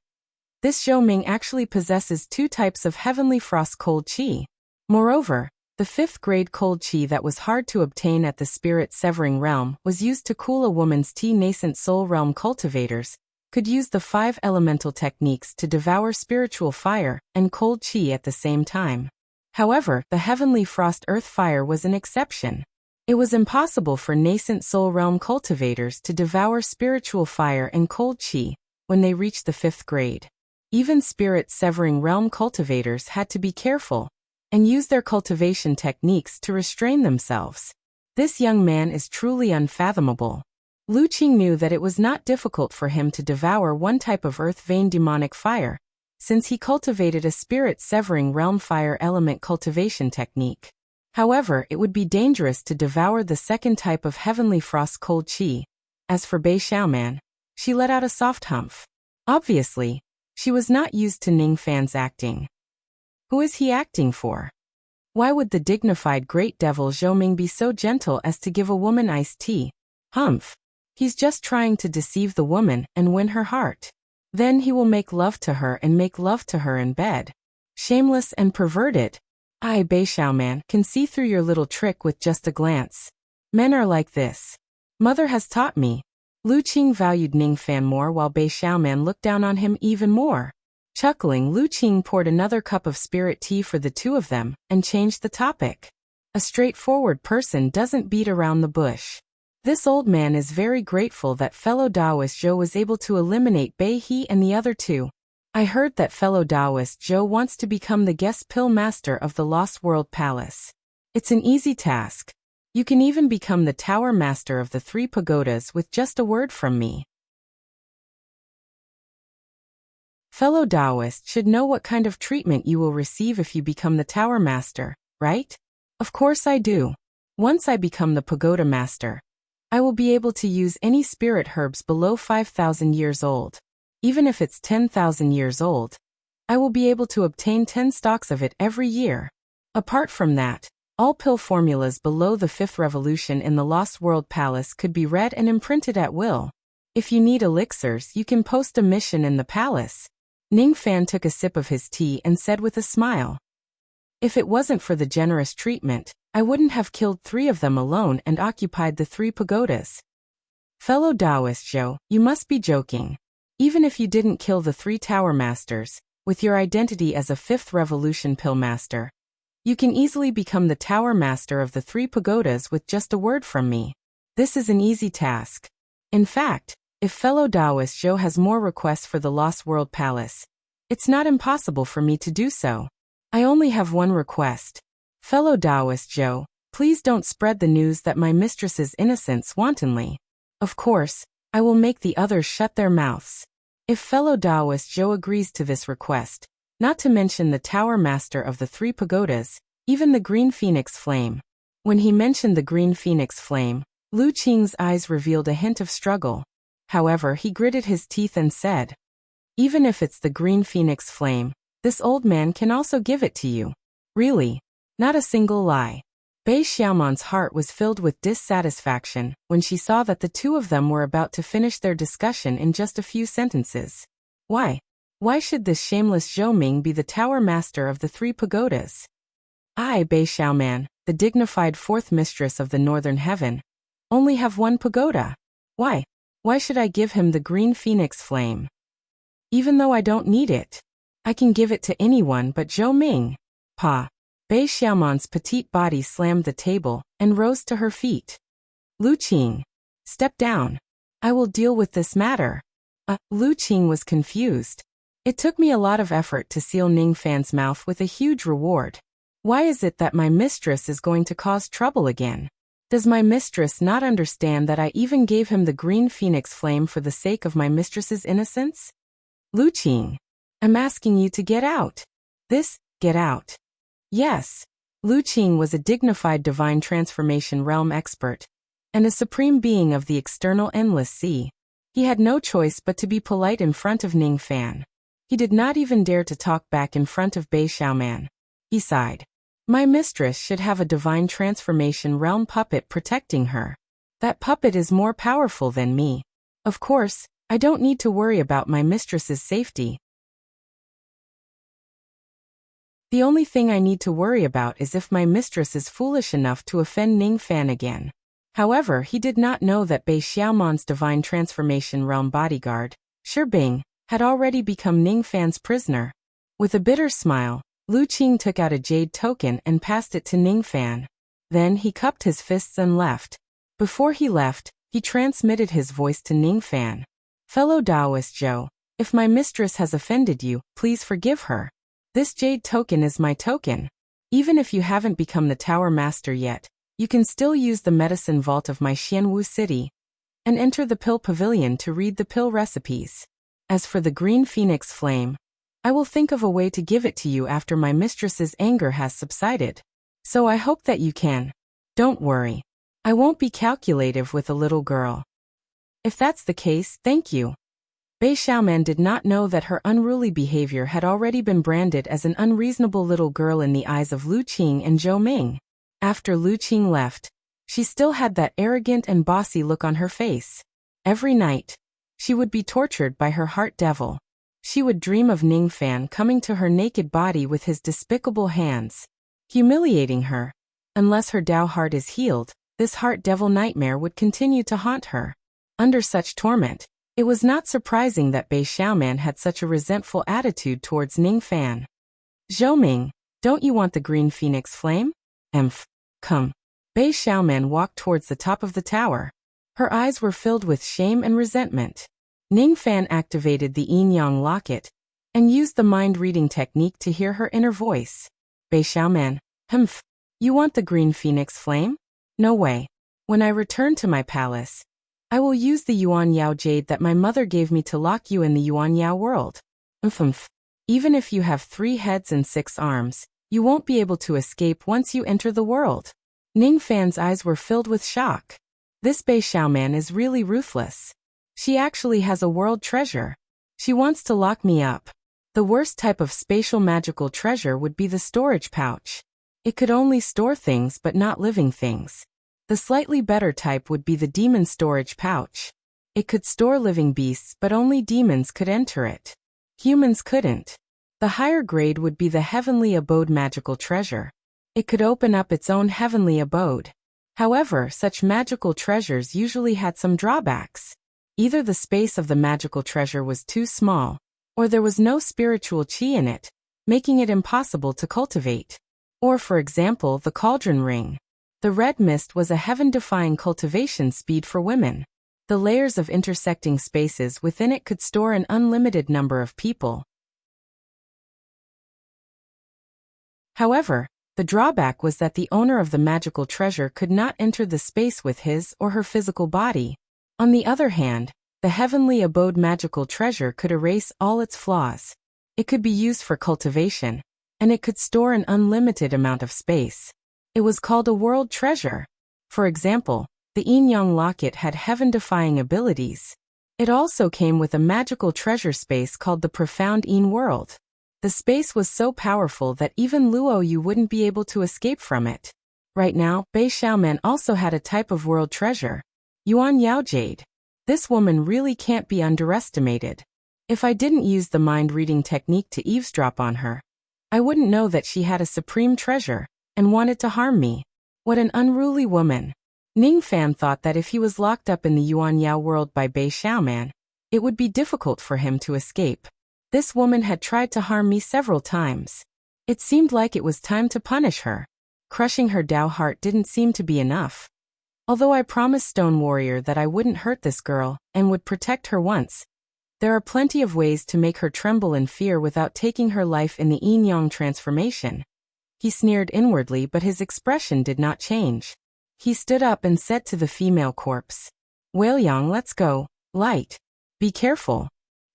This Zhou Ming actually possesses two types of heavenly frost cold qi. Moreover, the 5th grade cold qi that was hard to obtain at the spirit-severing realm was used to cool a woman's tea. Nascent soul realm cultivators could use the 5 elemental techniques to devour spiritual fire and cold qi at the same time. However, the heavenly frost earth fire was an exception. It was impossible for nascent soul realm cultivators to devour spiritual fire and cold qi when they reached the 5th grade. Even spirit-severing realm cultivators had to be careful and use their cultivation techniques to restrain themselves. This young man is truly unfathomable. Lu Qing knew that it was not difficult for him to devour one type of earth vein demonic fire, since he cultivated a spirit-severing realm fire element cultivation technique. However, it would be dangerous to devour the second type of heavenly frost cold qi. As for Bei Xiaoman, she let out a soft humph. Obviously, she was not used to Ning Fan's acting. Who is he acting for? Why would the dignified great devil Zhou Ming be so gentle as to give a woman iced tea? Humph. He's just trying to deceive the woman and win her heart. Then he will make love to her and make love to her in bed. Shameless and perverted. I, Bei Xiaoman, can see through your little trick with just a glance. Men are like this. Mother has taught me. Lu Qing valued Ning Fan more while Bei Xiaoman looked down on him even more. Chuckling, Lu Qing poured another cup of spirit tea for the two of them and changed the topic. A straightforward person doesn't beat around the bush. This old man is very grateful that fellow Taoist Zhou was able to eliminate Bei He and the other two. I heard that fellow Taoist Zhou wants to become the guest pill master of the Lost World Palace. It's an easy task. You can even become the tower master of the 3 pagodas with just a word from me. Fellow Taoist should know what kind of treatment you will receive if you become the tower master, right? Of course I do. Once I become the pagoda master, I will be able to use any spirit herbs below 5,000 years old. Even if it's 10,000 years old, I will be able to obtain 10 stalks of it every year. Apart from that, all pill formulas below the 5th revolution in the Lost World Palace could be read and imprinted at will. If you need elixirs, you can post a mission in the palace. Ning Fan took a sip of his tea and said with a smile. If it wasn't for the generous treatment, I wouldn't have killed 3 of them alone and occupied the 3 pagodas. Fellow Taoist Zhou, you must be joking. Even if you didn't kill the 3 tower masters, with your identity as a 5th revolution pill master, you can easily become the tower master of the 3 pagodas with just a word from me. This is an easy task. In fact, if fellow Taoist Zhou has more requests for the Lost World Palace, it's not impossible for me to do so. I only have one request. Fellow Taoist Zhou, please don't spread the news that my mistress's innocence wantonly. Of course, I will make the others shut their mouths. If fellow Taoist Zhou agrees to this request, not to mention the tower master of the 3 pagodas, even the green phoenix flame. When he mentioned the green phoenix flame, Lu Qing's eyes revealed a hint of struggle. However, he gritted his teeth and said, even if it's the green phoenix flame, this old man can also give it to you. Really? Not a single lie. Bei Xiaoman's heart was filled with dissatisfaction when she saw that the two of them were about to finish their discussion in just a few sentences. Why? Why should this shameless Zhou Ming be the tower master of the 3 pagodas? I, Bei Xiaoman, the dignified 4th mistress of the northern heaven, only have 1 pagoda. Why? Why should I give him the green phoenix flame? Even though I don't need it, I can give it to anyone but Zhou Ming. Pa. Bei Xiaoman's petite body slammed the table and rose to her feet. Lu Qing. Step down. I will deal with this matter. Lu Qing was confused. It took me a lot of effort to seal Ning Fan's mouth with a huge reward. Why is it that my mistress is going to cause trouble again? Does my mistress not understand that I even gave him the green phoenix flame for the sake of my mistress's innocence? Lu Qing. I'm asking you to get out. Get out. Yes. Lu Qing was a dignified divine transformation realm expert, and a supreme being of the external endless sea. He had no choice but to be polite in front of Ning Fan. He did not even dare to talk back in front of Bei Xiaoman. He sighed. My mistress should have a divine transformation realm puppet protecting her. That puppet is more powerful than me. Of course, I don't need to worry about my mistress's safety. The only thing I need to worry about is if my mistress is foolish enough to offend Ning Fan again. However, he did not know that Bei Xiaoman's divine transformation realm bodyguard, Shi Bing, had already become Ning Fan's prisoner. With a bitter smile, Lu Qing took out a jade token and passed it to Ning Fan. Then he cupped his fists and left. Before he left, he transmitted his voice to Ning Fan. Fellow Taoist Zhou, if my mistress has offended you, please forgive her. This jade token is my token. Even if you haven't become the tower master yet, you can still use the medicine vault of my Xianwu city. and enter the pill pavilion to read the pill recipes. As for the green phoenix flame, I will think of a way to give it to you after my mistress's anger has subsided. So I hope that you can. Don't worry. I won't be calculative with a little girl. If that's the case, thank you. Bei Xiaoman did not know that her unruly behavior had already been branded as an unreasonable little girl in the eyes of Lu Qing and Zhou Ming. After Lu Qing left, she still had that arrogant and bossy look on her face. Every night, she would be tortured by her heart devil. She would dream of Ningfan coming to her naked body with his despicable hands, humiliating her. Unless her Tao heart is healed, this heart devil nightmare would continue to haunt her. Under such torment, it was not surprising that Bei Xiaoman had such a resentful attitude towards Ningfan. Zhou Ming, don't you want the green phoenix flame? Come. Bei Xiaoman walked towards the top of the tower. Her eyes were filled with shame and resentment. Ningfan activated the yin-yang locket and used the mind-reading technique to hear her inner voice. Bei Xiaoman, you want the green phoenix flame? No way. When I return to my palace, I will use the Yuan Yao jade that my mother gave me to lock you in the Yuan Yao world. Even if you have 3 heads and 6 arms, you won't be able to escape once you enter the world. Ningfan's eyes were filled with shock. This Bei Xiaoman is really ruthless. She actually has a world treasure. She wants to lock me up. The worst type of spatial magical treasure would be the storage pouch. It could only store things but not living things. The slightly better type would be the demon storage pouch. It could store living beasts but only demons could enter it. Humans couldn't. The higher grade would be the heavenly abode magical treasure. It could open up its own heavenly abode. However, such magical treasures usually had some drawbacks. Either the space of the magical treasure was too small, or there was no spiritual qi in it, making it impossible to cultivate. Or for example, the cauldron ring. The red mist was a heaven-defying cultivation speed for women. The layers of intersecting spaces within it could store an unlimited number of people. However, the drawback was that the owner of the magical treasure could not enter the space with his or her physical body. On the other hand, the heavenly abode magical treasure could erase all its flaws. It could be used for cultivation, and it could store an unlimited amount of space. It was called a world treasure. For example, the yin-yang locket had heaven-defying abilities. It also came with a magical treasure space called the profound yin world. The space was so powerful that even Luo Yu wouldn't be able to escape from it. Right now, Bei Xiaoman also had a type of world treasure, Yuan Yao jade. This woman really can't be underestimated. If I didn't use the mind-reading technique to eavesdrop on her, I wouldn't know that she had a supreme treasure and wanted to harm me. What an unruly woman. Ningfan thought that if he was locked up in the Yuan Yao world by Bei Xiaoman, it would be difficult for him to escape. This woman had tried to harm me several times. It seemed like it was time to punish her. Crushing her Tao heart didn't seem to be enough. Although I promised Stone Warrior that I wouldn't hurt this girl and would protect her once, there are plenty of ways to make her tremble in fear without taking her life in the yin-yang transformation. He sneered inwardly, but his expression did not change. He stood up and said to the female corpse, "Whaleyang, let's go, light. Be careful."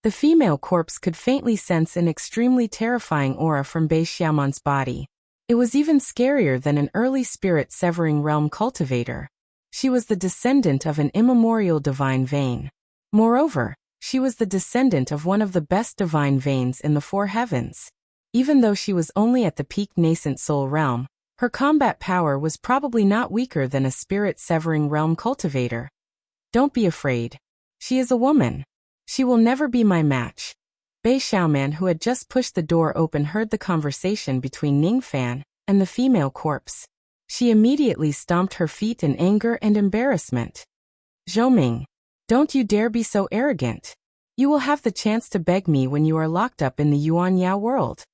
The female corpse could faintly sense an extremely terrifying aura from Bei Xiaoman's body. It was even scarier than an early spirit-severing realm cultivator. She was the descendant of an immemorial divine vein. Moreover, she was the descendant of one of the best divine veins in the 4 heavens. Even though she was only at the peak nascent soul realm, her combat power was probably not weaker than a spirit-severing realm cultivator. Don't be afraid. She is a woman. She will never be my match. Bei Xiaoman, who had just pushed the door open, heard the conversation between Ningfan and the female corpse. She immediately stomped her feet in anger and embarrassment. "Zhou Ming, don't you dare be so arrogant. You will have the chance to beg me when you are locked up in the Yuan Yao world.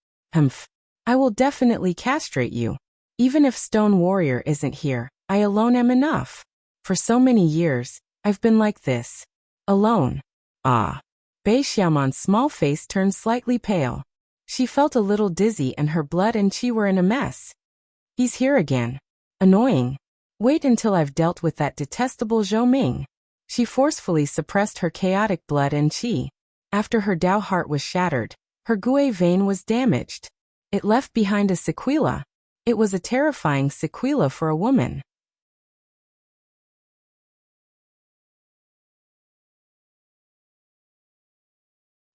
I will definitely castrate you. Even if Stone Warrior isn't here, I alone am enough. For so many years, I've been like this. Alone." Bei Xiaoman's small face turned slightly pale. She felt a little dizzy and her blood and qi were in a mess. He's here again. Annoying. Wait until I've dealt with that detestable Zhou Ming. She forcefully suppressed her chaotic blood and qi. After her Dao heart was shattered, her Gui vein was damaged. It left behind a sequela. It was a terrifying sequela for a woman.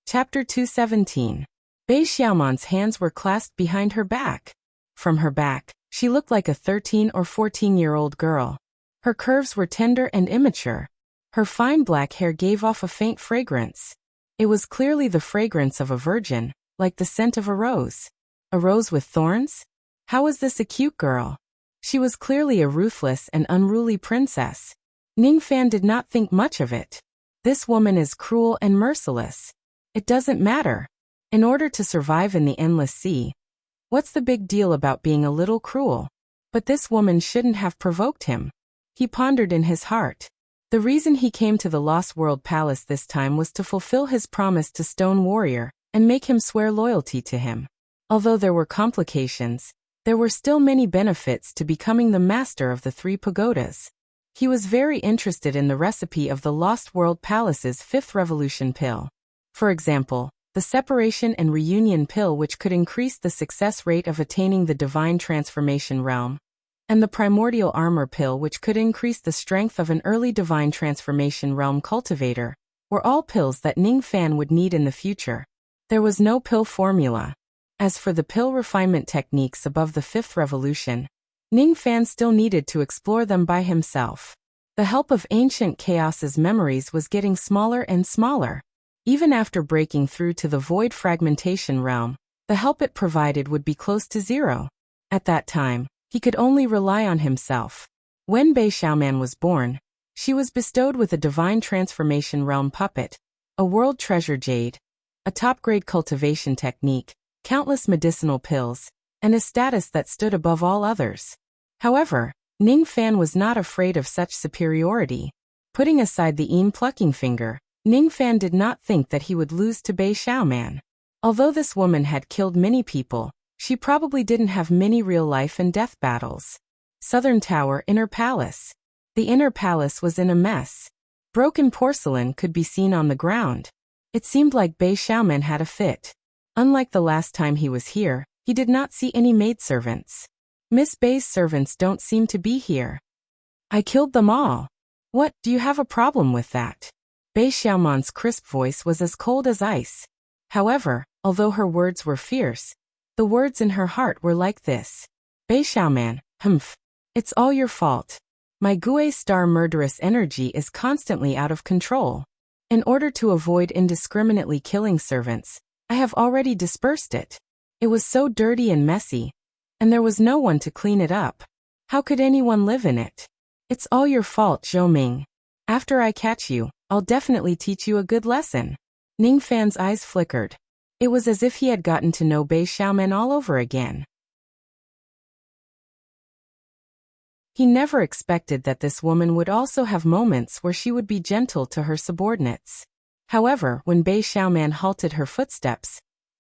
Chapter 217. Bei Xiaoman's hands were clasped behind her back. From her back, she looked like a 13 or 14-year-old girl. Her curves were tender and immature. Her fine black hair gave off a faint fragrance. It was clearly the fragrance of a virgin, like the scent of a rose. A rose with thorns? How was this a cute girl? She was clearly a ruthless and unruly princess. Ningfan did not think much of it. This woman is cruel and merciless. It doesn't matter. In order to survive in the endless sea, what's the big deal about being a little cruel? But this woman shouldn't have provoked him. He pondered in his heart. The reason he came to the Lost World Palace this time was to fulfill his promise to Stone Warrior and make him swear loyalty to him. Although there were complications, there were still many benefits to becoming the master of the 3 pagodas. He was very interested in the recipe of the Lost World Palace's 5th revolution pill. For example, the separation and reunion pill, which could increase the success rate of attaining the divine transformation realm, and the primordial armor pill, which could increase the strength of an early divine transformation realm cultivator, were all pills that Ningfan would need in the future. There was no pill formula. As for the pill refinement techniques above the 5th revolution, Ningfan still needed to explore them by himself. The help of ancient chaos's memories was getting smaller and smaller. Even after breaking through to the void fragmentation realm, the help it provided would be close to zero. At that time, he could only rely on himself. When Bei Xiaoman was born, she was bestowed with a divine transformation realm puppet, a world treasure jade, a top-grade cultivation technique, countless medicinal pills, and a status that stood above all others. However, Ningfan was not afraid of such superiority. Putting aside the plucking finger, Ningfan did not think that he would lose to Bei Xiaoman. Although this woman had killed many people, she probably didn't have many real life and death battles. Southern Tower Inner Palace. The inner palace was in a mess. Broken porcelain could be seen on the ground. It seemed like Bei Xiaoman had a fit. Unlike the last time he was here, he did not see any maidservants. Miss Bei's servants don't seem to be here. I killed them all. What, do you have a problem with that? Bei Xiaoman's crisp voice was as cold as ice. However, although her words were fierce, the words in her heart were like this. Bei Xiaoman, it's all your fault. My Gui star murderous energy is constantly out of control. In order to avoid indiscriminately killing servants, I have already dispersed it. It was so dirty and messy, and there was no one to clean it up. How could anyone live in it? It's all your fault, Zhou Ming. After I catch you, I'll definitely teach you a good lesson. Ningfan's eyes flickered. It was as if he had gotten to know Bei Xiaoman all over again. He never expected that this woman would also have moments where she would be gentle to her subordinates. However, when Bei Xiaoman halted her footsteps,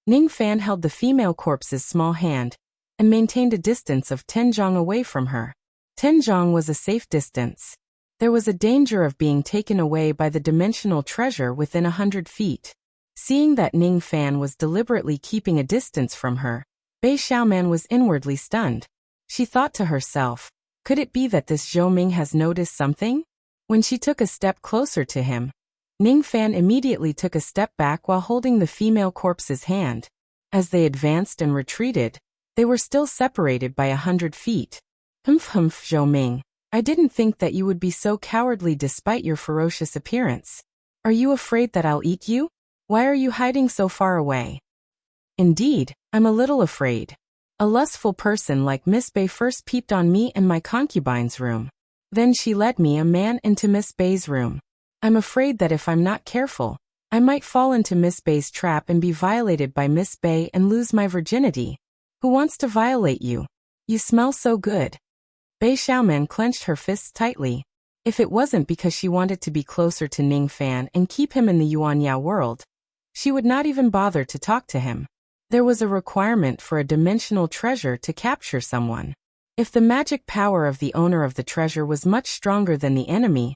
Ningfan held the female corpse's small hand and maintained a distance of 10 zhang away from her. 10 zhang was a safe distance. There was a danger of being taken away by the dimensional treasure within 100 feet. Seeing that Ningfan was deliberately keeping a distance from her, Bei Xiaoman was inwardly stunned. She thought to herself, could it be that this Zhou Ming has noticed something? When she took a step closer to him, Ningfan immediately took a step back while holding the female corpse's hand. As they advanced and retreated, they were still separated by 100 feet. Zhou Ming. I didn't think that you would be so cowardly despite your ferocious appearance. Are you afraid that I'll eat you? Why are you hiding so far away? Indeed, I'm a little afraid. A lustful person like Miss Bei first peeped on me in my concubine's room. Then she led me a man into Miss Bei's room. I'm afraid that if I'm not careful, I might fall into Miss Bei's trap and be violated by Miss Bei and lose my virginity. Who wants to violate you? You smell so good. Bei Xiaoman clenched her fists tightly. If it wasn't because she wanted to be closer to Ningfan and keep him in the Yuanya world, she would not even bother to talk to him. There was a requirement for a dimensional treasure to capture someone. If the magic power of the owner of the treasure was much stronger than the enemy,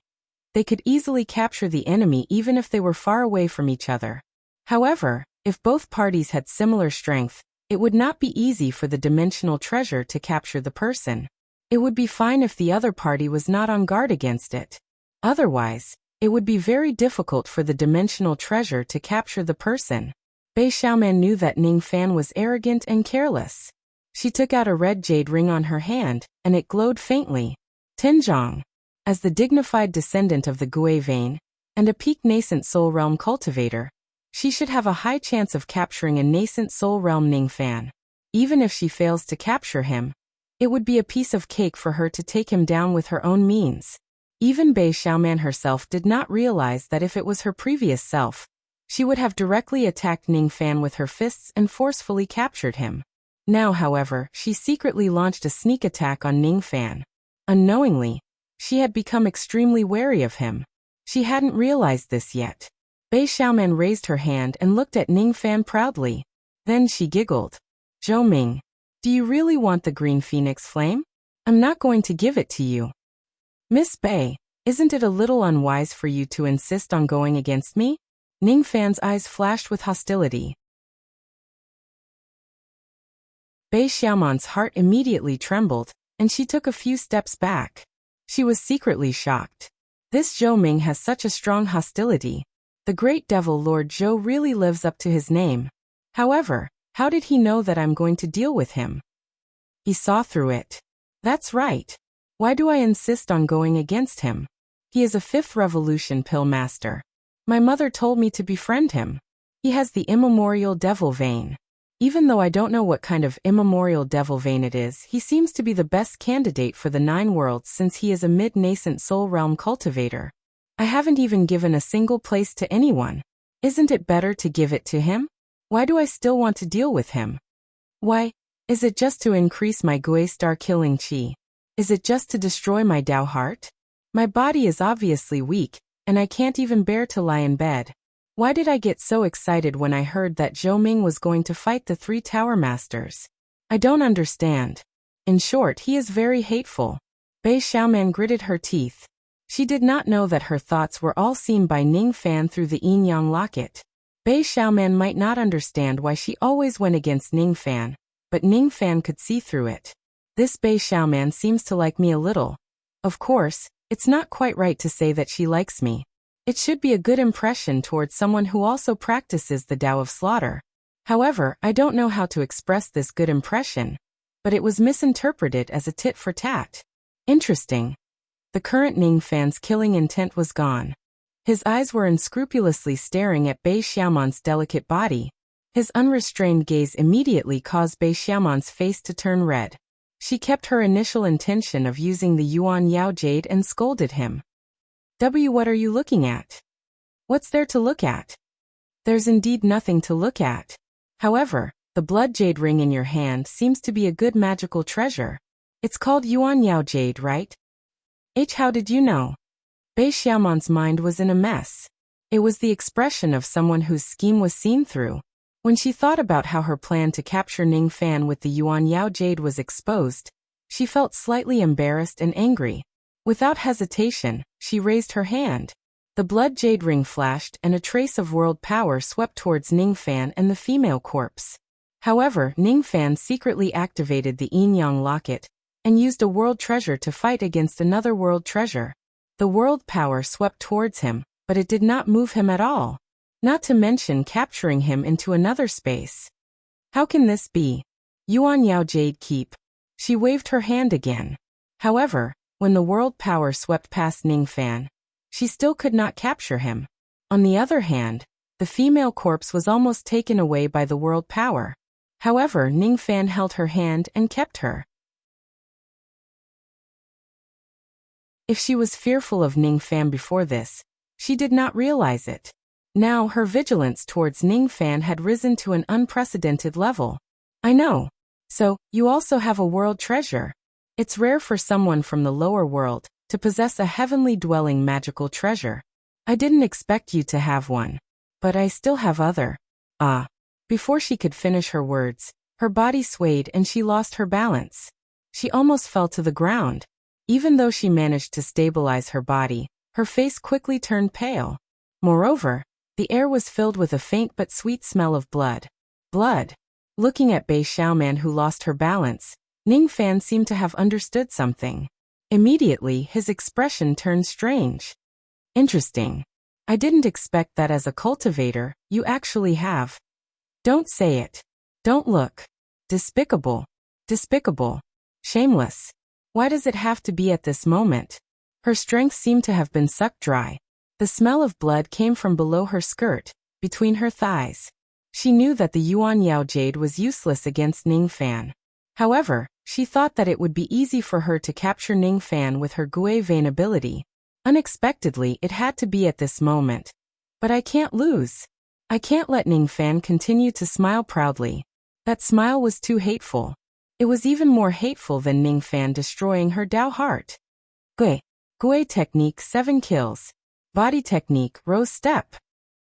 They could easily capture the enemy even if they were far away from each other. However, if both parties had similar strength, it would not be easy for the dimensional treasure to capture the person. It would be fine if the other party was not on guard against it. Otherwise, it would be very difficult for the dimensional treasure to capture the person. Bei Xiaoman knew that Ning Fan was arrogant and careless. She took out a red jade ring on her hand, and it glowed faintly. Tinzhong. As the dignified descendant of the Gui vein, and a peak nascent soul realm cultivator, she should have a high chance of capturing a nascent soul realm Ning Fan. Even if she fails to capture him, it would be a piece of cake for her to take him down with her own means. Even Bei Xiaoman herself did not realize that if it was her previous self, she would have directly attacked Ning Fan with her fists and forcefully captured him. Now, however, she secretly launched a sneak attack on Ning Fan. Unknowingly, she had become extremely wary of him. She hadn't realized this yet. Bei Xiaoman raised her hand and looked at Ning Fan proudly. Then she giggled. Zhou Ming, do you really want the green phoenix flame? I'm not going to give it to you. Miss Bei, isn't it a little unwise for you to insist on going against me? Ning Fan's eyes flashed with hostility. Bei Xiaoman's heart immediately trembled, and she took a few steps back. She was secretly shocked. This Zhou Ming has such a strong hostility. The great devil Lord Zhou really lives up to his name. However, how did he know that I'm going to deal with him? He saw through it. That's right. Why do I insist on going against him? He is a 5th revolution pill master. My mother told me to befriend him. He has the immemorial devil vein. Even though I don't know what kind of immemorial devil vein it is, he seems to be the best candidate for the 9 worlds since he is a mid-nascent soul realm cultivator. I haven't even given a single place to anyone. Isn't it better to give it to him? Why do I still want to deal with him? Why? Is it just to increase my Gui star killing chi? Is it just to destroy my Dao heart? My body is obviously weak, and I can't even bear to lie in bed. Why did I get so excited when I heard that Zhou Ming was going to fight the 3 Tower Masters? I don't understand. In short, he is very hateful. Bei Xiaoman gritted her teeth. She did not know that her thoughts were all seen by Ning Fan through the yin-yang locket. Bei Xiaoman might not understand why she always went against Ning Fan, but Ning Fan could see through it. This Bei Xiaoman seems to like me a little. Of course, it's not quite right to say that she likes me. It should be a good impression towards someone who also practices the Tao of slaughter. However, I don't know how to express this good impression, but it was misinterpreted as a tit for tat. Interesting. The current Ning Fan's killing intent was gone. His eyes were unscrupulously staring at Bei Xiaoman's delicate body. His unrestrained gaze immediately caused Bei Xiaoman's face to turn red. She kept her initial intention of using the Yuan Yao Jade and scolded him. What are you looking at? What's there to look at? There's indeed nothing to look at. However, the blood jade ring in your hand seems to be a good magical treasure. It's called Yuan Yao Jade, right? How did you know? Bei Xiaoman's mind was in a mess. It was the expression of someone whose scheme was seen through. When she thought about how her plan to capture Ning Fan with the Yuan Yao Jade was exposed, she felt slightly embarrassed and angry. Without hesitation, she raised her hand. The blood jade ring flashed and a trace of world power swept towards Ning Fan and the female corpse. However, Ning Fan secretly activated the yin-yang locket and used a world treasure to fight against another world treasure. The world power swept towards him, but it did not move him at all. Not to mention capturing him into another space. How can this be? Yuan Yao Jade keep. She waved her hand again. However, when the world power swept past Ning Fan, she still could not capture him. On the other hand, the female corpse was almost taken away by the world power. However, Ning Fan held her hand and kept her. If she was fearful of Ning Fan before this, she did not realize it. Now her vigilance towards Ning Fan had risen to an unprecedented level. I know. So, you also have a world treasure. It's rare for someone from the lower world to possess a heavenly dwelling magical treasure. I didn't expect you to have one. But I still have other. Before she could finish her words, her body swayed and she lost her balance. She almost fell to the ground. Even though she managed to stabilize her body, Her face quickly turned pale. Moreover, the air was filled with a faint but sweet smell of blood. Blood. Looking at Bei Xiaoman, who lost her balance, Ning Fan seemed to have understood something. Immediately, his expression turned strange. Interesting. I didn't expect that as a cultivator, you actually have. Don't say it. Don't look. Despicable. Despicable. Shameless. Why does it have to be at this moment? Her strength seemed to have been sucked dry. The smell of blood came from below her skirt, between her thighs. She knew that the Yuan Yao Jade was useless against Ning Fan. However, she thought that it would be easy for her to capture Ning Fan with her Gui Vein ability. Unexpectedly, it had to be at this moment. But I can't lose. I can't let Ning Fan continue to smile proudly. That smile was too hateful. It was even more hateful than Ning Fan destroying her Dao heart. Gui technique 7 kills. Body technique rose step.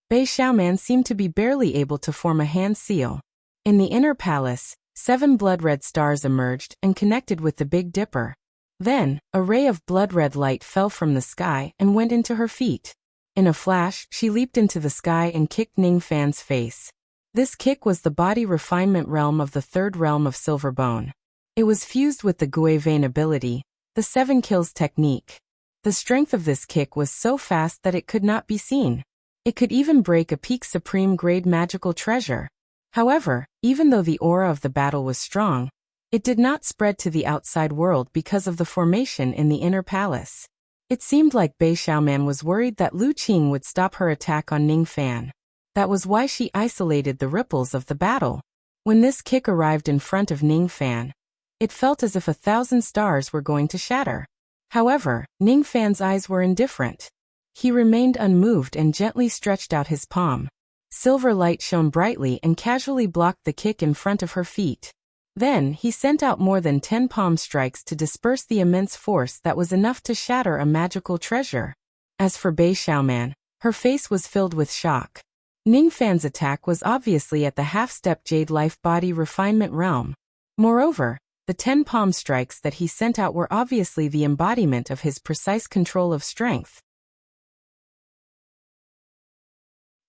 Bei Xiaoman seemed to be barely able to form a hand seal. In the inner palace, 7 blood-red stars emerged and connected with the Big Dipper. Then, a ray of blood-red light fell from the sky and went into her feet. In a flash, she leaped into the sky and kicked Ning Fan's face. This kick was the body refinement realm of the 3rd realm of Silverbone. It was fused with the Gui Vein ability, the 7 kills technique. The strength of this kick was so fast that it could not be seen. It could even break a peak supreme grade magical treasure. However, even though the aura of the battle was strong, it did not spread to the outside world because of the formation in the inner palace. It seemed like Bei Xiaoman was worried that Lu Qing would stop her attack on Ning Fan. That was why she isolated the ripples of the battle. When this kick arrived in front of Ning Fan, it felt as if 1,000 stars were going to shatter. However, Ning Fan's eyes were indifferent. He remained unmoved and gently stretched out his palm. Silver light shone brightly and casually blocked the kick in front of her feet. Then, he sent out more than 10 palm strikes to disperse the immense force that was enough to shatter a magical treasure. As for Bei Xiaoman, her face was filled with shock. Ning Fan's attack was obviously at the half-step Jade Life Body Refinement realm. Moreover, the 10 palm strikes that he sent out were obviously the embodiment of his precise control of strength.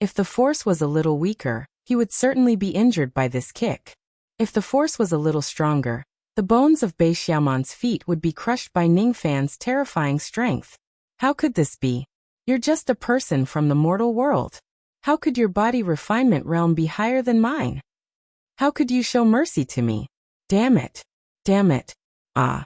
If the force was a little weaker, he would certainly be injured by this kick. If the force was a little stronger, the bones of Bei Xiaoman's feet would be crushed by Ning Fan's terrifying strength. How could this be? You're just a person from the mortal world. How could your body refinement realm be higher than mine? How could you show mercy to me? Damn it. Damn it. Ah.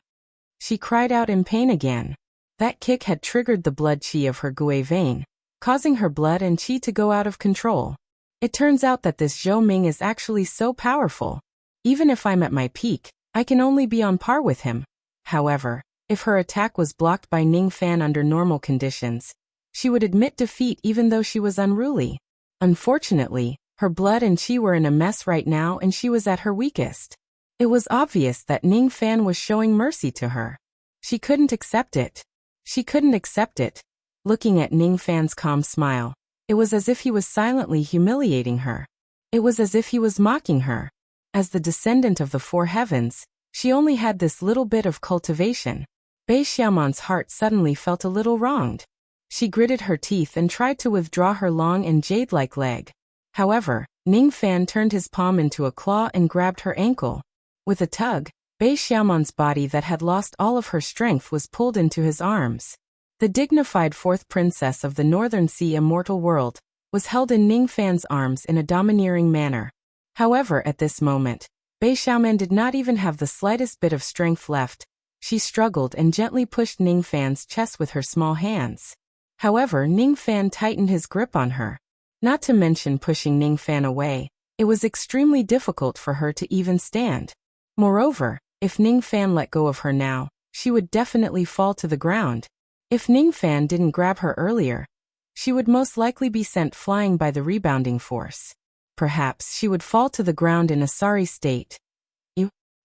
She cried out in pain again. That kick had triggered the blood qi of her Gui vein, causing her blood and qi to go out of control. It turns out that this Zhou Ming is actually so powerful. Even if I'm at my peak, I can only be on par with him. However, if her attack was blocked by Ning Fan under normal conditions, she would admit defeat even though she was unruly. Unfortunately, her blood and qi were in a mess right now and she was at her weakest. It was obvious that Ning Fan was showing mercy to her. She couldn't accept it. She couldn't accept it. Looking at Ning Fan's calm smile, it was as if he was silently humiliating her. It was as if he was mocking her. As the descendant of the 4 heavens, she only had this little bit of cultivation. Bei Xiaoman's heart suddenly felt a little wronged. She gritted her teeth and tried to withdraw her long and jade-like leg. However, Ning Fan turned his palm into a claw and grabbed her ankle. With a tug, Bei Xiaoman's body that had lost all of her strength was pulled into his arms. The dignified 4th princess of the Northern Sea immortal world was held in Ning Fan's arms in a domineering manner. However, at this moment, Bei Xiaoman did not even have the slightest bit of strength left. She struggled and gently pushed Ning Fan's chest with her small hands. However, Ning Fan tightened his grip on her. Not to mention pushing Ning Fan away, it was extremely difficult for her to even stand. Moreover, if Ning Fan let go of her now, she would definitely fall to the ground. If Ning Fan didn't grab her earlier, she would most likely be sent flying by the rebounding force. Perhaps she would fall to the ground in a sorry state.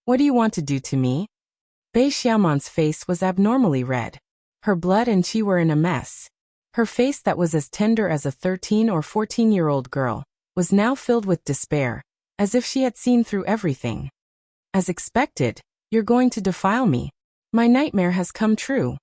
What do you want to do to me? Bei Xiaoman's face was abnormally red. Her blood and qi were in a mess. Her face that was as tender as a 13 or 14-year-old girl was now filled with despair, as if she had seen through everything. As expected, you're going to defile me. My nightmare has come true.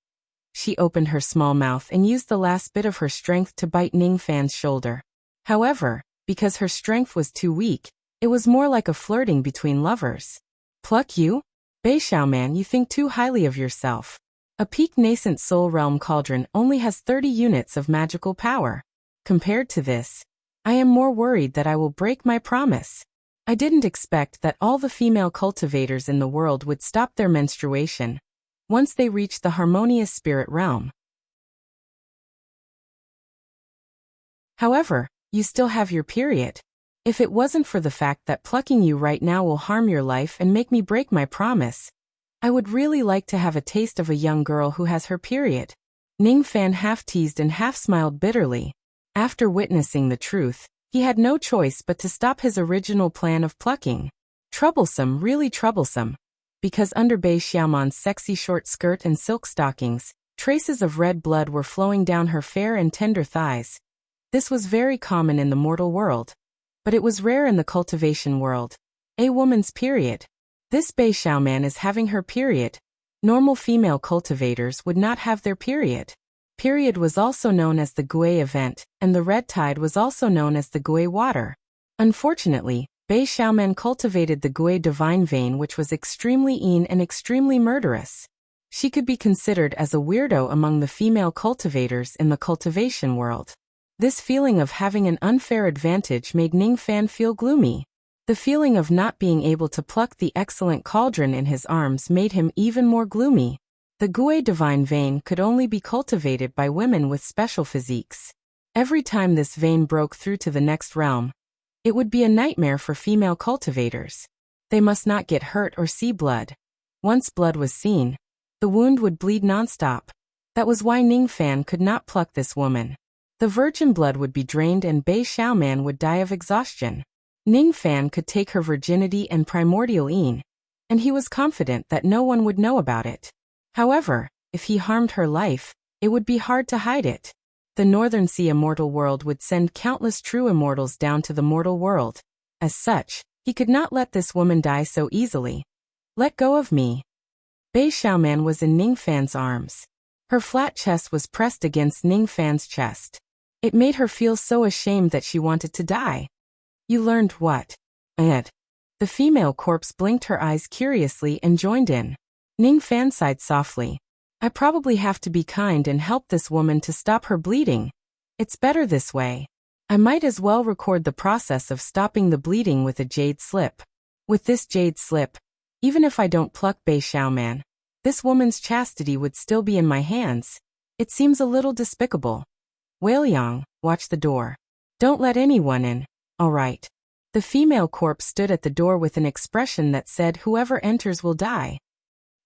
She opened her small mouth and used the last bit of her strength to bite Ning Fan's shoulder. However, because her strength was too weak, it was more like a flirting between lovers. Pluck you? Bei Xiaoman, you think too highly of yourself. A peak nascent soul realm cauldron only has 30 units of magical power. Compared to this, I am more worried that I will break my promise. I didn't expect that all the female cultivators in the world would stop their menstruation once they reached the harmonious spirit realm. However, you still have your period. If it wasn't for the fact that plucking you right now will harm your life and make me break my promise, I would really like to have a taste of a young girl who has her period. Ning Fan half teased and half smiled bitterly. After witnessing the truth, he had no choice but to stop his original plan of plucking. Troublesome, really troublesome. Because under Bei Xiaoman's sexy short skirt and silk stockings, traces of red blood were flowing down her fair and tender thighs. This was very common in the mortal world, but it was rare in the cultivation world. A woman's period. This Bei Xiaoman is having her period. Normal female cultivators would not have their period. Period was also known as the Gui event, and the red tide was also known as the Gui water. Unfortunately, Bei Xiaoman cultivated the Gui divine vein, which was extremely yin and extremely murderous. She could be considered as a weirdo among the female cultivators in the cultivation world. This feeling of having an unfair advantage made Ning Fan feel gloomy. The feeling of not being able to pluck the excellent cauldron in his arms made him even more gloomy. The Gui divine vein could only be cultivated by women with special physiques. Every time this vein broke through to the next realm, it would be a nightmare for female cultivators. They must not get hurt or see blood. Once blood was seen, the wound would bleed nonstop. That was why Ning Fan could not pluck this woman. The virgin blood would be drained and Bei Xiaoman would die of exhaustion. Ning Fan could take her virginity and primordial yin, and he was confident that no one would know about it. However, if he harmed her life, it would be hard to hide it. The Northern Sea immortal world would send countless true immortals down to the mortal world. As such, he could not let this woman die so easily. Let go of me. Bei Xiaoman was in Ning Fan's arms. Her flat chest was pressed against Ning Fan's chest. It made her feel so ashamed that she wanted to die. You learned what? Ed. The female corpse blinked her eyes curiously and joined in. Ning Fan sighed softly. I probably have to be kind and help this woman to stop her bleeding. It's better this way. I might as well record the process of stopping the bleeding with a jade slip. With this jade slip, even if I don't pluck Bei Xiaoman, this woman's chastity would still be in my hands. It seems a little despicable. Weiliang, watch the door. Don't let anyone in. All right. The female corpse stood at the door with an expression that said whoever enters will die.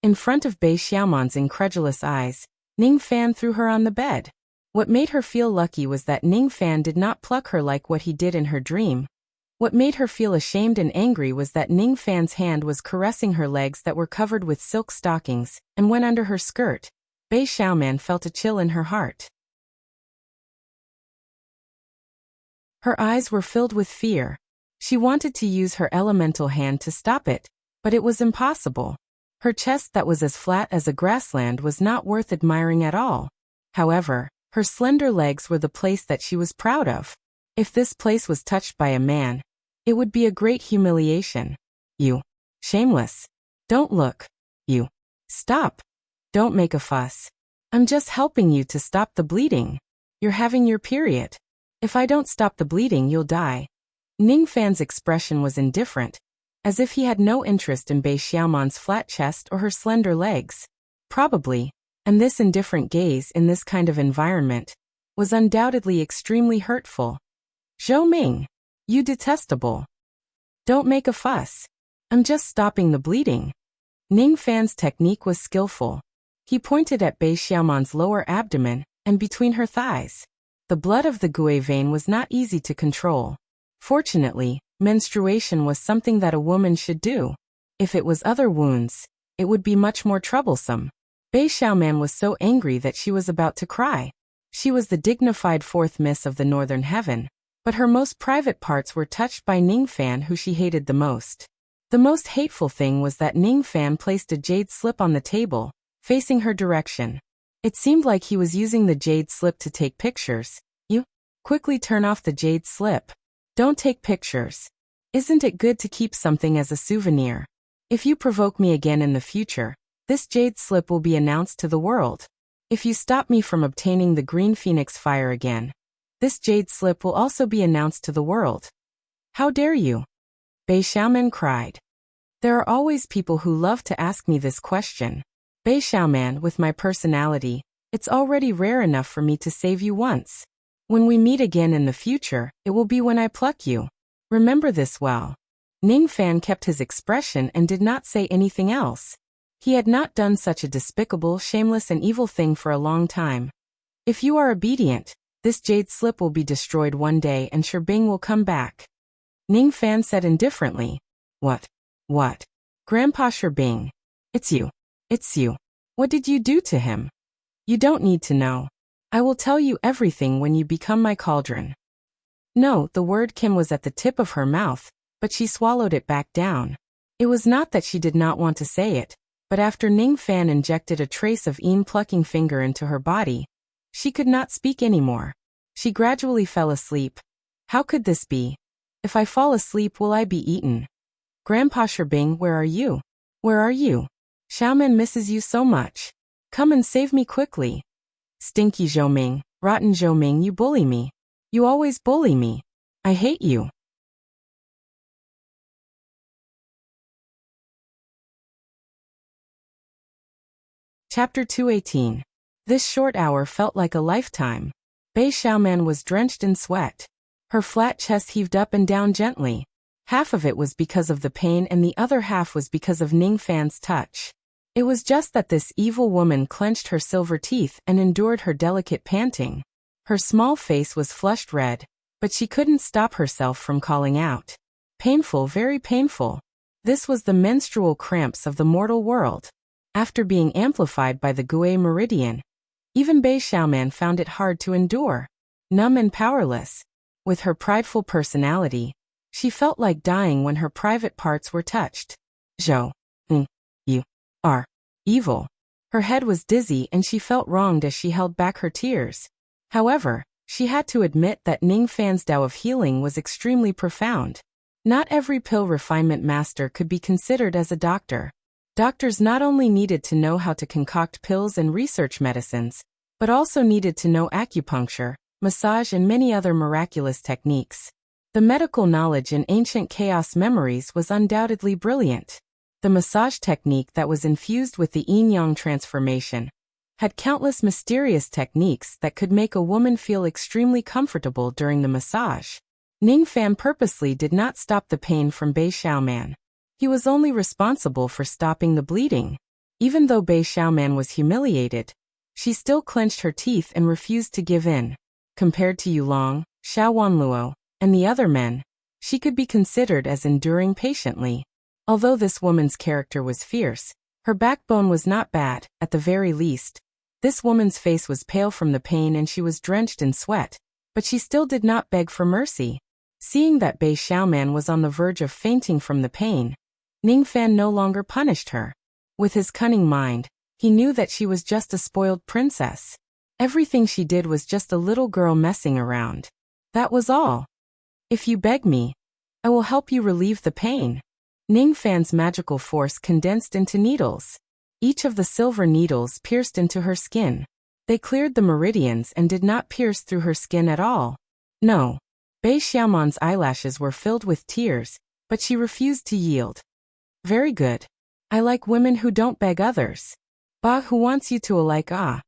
In front of Bei Xiaoman's incredulous eyes, Ning Fan threw her on the bed. What made her feel lucky was that Ning Fan did not pluck her like what he did in her dream. What made her feel ashamed and angry was that Ning Fan's hand was caressing her legs that were covered with silk stockings, and went under her skirt. Bei Xiaoman felt a chill in her heart. Her eyes were filled with fear. She wanted to use her elemental hand to stop it, but it was impossible. Her chest that was as flat as a grassland was not worth admiring at all. However, her slender legs were the place that she was proud of. If this place was touched by a man, it would be a great humiliation. You. Shameless. Don't look. You. Stop. Don't make a fuss. I'm just helping you to stop the bleeding. You're having your period. If I don't stop the bleeding, you'll die. Ning Fan's expression was indifferent, as if he had no interest in Bei Xiaoman's flat chest or her slender legs. Probably, and this indifferent gaze in this kind of environment was undoubtedly extremely hurtful. Zhou Ming, you detestable. Don't make a fuss. I'm just stopping the bleeding. Ning Fan's technique was skillful. He pointed at Bei Xiaoman's lower abdomen and between her thighs. The blood of the Gui vein was not easy to control. Fortunately, menstruation was something that a woman should do. If it was other wounds, it would be much more troublesome. Bei Xiaoman was so angry that she was about to cry. She was the dignified fourth miss of the Northern Heaven, but her most private parts were touched by Ning Fan, who she hated the most. The most hateful thing was that Ning Fan placed a jade slip on the table, facing her direction. It seemed like he was using the jade slip to take pictures. You quickly turn off the jade slip. Don't take pictures. Isn't it good to keep something as a souvenir? If you provoke me again in the future, this jade slip will be announced to the world. If you stop me from obtaining the green phoenix fire again, this jade slip will also be announced to the world. How dare you? Bei Xiaoman cried. There are always people who love to ask me this question. Bei Xiaoman, with my personality, it's already rare enough for me to save you once. When we meet again in the future, it will be when I pluck you. Remember this well. Ning Fan kept his expression and did not say anything else. He had not done such a despicable, shameless and evil thing for a long time. If you are obedient, this jade slip will be destroyed one day and Shibing will come back. Ning Fan said indifferently. What? Grandpa Shibing. It's you. What did you do to him? You don't need to know. I will tell you everything when you become my cauldron. No, the word Kim was at the tip of her mouth, but she swallowed it back down. It was not that she did not want to say it, but after Ning Fan injected a trace of Een plucking finger into her body, she could not speak anymore. She gradually fell asleep. How could this be? If I fall asleep, will I be eaten? Grandpa Shibing, where are you? Where are you? Xiaoman misses you so much. Come and save me quickly. Stinky Zhou, rotten Zhou, you bully me. You always bully me. I hate you. Chapter 218. This short hour felt like a lifetime. Bei Xiaoman was drenched in sweat. Her flat chest heaved up and down gently. Half of it was because of the pain and the other half was because of Ning Fan's touch. It was just that this evil woman clenched her silver teeth and endured her delicate panting. Her small face was flushed red, but she couldn't stop herself from calling out. Painful, very painful. This was the menstrual cramps of the mortal world. After being amplified by the Gui Meridian, even Bei Xiaoman found it hard to endure. Numb and powerless. With her prideful personality, she felt like dying when her private parts were touched. Zhou, you are evil. Her head was dizzy and she felt wronged as she held back her tears. However, she had to admit that Ning Fan's Tao of healing was extremely profound. Not every pill refinement master could be considered as a doctor. Doctors not only needed to know how to concoct pills and research medicines, but also needed to know acupuncture, massage and many other miraculous techniques. The medical knowledge in ancient chaos memories was undoubtedly brilliant. The massage technique that was infused with the yin-yang transformation had countless mysterious techniques that could make a woman feel extremely comfortable during the massage. Ning Fan purposely did not stop the pain from Bei Xiaoman. He was only responsible for stopping the bleeding. Even though Bei Xiaoman was humiliated, she still clenched her teeth and refused to give in. Compared to Yulong, Xiao Wanluo, and the other men, she could be considered as enduring patiently. Although this woman's character was fierce, her backbone was not bad, at the very least. This woman's face was pale from the pain and she was drenched in sweat, but she still did not beg for mercy. Seeing that Bei Xiaoman was on the verge of fainting from the pain, Ning Fan no longer punished her. With his cunning mind, he knew that she was just a spoiled princess. Everything she did was just a little girl messing around. That was all. If you beg me, I will help you relieve the pain. Ning Fan's magical force condensed into needles. Each of the silver needles pierced into her skin. They cleared the meridians and did not pierce through her skin at all. No. Bei Xiaoman's eyelashes were filled with tears, but she refused to yield. Very good. I like women who don't beg others. Bah, who wants you to like ah?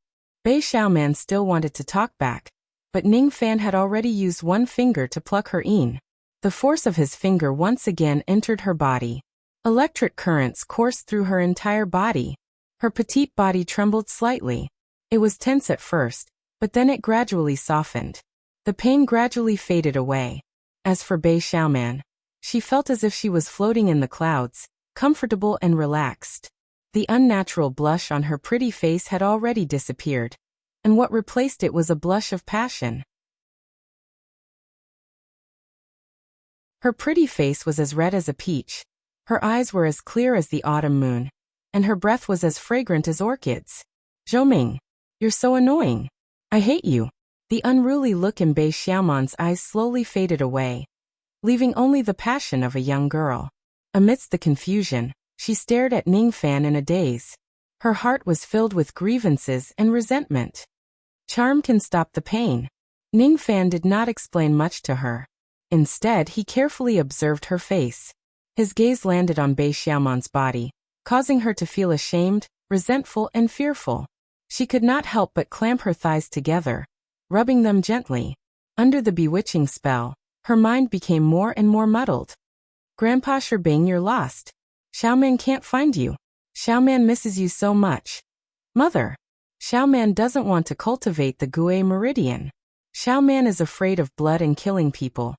Bei Xiaoman still wanted to talk back, but Ning Fan had already used one finger to pluck her Een. The force of his finger once again entered her body. Electric currents coursed through her entire body. Her petite body trembled slightly. It was tense at first, but then it gradually softened. The pain gradually faded away. As for Bei Xiaoman, she felt as if she was floating in the clouds, comfortable and relaxed. The unnatural blush on her pretty face had already disappeared, and what replaced it was a blush of passion. Her pretty face was as red as a peach, her eyes were as clear as the autumn moon, and her breath was as fragrant as orchids. Zhou, You're so annoying. I hate you. The unruly look in Bei Xiaoman's eyes slowly faded away, leaving only the passion of a young girl. Amidst the confusion, she stared at Ningfan in a daze. Her heart was filled with grievances and resentment. Charm can stop the pain. Ningfan did not explain much to her. Instead, he carefully observed her face. His gaze landed on Bei Xiaoman's body, causing her to feel ashamed, resentful, and fearful. She could not help but clamp her thighs together, rubbing them gently. Under the bewitching spell, her mind became more and more muddled. Grandpa Sherbing, you're lost. Xiaoman can't find you. Xiaoman misses you so much. Mother. Xiaoman doesn't want to cultivate the Gui Meridian. Xiaoman is afraid of blood and killing people.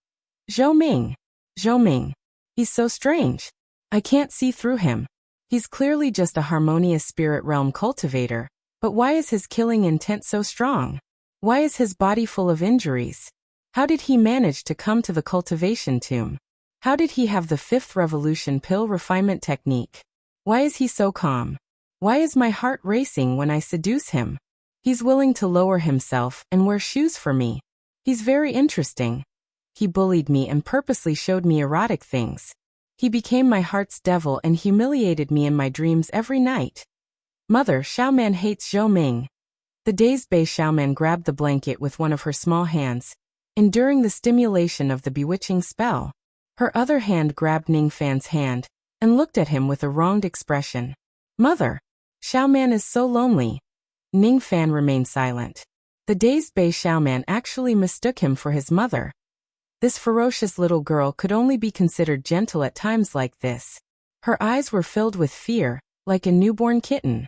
Zhou Ming. He's so strange. I can't see through him. He's clearly just a harmonious spirit realm cultivator, but why is his killing intent so strong? Why is his body full of injuries? How did he manage to come to the cultivation tomb? How did he have the fifth revolution pill refinement technique? Why is he so calm? Why is my heart racing when I seduce him? He's willing to lower himself and wear shoes for me. He's very interesting. He bullied me and purposely showed me erotic things. He became my heart's devil and humiliated me in my dreams every night. Mother, Xiaoman hates Zhou Ming. The dazed Bei Xiaoman grabbed the blanket with one of her small hands, enduring the stimulation of the bewitching spell. Her other hand grabbed Ningfan's hand and looked at him with a wronged expression. Mother, Xiaoman is so lonely. Ningfan remained silent. The dazed Bei Xiaoman actually mistook him for his mother. This ferocious little girl could only be considered gentle at times like this. Her eyes were filled with fear, like a newborn kitten.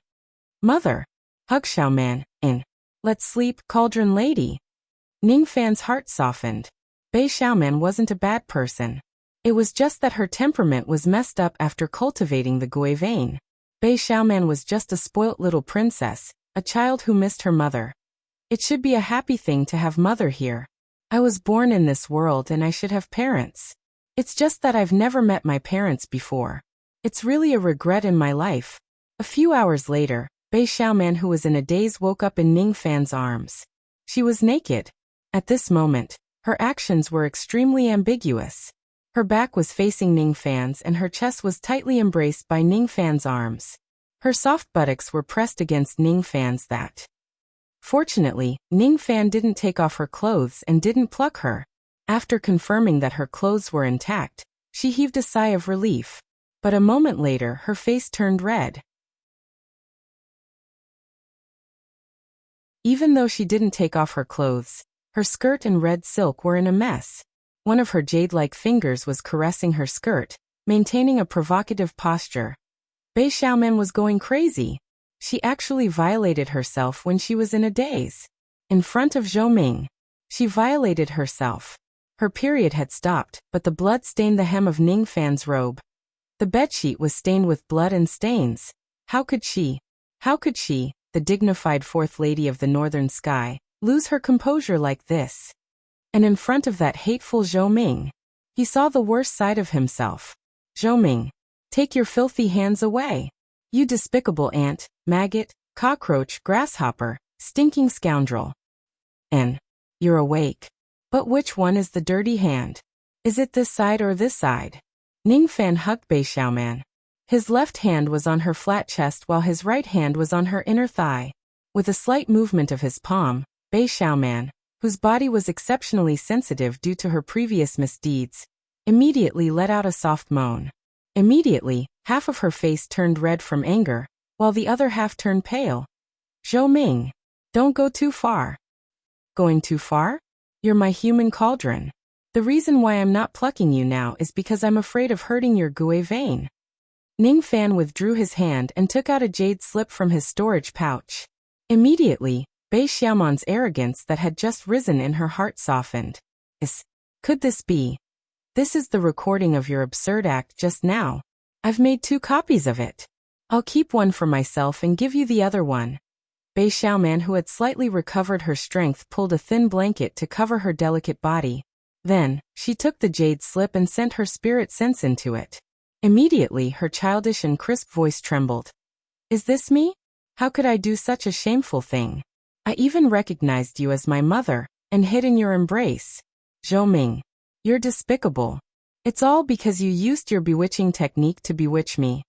Mother, hug Xiaoman, and let's sleep, cauldron lady. Ningfan's heart softened. Bei Xiaoman wasn't a bad person. It was just that her temperament was messed up after cultivating the Gui vein. Bei Xiaoman was just a spoilt little princess, a child who missed her mother. It should be a happy thing to have mother here. I was born in this world and I should have parents. It's just that I've never met my parents before. It's really a regret in my life. A few hours later, Bei Xiaoman, who was in a daze, woke up in Ningfan's arms. She was naked. At this moment, her actions were extremely ambiguous. Her back was facing Ningfan's and her chest was tightly embraced by Ningfan's arms. Her soft buttocks were pressed against Ningfan's that. Fortunately, Ningfan didn't take off her clothes and didn't pluck her. After confirming that her clothes were intact, she heaved a sigh of relief. But a moment later, her face turned red. Even though she didn't take off her clothes, her skirt and red silk were in a mess. One of her jade-like fingers was caressing her skirt, maintaining a provocative posture. Bei Xiaoman was going crazy. She actually violated herself when she was in a daze. In front of Zhou Ming. She violated herself. Her period had stopped, but the blood stained the hem of Ningfan's robe. The bedsheet was stained with blood and stains. How could she, the dignified fourth lady of the northern sky, lose her composure like this? And in front of that hateful Zhou Ming, he saw the worst side of himself. Zhou Ming, take your filthy hands away. You despicable ant, maggot, cockroach, grasshopper, stinking scoundrel. And you're awake. But which one is the dirty hand? Is it this side or this side? Ningfan hugged Bei Xiaoman. His left hand was on her flat chest while his right hand was on her inner thigh. With a slight movement of his palm, Bei Xiaoman, whose body was exceptionally sensitive due to her previous misdeeds, immediately let out a soft moan. Immediately, half of her face turned red from anger, while the other half turned pale. Zhou Ming, don't go too far. Going too far? You're my human cauldron. The reason why I'm not plucking you now is because I'm afraid of hurting your Gui vein. Ningfan withdrew his hand and took out a jade slip from his storage pouch. Immediately, Bei Xiaoman's arrogance that had just risen in her heart softened. Could this be? This is the recording of your absurd act just now. I've made 2 copies of it. I'll keep one for myself and give you the other one. Bei Xiaoman, who had slightly recovered her strength, pulled a thin blanket to cover her delicate body. Then, she took the jade slip and sent her spirit sense into it. Immediately, her childish and crisp voice trembled. Is this me? How could I do such a shameful thing? I even recognized you as my mother, and hid in your embrace. Zhou Ming. You're despicable. It's all because you used your bewitching technique to bewitch me.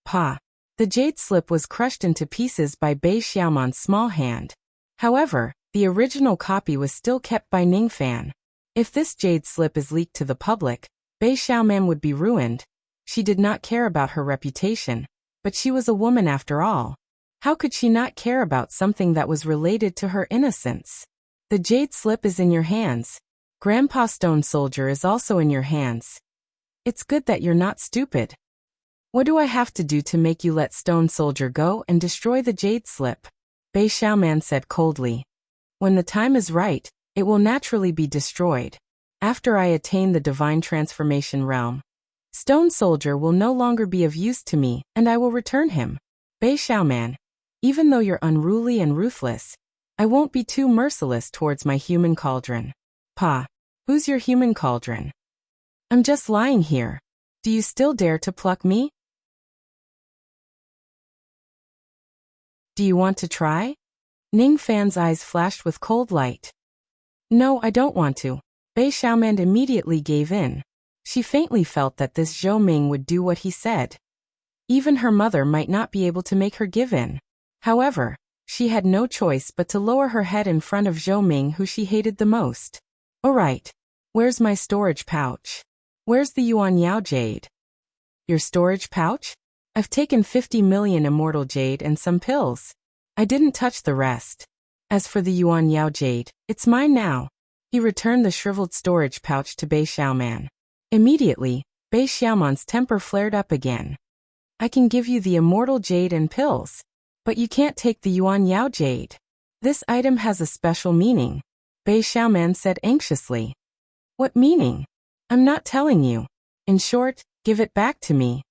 Pa. The jade slip was crushed into pieces by Bei Xiaoman's small hand. However, the original copy was still kept by Ningfan. If this jade slip is leaked to the public, Bei Xiaoman would be ruined. She did not care about her reputation, but she was a woman after all. How could she not care about something that was related to her innocence? The jade slip is in your hands. Grandpa Stone Soldier is also in your hands. It's good that you're not stupid. What do I have to do to make you let Stone Soldier go and destroy the jade slip? Bei Xiaoman said coldly. When the time is right, it will naturally be destroyed. After I attain the divine transformation realm, Stone Soldier will no longer be of use to me, and I will return him. Bei Xiaoman, even though you're unruly and ruthless, I won't be too merciless towards my human cauldron. Pa, who's your human cauldron? I'm just lying here. Do you still dare to pluck me? Do you want to try? Ningfan's eyes flashed with cold light. No, I don't want to. Bei Xiaoman immediately gave in. She faintly felt that this Zhou Ming would do what he said. Even her mother might not be able to make her give in. However, she had no choice but to lower her head in front of Zhou Ming, who she hated the most. Alright. Where's my storage pouch? Where's the Yuan Yao jade? Your storage pouch? I've taken 50 million immortal jade and some pills. I didn't touch the rest. As for the Yuan Yao jade, it's mine now. He returned the shriveled storage pouch to Bei Xiaoman. Immediately, Bei Xiaoman's temper flared up again. I can give you the immortal jade and pills, but you can't take the Yuan Yao jade. This item has a special meaning, Bei Xiaoman said anxiously. What meaning? I'm not telling you. In short, give it back to me.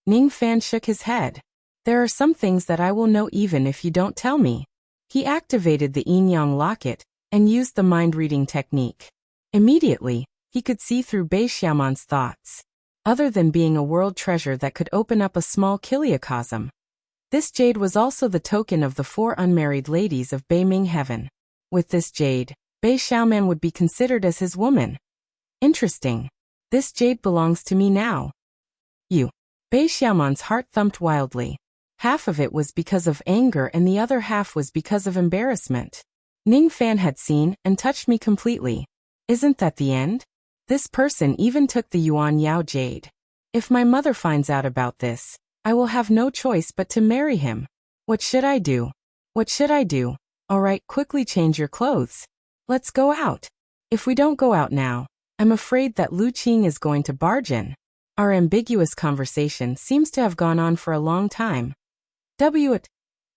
Ningfan shook his head. There are some things that I will know even if you don't tell me. He activated the yin-yang locket and used the mind-reading technique. Immediately, he could see through Bei Xiaoman's thoughts. Other than being a world treasure that could open up a small kiliocosm, this jade was also the token of the 4 unmarried ladies of Beiming Heaven. With this jade, Bei Xiaoman would be considered as his woman. Interesting. This jade belongs to me now. You. Bei Xiaoman's heart thumped wildly. Half of it was because of anger and the other half was because of embarrassment. Ningfan had seen and touched me completely. Isn't that the end? This person even took the Yuan Yao jade. If my mother finds out about this, I will have no choice but to marry him. What should I do? What should I do? Alright, quickly change your clothes. Let's go out. If we don't go out now, I'm afraid that Lu Qing is going to barge in. Our ambiguous conversation seems to have gone on for a long time. Bei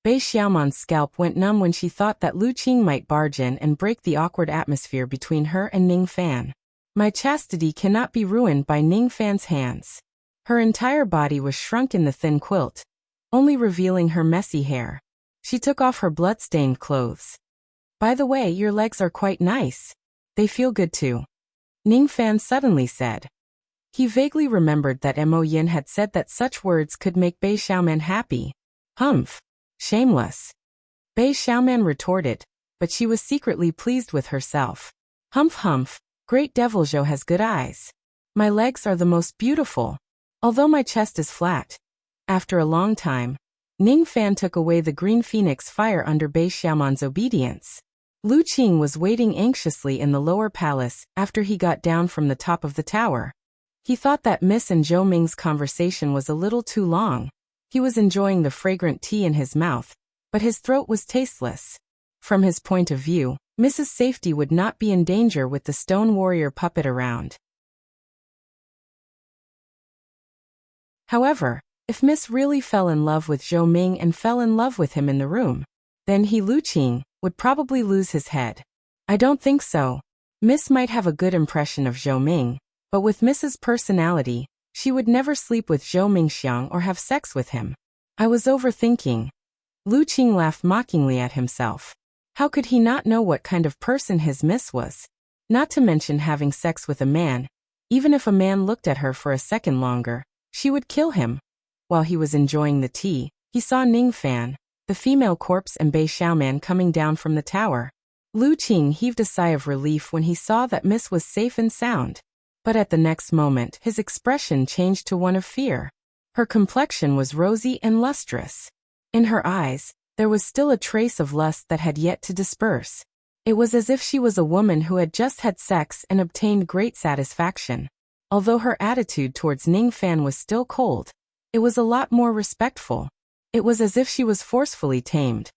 Xiaoman's scalp went numb when she thought that Lu Qing might barge in and break the awkward atmosphere between her and Ningfan. My chastity cannot be ruined by Ningfan's hands. Her entire body was shrunk in the thin quilt, only revealing her messy hair. She took off her blood-stained clothes. By the way, your legs are quite nice. They feel good too. Ningfan suddenly said. He vaguely remembered that Mo Yin had said that such words could make Bei Xiaoman happy. Humph. Shameless. Bei Xiaoman retorted, but she was secretly pleased with herself. Humph humph, great devil Zhou has good eyes. My legs are the most beautiful, although my chest is flat. After a long time, Ningfan took away the green phoenix fire under Bei Xiaoman's obedience. Lu Qing was waiting anxiously in the lower palace after he got down from the top of the tower. He thought that Miss and Zhou Ming's conversation was a little too long. He was enjoying the fragrant tea in his mouth, but his throat was tasteless. From his point of view, Mrs. Safety would not be in danger with the stone warrior puppet around. However, if Miss really fell in love with Zhou Ming and fell in love with him in the room, then he, Lu Qing, would probably lose his head. I don't think so. Miss might have a good impression of Zhou Ming, but with Miss's personality, she would never sleep with Zhou Mingxiang or have sex with him. I was overthinking. Lu Qing laughed mockingly at himself. How could he not know what kind of person his miss was? Not to mention having sex with a man. Even if a man looked at her for a second longer, she would kill him. While he was enjoying the tea, he saw Ningfan. the female corpse and Bei Xiaoman coming down from the tower. Lu Qing heaved a sigh of relief when he saw that Miss was safe and sound. But at the next moment, his expression changed to one of fear. Her complexion was rosy and lustrous. In her eyes, there was still a trace of lust that had yet to disperse. It was as if she was a woman who had just had sex and obtained great satisfaction. Although her attitude towards Ning Fan was still cold, it was a lot more respectful. It was as if she was forcefully tamed.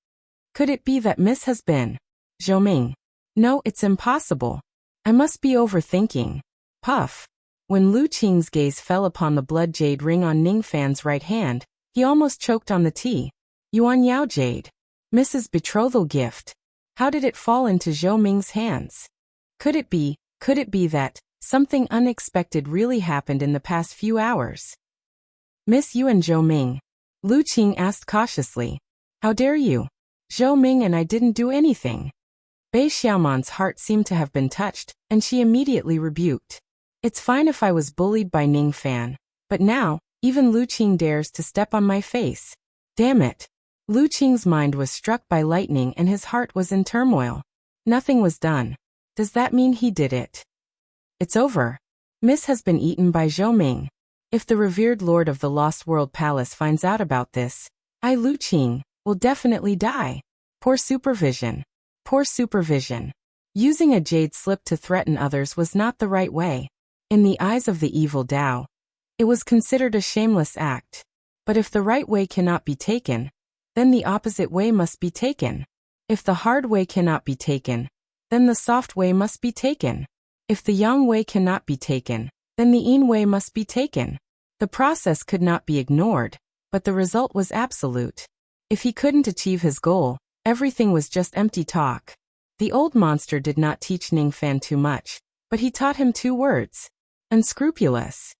Could it be that Miss has been? Zhou. No, it's impossible. I must be overthinking. Puff. When Lu Qing's gaze fell upon the blood jade ring on Ning Fan's right hand, he almost choked on the tea. Yuan Yao jade. Mrs. Betrothal gift. How did it fall into Zhou Ming's hands? Could it be that something unexpected really happened in the past few hours? Miss Yuan Zhou Ming. Lu Qing asked cautiously. How dare you? Zhou Ming and I didn't do anything. Bei Xiaoman's heart seemed to have been touched, and she immediately rebuked. It's fine if I was bullied by Ning Fan, but now, even Lu Qing dares to step on my face. Damn it. Lu Qing's mind was struck by lightning and his heart was in turmoil. Nothing was done. Does that mean he did it? It's over. Miss has been eaten by Zhou Ming. If the revered lord of the Lost World Palace finds out about this, I, Lu Qing, will definitely die. Poor supervision. Poor supervision. Using a jade slip to threaten others was not the right way. In the eyes of the evil Dao, it was considered a shameless act. But if the right way cannot be taken, then the opposite way must be taken. If the hard way cannot be taken, then the soft way must be taken. If the yang way cannot be taken, then the yin way must be taken. The process could not be ignored, but the result was absolute. If he couldn't achieve his goal, everything was just empty talk. The old monster did not teach Ning Fan too much, but he taught him 2 words. Unscrupulous.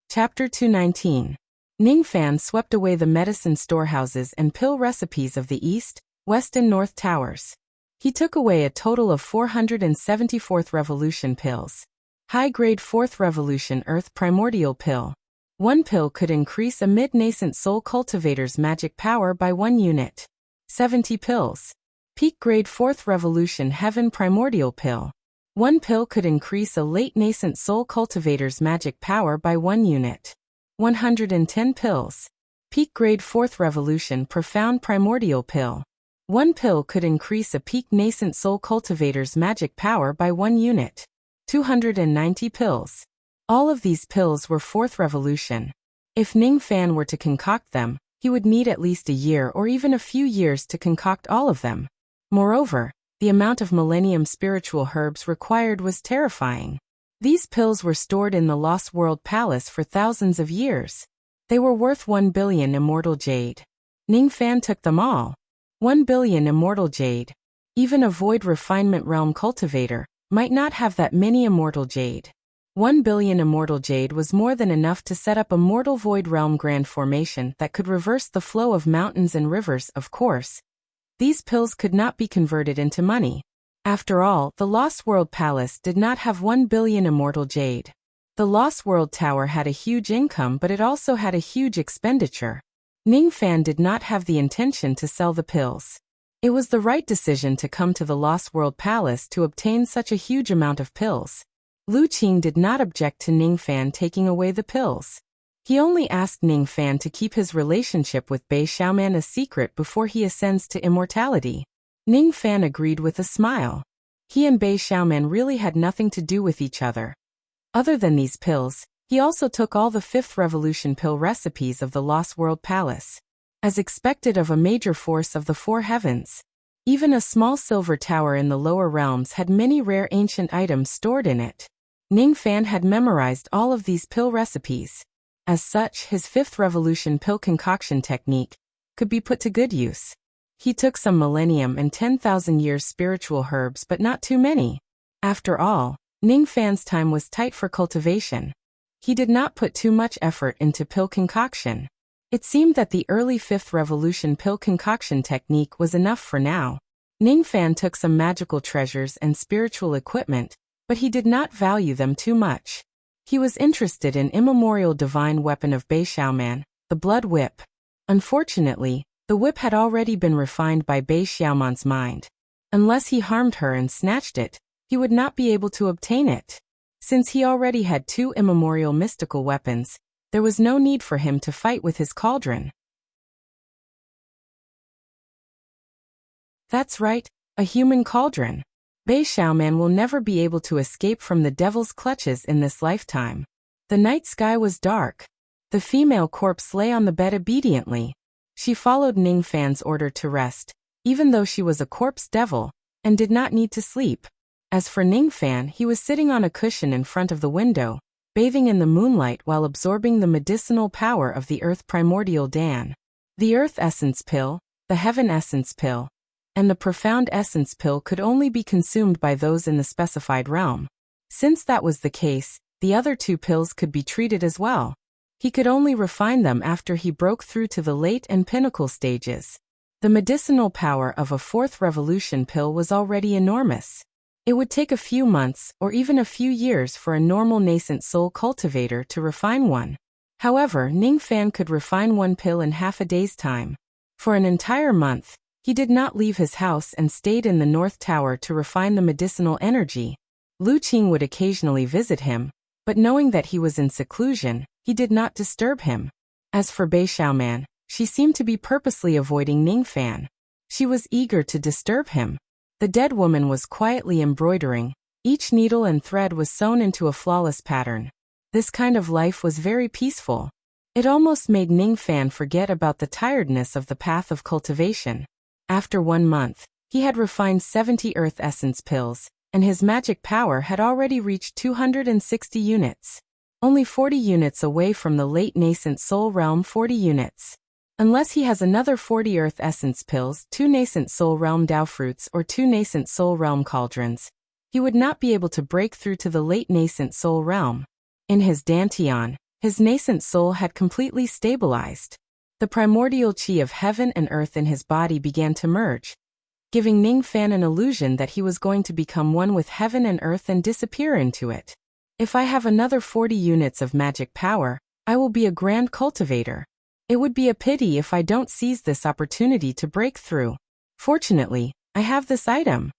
Chapter 219. Ning Fan swept away the medicine storehouses and pill recipes of the East, West and North Towers. He took away a total of 474th Revolution pills. High-grade 4th Revolution Earth Primordial Pill. 1 pill could increase a mid-nascent soul cultivator's magic power by 1 unit. 70 pills. Peak-grade 4th Revolution Heaven Primordial Pill. 1 pill could increase a late-nascent soul cultivator's magic power by 1 unit. 110 pills. Peak-grade 4th Revolution Profound Primordial Pill. 1 pill could increase a peak-nascent soul cultivator's magic power by 1 unit. 290 pills. All of these pills were 4th Revolution. If Ning Fan were to concoct them, he would need at least a year or even a few years to concoct all of them. Moreover, the amount of Millennium spiritual herbs required was terrifying. These pills were stored in the Lost World Palace for thousands of years. They were worth 1 billion immortal jade. Ning Fan took them all. 1 billion immortal jade. Even a void refinement realm cultivator might not have that many immortal jade. 1 billion immortal jade was more than enough to set up a mortal void realm grand formation that could reverse the flow of mountains and rivers, of course. These pills could not be converted into money. After all, the Lost World Palace did not have 1 billion immortal jade. The Lost World Tower had a huge income, but it also had a huge expenditure. Ning Fan did not have the intention to sell the pills. It was the right decision to come to the Lost World Palace to obtain such a huge amount of pills. Lu Qing did not object to Ning Fan taking away the pills. He only asked Ning Fan to keep his relationship with Bei Xiaoman a secret before he ascends to immortality. Ning Fan agreed with a smile. He and Bei Xiaoman really had nothing to do with each other. Other than these pills, he also took all the 5th Revolution pill recipes of the Lost World Palace. As expected of a major force of the 4 heavens, even a small silver tower in the lower realms had many rare ancient items stored in it. Ning Fan had memorized all of these pill recipes. As such, his 5th Revolution pill concoction technique could be put to good use. He took some millennium and 10,000 years spiritual herbs, but not too many. After all, Ning Fan's time was tight for cultivation. He did not put too much effort into pill concoction. It seemed that the early 5th Revolution pill concoction technique was enough for now. Ning Fan took some magical treasures and spiritual equipment, but he did not value them too much. He was interested in immemorial divine weapon of Bei Xiaoman, the blood whip. Unfortunately, the whip had already been refined by Bei Xiaoman's mind. Unless he harmed her and snatched it, he would not be able to obtain it. Since he already had 2 immemorial mystical weapons, there was no need for him to fight with his cauldron. That's right, a human cauldron. Bei Xiaoman will never be able to escape from the devil's clutches in this lifetime. The night sky was dark. The female corpse lay on the bed obediently. She followed Ning Fan's order to rest, even though she was a corpse devil, and did not need to sleep. As for Ning Fan, he was sitting on a cushion in front of the window, bathing in the moonlight while absorbing the medicinal power of the Earth Primordial Dan. The Earth Essence Pill, the Heaven Essence Pill, and the Profound Essence Pill could only be consumed by those in the specified realm. Since that was the case, the other 2 pills could be treated as well. He could only refine them after he broke through to the late and pinnacle stages. The medicinal power of a 4th revolution pill was already enormous. It would take a few months or even a few years for a normal nascent soul cultivator to refine one. However, Ning Fan could refine 1 pill in half a day's time. For an entire month, he did not leave his house and stayed in the North Tower to refine the medicinal energy. Lu Qing would occasionally visit him, but knowing that he was in seclusion, he did not disturb him. As for Bei Xiaoman, she seemed to be purposely avoiding Ning Fan. She was eager to disturb him. The dead woman was quietly embroidering. Each needle and thread was sewn into a flawless pattern. This kind of life was very peaceful. It almost made Ning Fan forget about the tiredness of the path of cultivation. After 1 month, he had refined 70 Earth Essence pills, and his magic power had already reached 260 units. Only 40 units away from the late nascent soul realm 40 units. Unless he has another 40 Earth Essence pills, 2 nascent soul realm Dao fruits or 2 nascent soul realm cauldrons, he would not be able to break through to the late nascent soul realm. In his Dantian, his nascent soul had completely stabilized. The primordial qi of heaven and earth in his body began to merge, giving Ning Fan an illusion that he was going to become one with heaven and earth and disappear into it. If I have another 40 units of magic power, I will be a grand cultivator. It would be a pity if I don't seize this opportunity to break through. Fortunately, I have this item.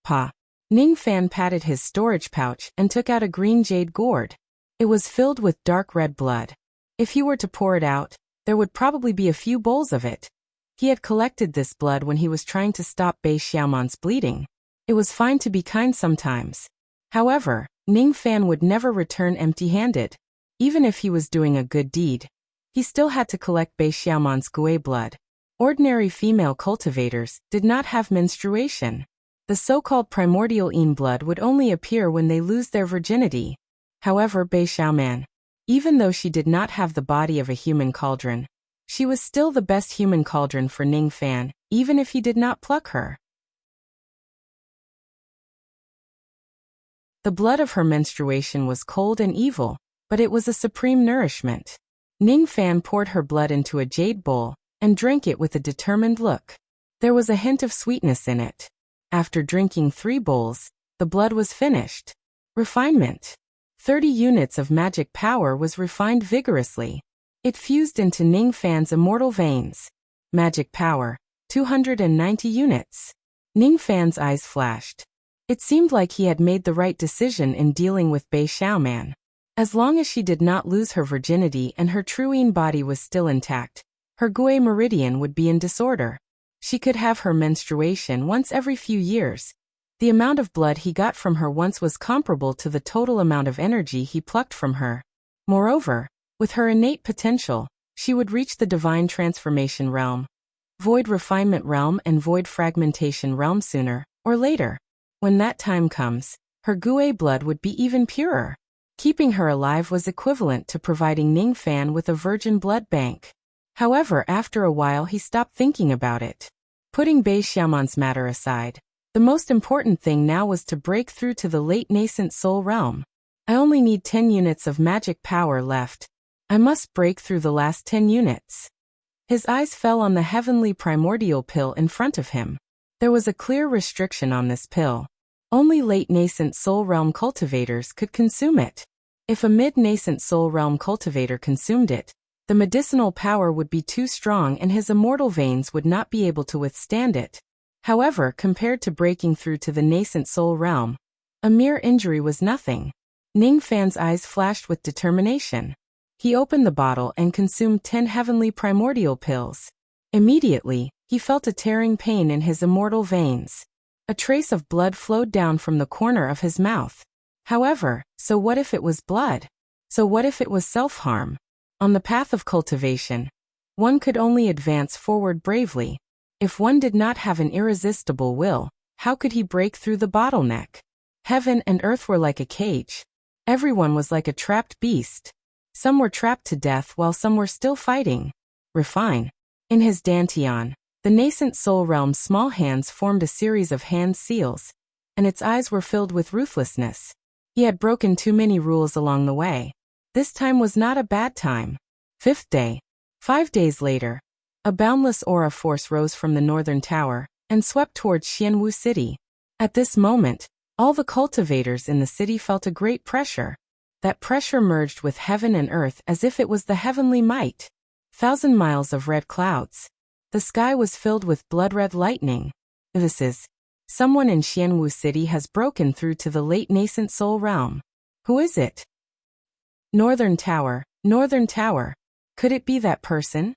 Pa. Ning Fan patted his storage pouch and took out a green jade gourd. It was filled with dark red blood. If he were to pour it out, there would probably be a few bowls of it. He had collected this blood when he was trying to stop Bei Xiaoman's bleeding. It was fine to be kind sometimes. However, Ning Fan would never return empty-handed. Even if he was doing a good deed, he still had to collect Bei Xiaoman's Gui blood. Ordinary female cultivators did not have menstruation. The so-called primordial Yin blood would only appear when they lose their virginity. However, Bei Xiaoman, even though she did not have the body of a human cauldron, she was still the best human cauldron for Ning Fan, even if he did not pluck her. The blood of her menstruation was cold and evil, but it was a supreme nourishment. Ning Fan poured her blood into a jade bowl and drank it with a determined look. There was a hint of sweetness in it. After drinking 3 bowls, the blood was finished. Refinement. 30 units of magic power was refined vigorously. It fused into Ning Fan's immortal veins. Magic power, 290 units. Ning Fan's eyes flashed. It seemed like he had made the right decision in dealing with Bei Xiaoman. As long as she did not lose her virginity and her true Yin body was still intact, her Gui meridian would be in disorder. She could have her menstruation once every few years. The amount of blood he got from her once was comparable to the total amount of energy he plucked from her. Moreover, with her innate potential, she would reach the divine transformation realm, void refinement realm and void fragmentation realm sooner or later. When that time comes, her Gui blood would be even purer. Keeping her alive was equivalent to providing Ning Fan with a virgin blood bank. However, after a while he stopped thinking about it. Putting Bei Xiaoman's matter aside, the most important thing now was to break through to the late nascent soul realm. I only need 10 units of magic power left. I must break through the last 10 units. His eyes fell on the heavenly primordial pill in front of him. There was a clear restriction on this pill. Only late nascent soul realm cultivators could consume it. If a mid-nascent soul realm cultivator consumed it, the medicinal power would be too strong and his immortal veins would not be able to withstand it. However, compared to breaking through to the nascent soul realm, a mere injury was nothing. Ning Fan's eyes flashed with determination. He opened the bottle and consumed 10 heavenly primordial pills. Immediately, he felt a tearing pain in his immortal veins. A trace of blood flowed down from the corner of his mouth. However, so what if it was blood? So what if it was self-harm? On the path of cultivation, one could only advance forward bravely. If one did not have an irresistible will, how could he break through the bottleneck? Heaven and earth were like a cage. Everyone was like a trapped beast. Some were trapped to death while some were still fighting. Refine. In his dantian, the nascent soul realm's small hands formed a series of hand seals, and its eyes were filled with ruthlessness. He had broken too many rules along the way. This time was not a bad time. 5th day. 5 days later, a boundless aura force rose from the northern tower and swept towards Xianwu City. At this moment, all the cultivators in the city felt a great pressure. That pressure merged with heaven and earth as if it was the heavenly might. 1,000 miles of red clouds. The sky was filled with blood-red lightning. This is. Someone in Xianwu City has broken through to the late nascent soul realm. Who is it? Northern Tower, Northern Tower. Could it be that person?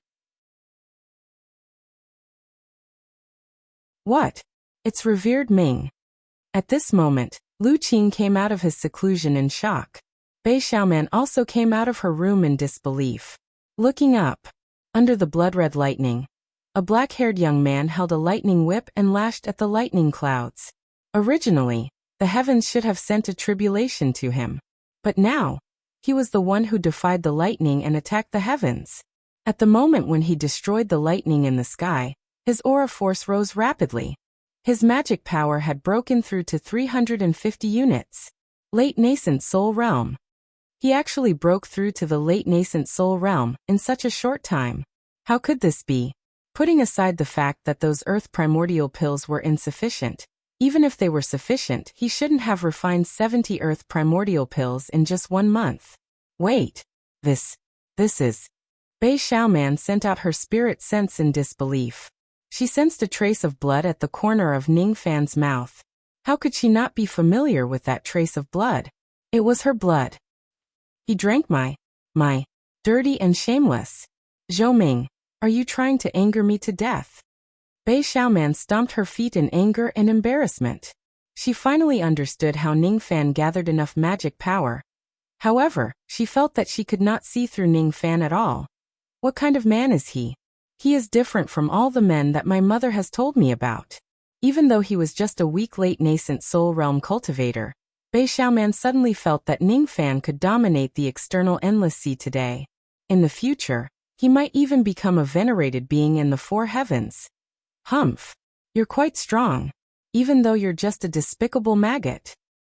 What? It's revered Ming. At this moment, Lu Qing came out of his seclusion in shock. Bei Xiaoman also came out of her room in disbelief. Looking up, under the blood-red lightning, a black-haired young man held a lightning whip and lashed at the lightning clouds. Originally, the heavens should have sent a tribulation to him. But now, he was the one who defied the lightning and attacked the heavens. At the moment when he destroyed the lightning in the sky, his aura force rose rapidly. His magic power had broken through to 350 units. Late nascent soul realm. He actually broke through to the late nascent soul realm in such a short time. How could this be? Putting aside the fact that those earth primordial pills were insufficient, even if they were sufficient, he shouldn't have refined 70 earth primordial pills in just 1 month. Wait. This is. Bei Xiaoman sent out her spirit sense in disbelief. She sensed a trace of blood at the corner of Ning Fan's mouth. How could she not be familiar with that trace of blood? It was her blood. He drank my dirty and shameless. Zhou Ming, are you trying to anger me to death? Bei Xiaoman stomped her feet in anger and embarrassment. She finally understood how Ning Fan gathered enough magic power. However, she felt that she could not see through Ning Fan at all. What kind of man is he? He is different from all the men that my mother has told me about. Even though he was just a weak late nascent soul realm cultivator, Bei Xiaoman suddenly felt that Ning Fan could dominate the external endless sea today. In the future, he might even become a venerated being in the 4 heavens. Humph. You're quite strong, even though you're just a despicable maggot.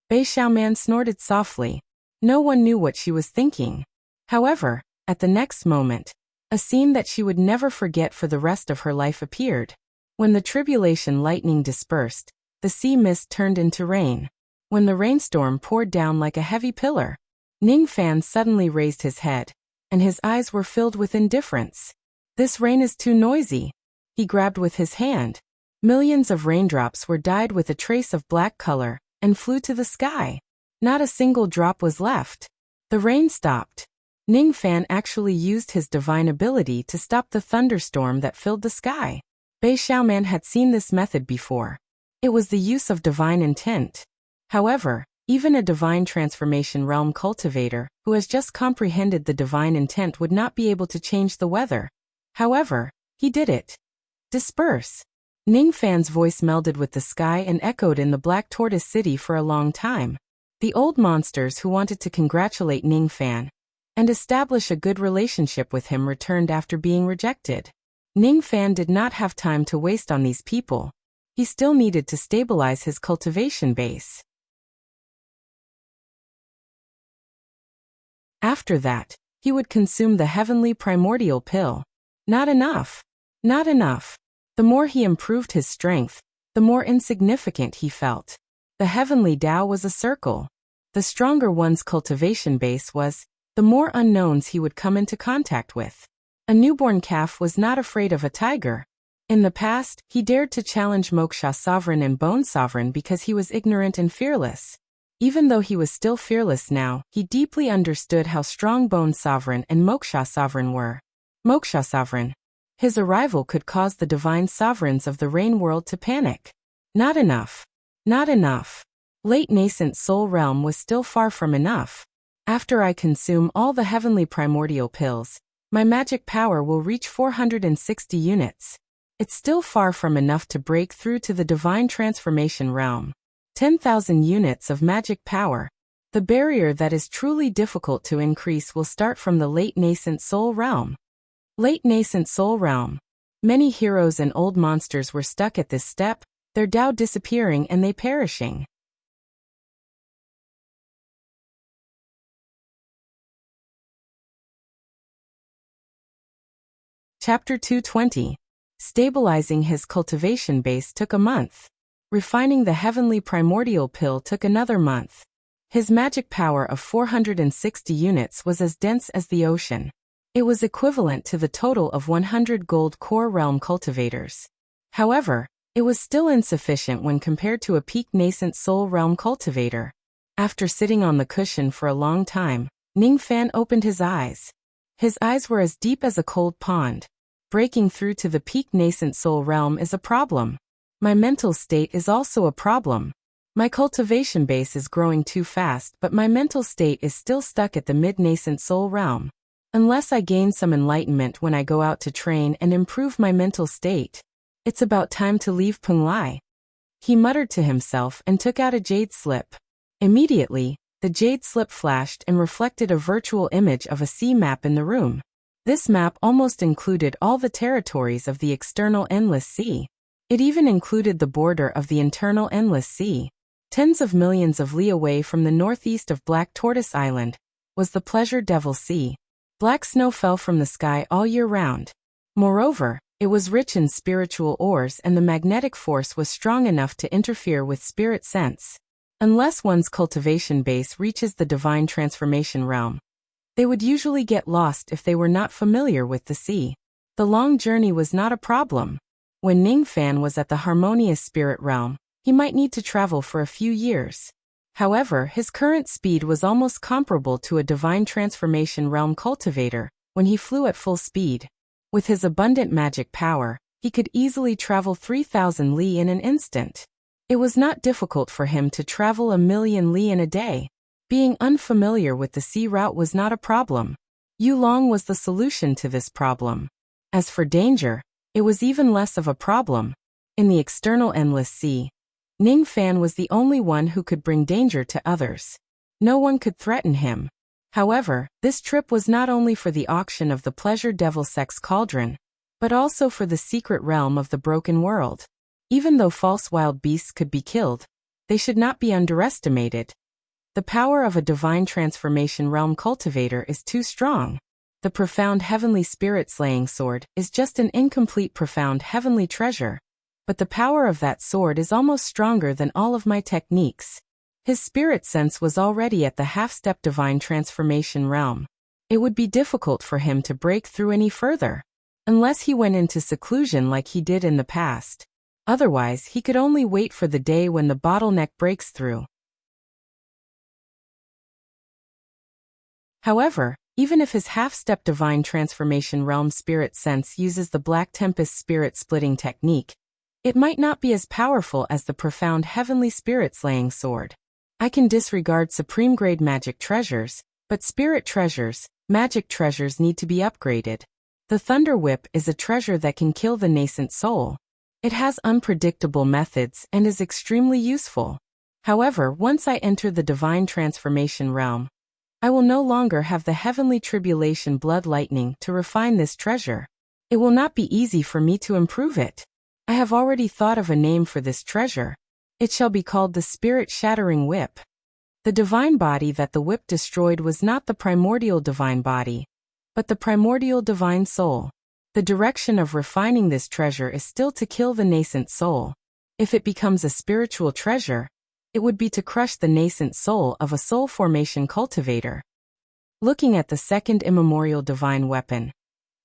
Bei Xiaoman snorted softly. No one knew what she was thinking. However, at the next moment, a scene that she would never forget for the rest of her life appeared. When the tribulation lightning dispersed, the sea mist turned into rain. When the rainstorm poured down like a heavy pillar, Ning Fan suddenly raised his head, and his eyes were filled with indifference. This rain is too noisy. He grabbed with his hand. Millions of raindrops were dyed with a trace of black color, and flew to the sky. Not a single drop was left. The rain stopped. Ning Fan actually used his divine ability to stop the thunderstorm that filled the sky. Bei Xiaoman had seen this method before. It was the use of divine intent. However, even a divine transformation realm cultivator who has just comprehended the divine intent would not be able to change the weather. However, he did it. Disperse. Ning Fan's voice melded with the sky and echoed in the Black Tortoise City for a long time. The old monsters who wanted to congratulate Ning Fan and establish a good relationship with him returned after being rejected. Ning Fan did not have time to waste on these people. He still needed to stabilize his cultivation base. After that, he would consume the heavenly primordial pill. Not enough. Not enough. The more he improved his strength, the more insignificant he felt. The heavenly Tao was a circle. The stronger one's cultivation base was, the more unknowns he would come into contact with. A newborn calf was not afraid of a tiger. In the past, he dared to challenge Moksha Sovereign and Bone Sovereign because he was ignorant and fearless. Even though he was still fearless now, he deeply understood how strong Bone Sovereign and Moksha Sovereign were. Moksha Sovereign. His arrival could cause the divine sovereigns of the rain world to panic. Not enough. Not enough. Late nascent soul realm was still far from enough. After I consume all the heavenly primordial pills, my magic power will reach 460 units. It's still far from enough to break through to the divine transformation realm. 10,000 units of magic power. The barrier that is truly difficult to increase will start from the late nascent soul realm. Late nascent soul realm. Many heroes and old monsters were stuck at this step, their Tao disappearing and they perishing. Chapter 220. Stabilizing his cultivation base took a month. Refining the heavenly primordial pill took another month. His magic power of 460 units was as dense as the ocean. It was equivalent to the total of 100 gold core realm cultivators. However, it was still insufficient when compared to a peak nascent soul realm cultivator. After sitting on the cushion for a long time, Ning Fan opened his eyes. His eyes were as deep as a cold pond. Breaking through to the peak nascent soul realm is a problem. My mental state is also a problem. My cultivation base is growing too fast, but my mental state is still stuck at the mid-nascent soul realm. Unless I gain some enlightenment when I go out to train and improve my mental state, it's about time to leave Penglai. He muttered to himself and took out a jade slip. Immediately, the jade slip flashed and reflected a virtual image of a sea map in the room. This map almost included all the territories of the external endless sea. It even included the border of the internal endless sea. Tens of millions of li away from the northeast of Black Tortoise Island was the Pleasure Devil Sea. Black snow fell from the sky all year round. Moreover, it was rich in spiritual ores and the magnetic force was strong enough to interfere with spirit sense. Unless one's cultivation base reaches the divine transformation realm, they would usually get lost if they were not familiar with the sea. The long journey was not a problem. When Ning Fan was at the harmonious spirit realm, he might need to travel for a few years. However, his current speed was almost comparable to a divine transformation realm cultivator when he flew at full speed. With his abundant magic power, he could easily travel 3,000 li in an instant. It was not difficult for him to travel 1,000,000 li in a day. Being unfamiliar with the sea route was not a problem. Yulong was the solution to this problem. As for danger, it was even less of a problem. In the external endless sea, Ning Fan was the only one who could bring danger to others. No one could threaten him. However, this trip was not only for the auction of the Pleasure Devil Sex Cauldron, but also for the secret realm of the broken world. Even though false wild beasts could be killed, they should not be underestimated. The power of a divine transformation realm cultivator is too strong. The profound heavenly spirit slaying sword is just an incomplete profound heavenly treasure. But the power of that sword is almost stronger than all of my techniques. His spirit sense was already at the half-step divine transformation realm. It would be difficult for him to break through any further, unless he went into seclusion like he did in the past. Otherwise, he could only wait for the day when the bottleneck breaks through. However, even if his half-step divine transformation realm spirit sense uses the Black Tempest spirit splitting technique, it might not be as powerful as the profound heavenly spirit slaying sword. I can disregard supreme grade magic treasures, but spirit treasures, magic treasures need to be upgraded. The Thunder Whip is a treasure that can kill the nascent soul. It has unpredictable methods and is extremely useful. However, once I enter the divine transformation realm, I will no longer have the heavenly tribulation blood lightning to refine this treasure. It will not be easy for me to improve it. I have already thought of a name for this treasure. It shall be called the Spirit-Shattering Whip. The divine body that the whip destroyed was not the primordial divine body, but the primordial divine soul. The direction of refining this treasure is still to kill the nascent soul. If it becomes a spiritual treasure, it would be to crush the nascent soul of a soul formation cultivator. Looking at the second immemorial divine weapon,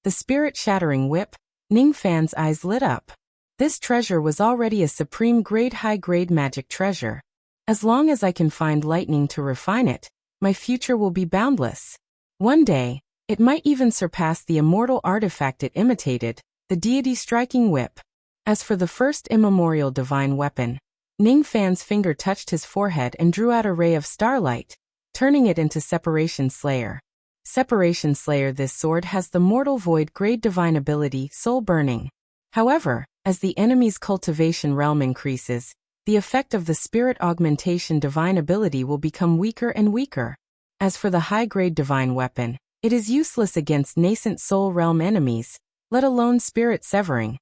the spirit-shattering whip, Ning Fan's eyes lit up. This treasure was already a supreme grade high-grade magic treasure. As long as I can find lightning to refine it, my future will be boundless. One day, it might even surpass the immortal artifact it imitated, the deity-striking whip. As for the first immemorial divine weapon, Ning Fan's finger touched his forehead and drew out a ray of starlight, turning it into Separation Slayer. Separation Slayer. This sword has the mortal void grade divine ability, Soul Burning. However, as the enemy's cultivation realm increases, the effect of the spirit augmentation divine ability will become weaker and weaker. As for the high-grade divine weapon, it is useless against nascent soul realm enemies, let alone spirit severing.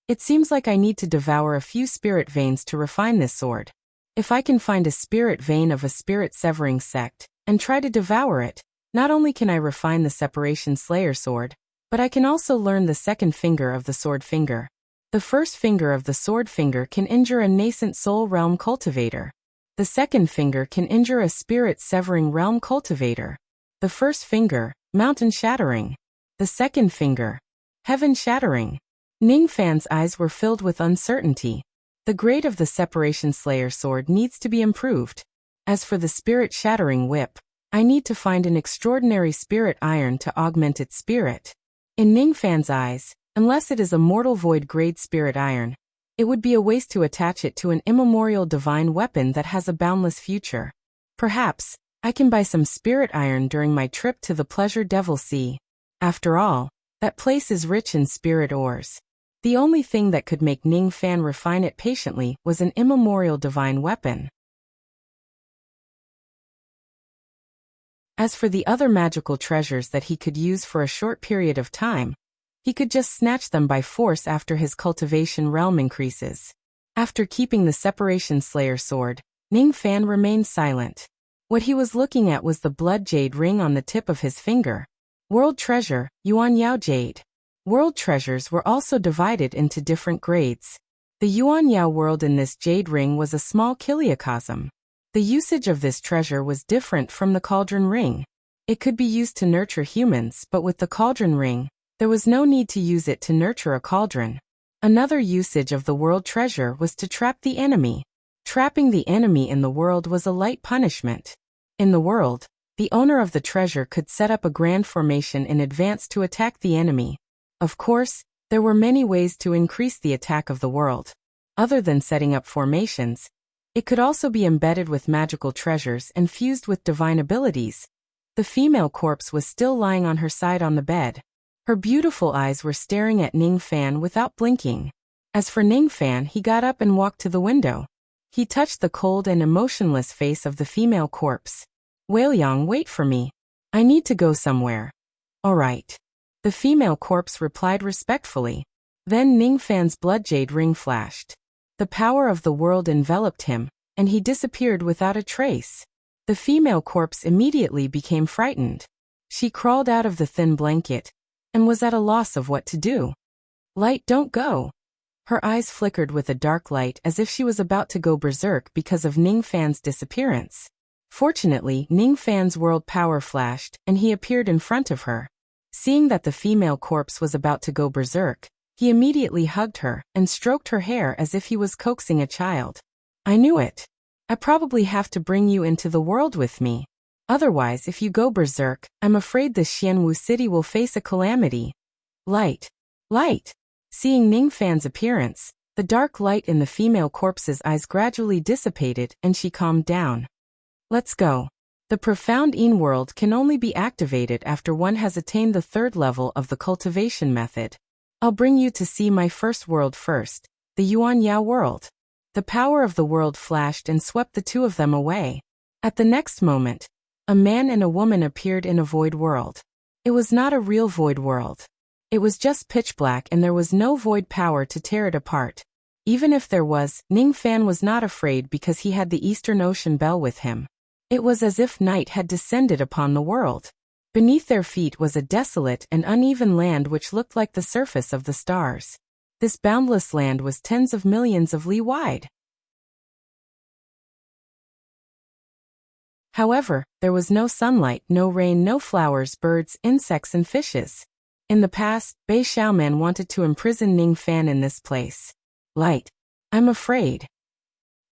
It seems like I need to devour a few spirit veins to refine this sword. If I can find a spirit vein of a spirit severing sect, and try to devour it, not only can I refine the Separation Slayer sword, but I can also learn the second finger of the sword finger. The first finger of the sword finger can injure a nascent soul realm cultivator. The second finger can injure a spirit-severing realm cultivator. The first finger, mountain-shattering. The second finger, heaven-shattering. Ning Fan's eyes were filled with uncertainty. The grade of the Separation Slayer sword needs to be improved. As for the spirit-shattering whip, I need to find an extraordinary spirit iron to augment its spirit. In Ning Fan's eyes, unless it is a mortal void grade spirit iron, it would be a waste to attach it to an immemorial divine weapon that has a boundless future. Perhaps, I can buy some spirit iron during my trip to the Pleasure Devil Sea. After all, that place is rich in spirit ores. The only thing that could make Ning Fan refine it patiently was an immemorial divine weapon. As for the other magical treasures that he could use for a short period of time, he could just snatch them by force after his cultivation realm increases. After keeping the Separation Slayer sword, Ning Fan remained silent. What he was looking at was the blood jade ring on the tip of his finger. World treasure, Yuan Yao jade. World treasures were also divided into different grades. The Yuan Yao world in this jade ring was a small kiliocosm. The usage of this treasure was different from the cauldron ring. It could be used to nurture humans, but with the cauldron ring, there was no need to use it to nurture a cauldron. Another usage of the world treasure was to trap the enemy. Trapping the enemy in the world was a light punishment. In the world, the owner of the treasure could set up a grand formation in advance to attack the enemy. Of course, there were many ways to increase the attack of the world. Other than setting up formations, it could also be embedded with magical treasures and fused with divine abilities. The female corpse was still lying on her side on the bed. Her beautiful eyes were staring at Ning Fan without blinking. As for Ning Fan, he got up and walked to the window. He touched the cold and emotionless face of the female corpse. Weiliang, wait for me. I need to go somewhere. All right. The female corpse replied respectfully. Then Ning Fan's blood jade ring flashed. The power of the world enveloped him, and he disappeared without a trace. The female corpse immediately became frightened. She crawled out of the thin blanket, and was at a loss of what to do. Light, don't go. Her eyes flickered with a dark light as if she was about to go berserk because of Ning Fan's disappearance. Fortunately, Ning Fan's world power flashed, and he appeared in front of her. Seeing that the female corpse was about to go berserk, he immediately hugged her and stroked her hair as if he was coaxing a child. I knew it. I probably have to bring you into the world with me. Otherwise, if you go berserk, I'm afraid the Xianwu city will face a calamity. Light. Light. Seeing Ning Fan's appearance, the dark light in the female corpse's eyes gradually dissipated and she calmed down. Let's go. The profound Yin world can only be activated after one has attained the third level of the cultivation method. I'll bring you to see my first world first, the Yuan Yao world. The power of the world flashed and swept the two of them away. At the next moment, a man and a woman appeared in a void world. It was not a real void world. It was just pitch black and there was no void power to tear it apart. Even if there was, Ning Fan was not afraid because he had the Eastern Ocean bell with him. It was as if night had descended upon the world. Beneath their feet was a desolate and uneven land which looked like the surface of the stars. This boundless land was tens of millions of li wide. However, there was no sunlight, no rain, no flowers, birds, insects, and fishes. In the past, Bei Xiaoman wanted to imprison Ning Fan in this place. Light. I'm afraid.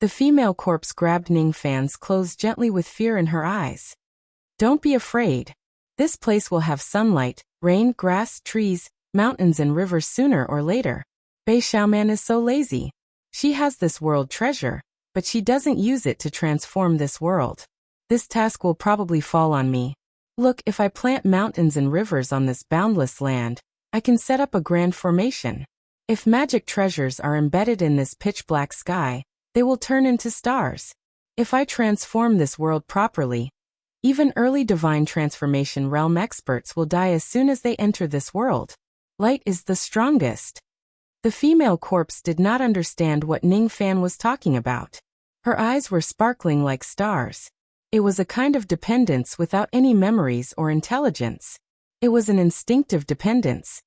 The female corpse grabbed Ning Fan's clothes gently with fear in her eyes. Don't be afraid. This place will have sunlight, rain, grass, trees, mountains, and rivers sooner or later. Bei Xiaoman is so lazy. She has this world treasure, but she doesn't use it to transform this world. This task will probably fall on me. Look, if I plant mountains and rivers on this boundless land, I can set up a grand formation. If magic treasures are embedded in this pitch-black sky, they will turn into stars. If I transform this world properly, even early divine transformation realm experts will die as soon as they enter this world. Light is the strongest. The female corpse did not understand what Ning Fan was talking about. Her eyes were sparkling like stars. It was a kind of dependence without any memories or intelligence. It was an instinctive dependence.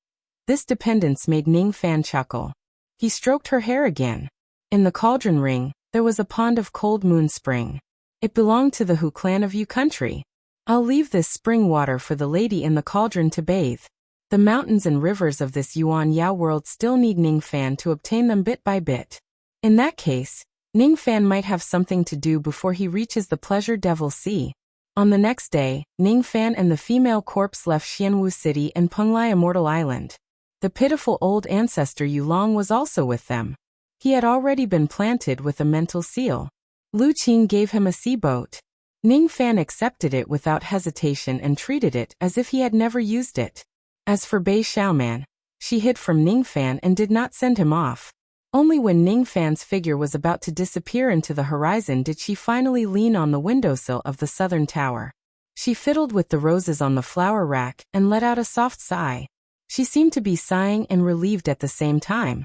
This dependence made Ning Fan chuckle. He stroked her hair again. In the cauldron ring, there was a pond of cold moon spring. It belonged to the Hu clan of Yu country. I'll leave this spring water for the lady in the cauldron to bathe. The mountains and rivers of this Yuan Yao world still need Ning Fan to obtain them bit by bit. In that case, Ning Fan might have something to do before he reaches the Pleasure Devil Sea. On the next day, Ning Fan and the female corpse left Xianwu City and Penglai Immortal Island. The pitiful old ancestor Yulong was also with them. He had already been planted with a mental seal. Lu Qing gave him a sea boat. Ning Fan accepted it without hesitation and treated it as if he had never used it. As for Bei Xiaoman, she hid from Ning Fan and did not send him off. Only when Ning Fan's figure was about to disappear into the horizon did she finally lean on the windowsill of the southern tower. She fiddled with the roses on the flower rack and let out a soft sigh. She seemed to be sighing and relieved at the same time.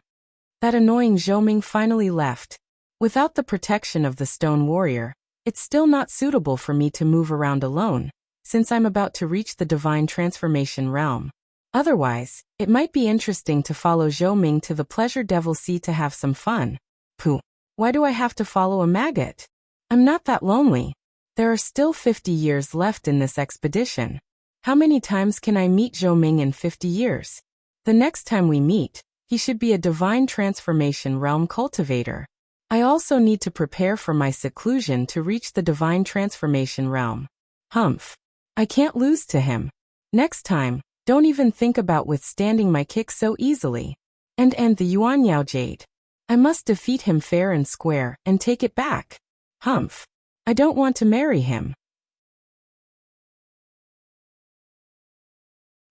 That annoying Zhou Ming finally left. Without the protection of the stone warrior, it's still not suitable for me to move around alone, since I'm about to reach the divine transformation realm. Otherwise, it might be interesting to follow Zhou Ming to the Pleasure Devil Sea to have some fun. Pooh. Why do I have to follow a maggot? I'm not that lonely. There are still 50 years left in this expedition. How many times can I meet Zhou Ming in 50 years? The next time we meet, he should be a divine transformation realm cultivator. I also need to prepare for my seclusion to reach the divine transformation realm. Humph. I can't lose to him. Next time, don't even think about withstanding my kick so easily. And the Yuan Yao Jade. I must defeat him fair and square and take it back. Humph. I don't want to marry him.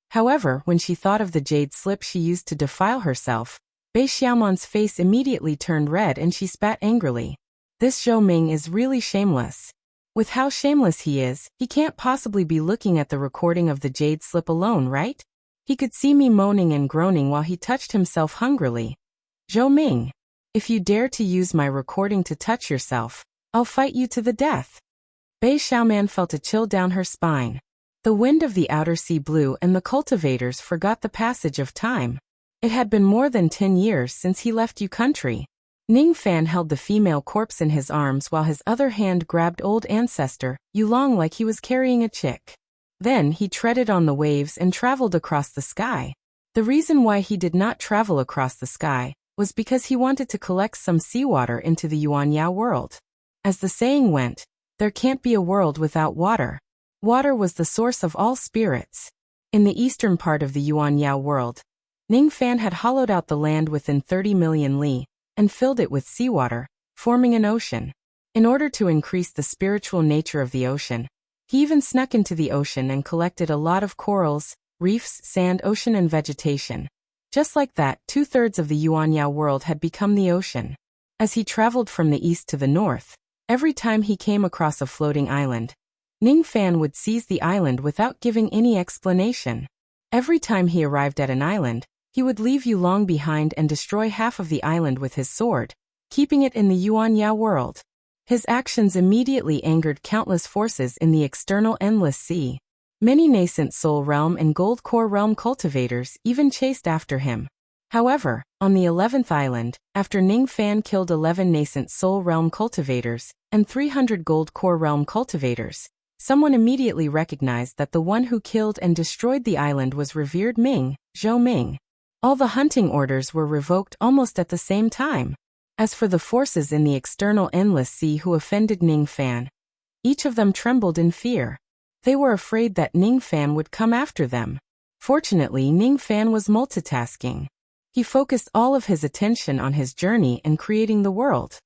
However, when she thought of the jade slip she used to defile herself, Bei Xiaoman's face immediately turned red and she spat angrily. This Zhou Ming is really shameless. With how shameless he is, he can't possibly be looking at the recording of the jade slip alone, right? He could see me moaning and groaning while he touched himself hungrily. Zhou Ming, if you dare to use my recording to touch yourself, I'll fight you to the death. Bei Xiaoman felt a chill down her spine. The wind of the outer sea blew and the cultivators forgot the passage of time. It had been more than 10 years since he left Yu country. Ning Fan held the female corpse in his arms while his other hand grabbed old ancestor Yulong like he was carrying a chick. Then he treaded on the waves and traveled across the sky. The reason why he did not travel across the sky was because he wanted to collect some seawater into the Yuan Yao world. As the saying went, there can't be a world without water. Water was the source of all spirits. In the eastern part of the Yuan Yao world, Ning Fan had hollowed out the land within 30 million li and filled it with seawater, forming an ocean. In order to increase the spiritual nature of the ocean, he even snuck into the ocean and collected a lot of corals, reefs, sand, ocean, and vegetation. Just like that, 2/3 of the Yuan Yao world had become the ocean. As he traveled from the east to the north, every time he came across a floating island, Ning Fan would seize the island without giving any explanation. Every time he arrived at an island, he would leave Yulong behind and destroy half of the island with his sword, keeping it in the Yuan Yao world. His actions immediately angered countless forces in the external endless sea. Many nascent soul realm and gold core realm cultivators even chased after him. However, on the 11th island, after Ning Fan killed 11 nascent soul realm cultivators and 300 gold core realm cultivators, Someone immediately recognized that the one who killed and destroyed the island was revered Ming, Zhou Ming. All the hunting orders were revoked almost at the same time. As for the forces in the external endless sea who offended Ning Fan, each of them trembled in fear. They were afraid that Ning Fan would come after them. Fortunately, Ning Fan was multitasking. He focused all of his attention on his journey and creating the world.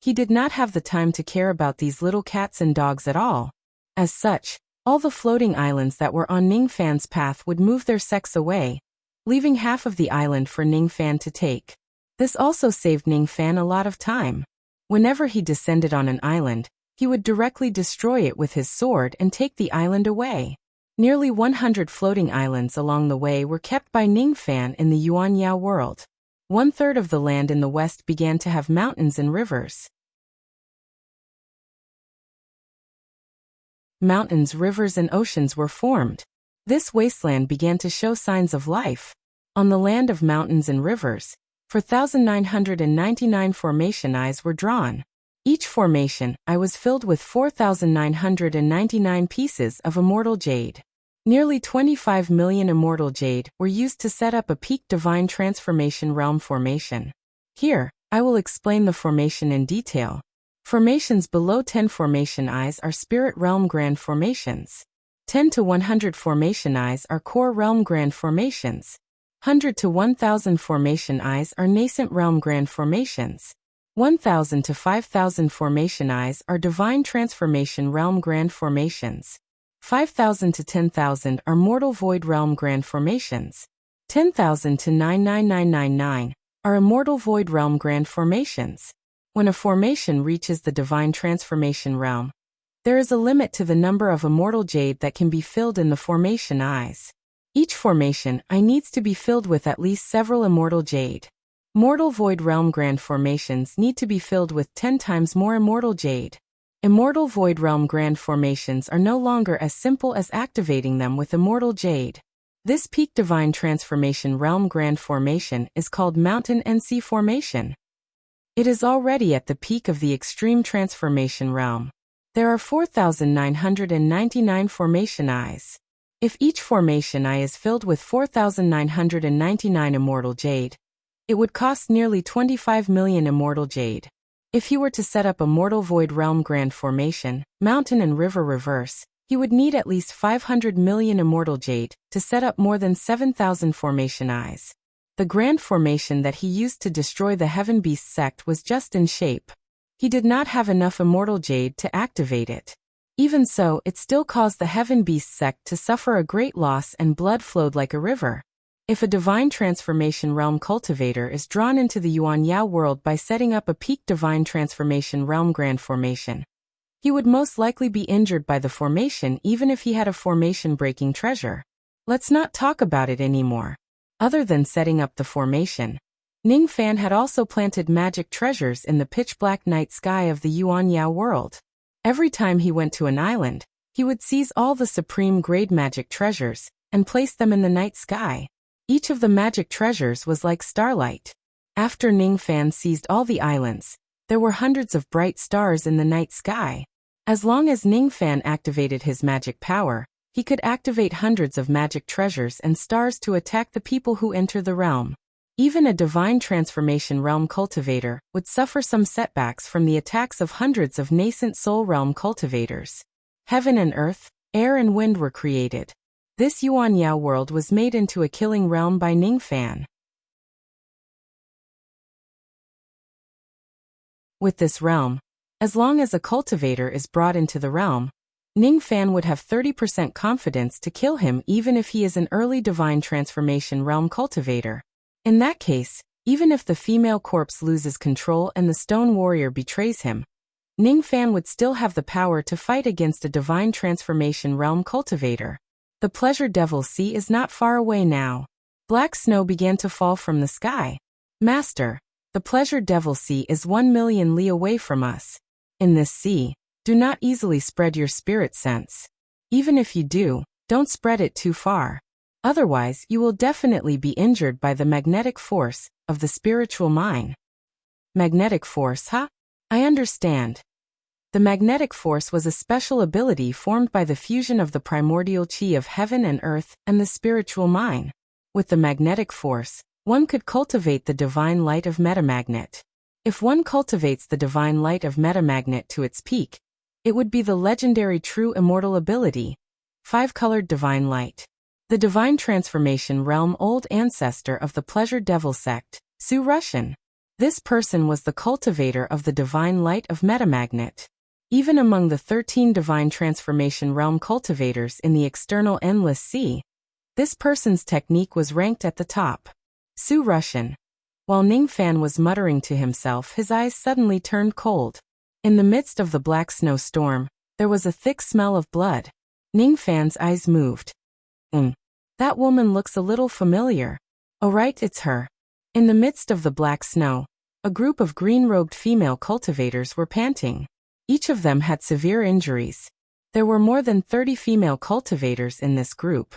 He did not have the time to care about these little cats and dogs at all. As such, all the floating islands that were on Ning Fan's path would move their sex away, leaving half of the island for Ning Fan to take. This also saved Ning Fan a lot of time. Whenever he descended on an island, he would directly destroy it with his sword and take the island away. Nearly 100 floating islands along the way were kept by Ning Fan in the Yuanyao world. 1/3 of the land in the west began to have mountains and rivers. Mountains, rivers, and oceans were formed. This wasteland began to show signs of life. On the land of mountains and rivers, 4,999 formation eyes were drawn. Each formation eye was filled with 4,999 pieces of immortal jade. Nearly 25 million immortal jade were used to set up a peak divine transformation realm formation. Here, I will explain the formation in detail. Formations below 10 formation eyes are spirit realm grand formations. 10 to 100 formation eyes are core realm grand formations. 100 to 1,000 formation eyes are nascent realm grand formations. 1,000 to 5,000 formation eyes are divine transformation realm grand formations. 5,000 to 10,000 are mortal void realm grand formations. 10,000 to 99999 are immortal void realm grand formations. When a formation reaches the divine transformation realm, there is a limit to the number of immortal jade that can be filled in the formation eyes. Each formation eye needs to be filled with at least several immortal jade. Mortal void realm grand formations need to be filled with 10 times more immortal jade. Immortal void realm grand formations are no longer as simple as activating them with immortal jade. This peak divine transformation realm grand formation is called mountain and sea formation. It is already at the peak of the extreme transformation realm. There are 4,999 formation eyes. If each formation eye is filled with 4,999 immortal jade, it would cost nearly 25 million immortal jade. If he were to set up a mortal void realm grand formation, mountain and river reverse, he would need at least 500 million immortal jade to set up more than 7,000 formation eyes. The grand formation that he used to destroy the Heaven Beast sect was just in shape. He did not have enough immortal jade to activate it. Even so, it still caused the Heaven Beast sect to suffer a great loss and blood flowed like a river. If a divine transformation realm cultivator is drawn into the Yuanyao world by setting up a peak divine transformation realm grand formation, he would most likely be injured by the formation even if he had a formation-breaking treasure. Let's not talk about it anymore. Other than setting up the formation, Ning Fan had also planted magic treasures in the pitch-black night sky of the Yuanyao world. Every time he went to an island, he would seize all the supreme grade magic treasures and place them in the night sky. Each of the magic treasures was like starlight. After Ning Fan seized all the islands, there were hundreds of bright stars in the night sky. As long as Ning Fan activated his magic power, he could activate hundreds of magic treasures and stars to attack the people who enter the realm. Even a divine transformation realm cultivator would suffer some setbacks from the attacks of hundreds of nascent soul realm cultivators. Heaven and earth, air and wind were created. This Yuanyao world was made into a killing realm by Ning Fan. With this realm, as long as a cultivator is brought into the realm, Ning Fan would have 30% confidence to kill him even if he is an early divine transformation realm cultivator. In that case, even if the female corpse loses control and the stone warrior betrays him, Ning Fan would still have the power to fight against a divine transformation realm cultivator. The Pleasure Devil Sea is not far away now. Black snow began to fall from the sky. Master, the Pleasure Devil Sea is 1 million li away from us. In this sea, do not easily spread your spirit sense. Even if you do, don't spread it too far. Otherwise, you will definitely be injured by the magnetic force of the spiritual mine. Magnetic force, huh? I understand. The magnetic force was a special ability formed by the fusion of the primordial chi of heaven and earth and the spiritual mind. With the magnetic force, one could cultivate the divine light of metamagnet. If one cultivates the divine light of metamagnet to its peak, it would be the legendary true immortal ability, five-colored divine light. The divine transformation realm old ancestor of the pleasure devil sect, Su Russian. This person was the cultivator of the divine light of metamagnet. Even among the 13 divine transformation realm cultivators in the external endless sea, this person's technique was ranked at the top. Su Russian. While Ningfan was muttering to himself, his eyes suddenly turned cold. In the midst of the black snowstorm, there was a thick smell of blood. Ningfan's eyes moved. That woman looks a little familiar. Oh right, it's her. In the midst of the black snow, a group of green-robed female cultivators were panting. Each of them had severe injuries. There were more than 30 female cultivators in this group.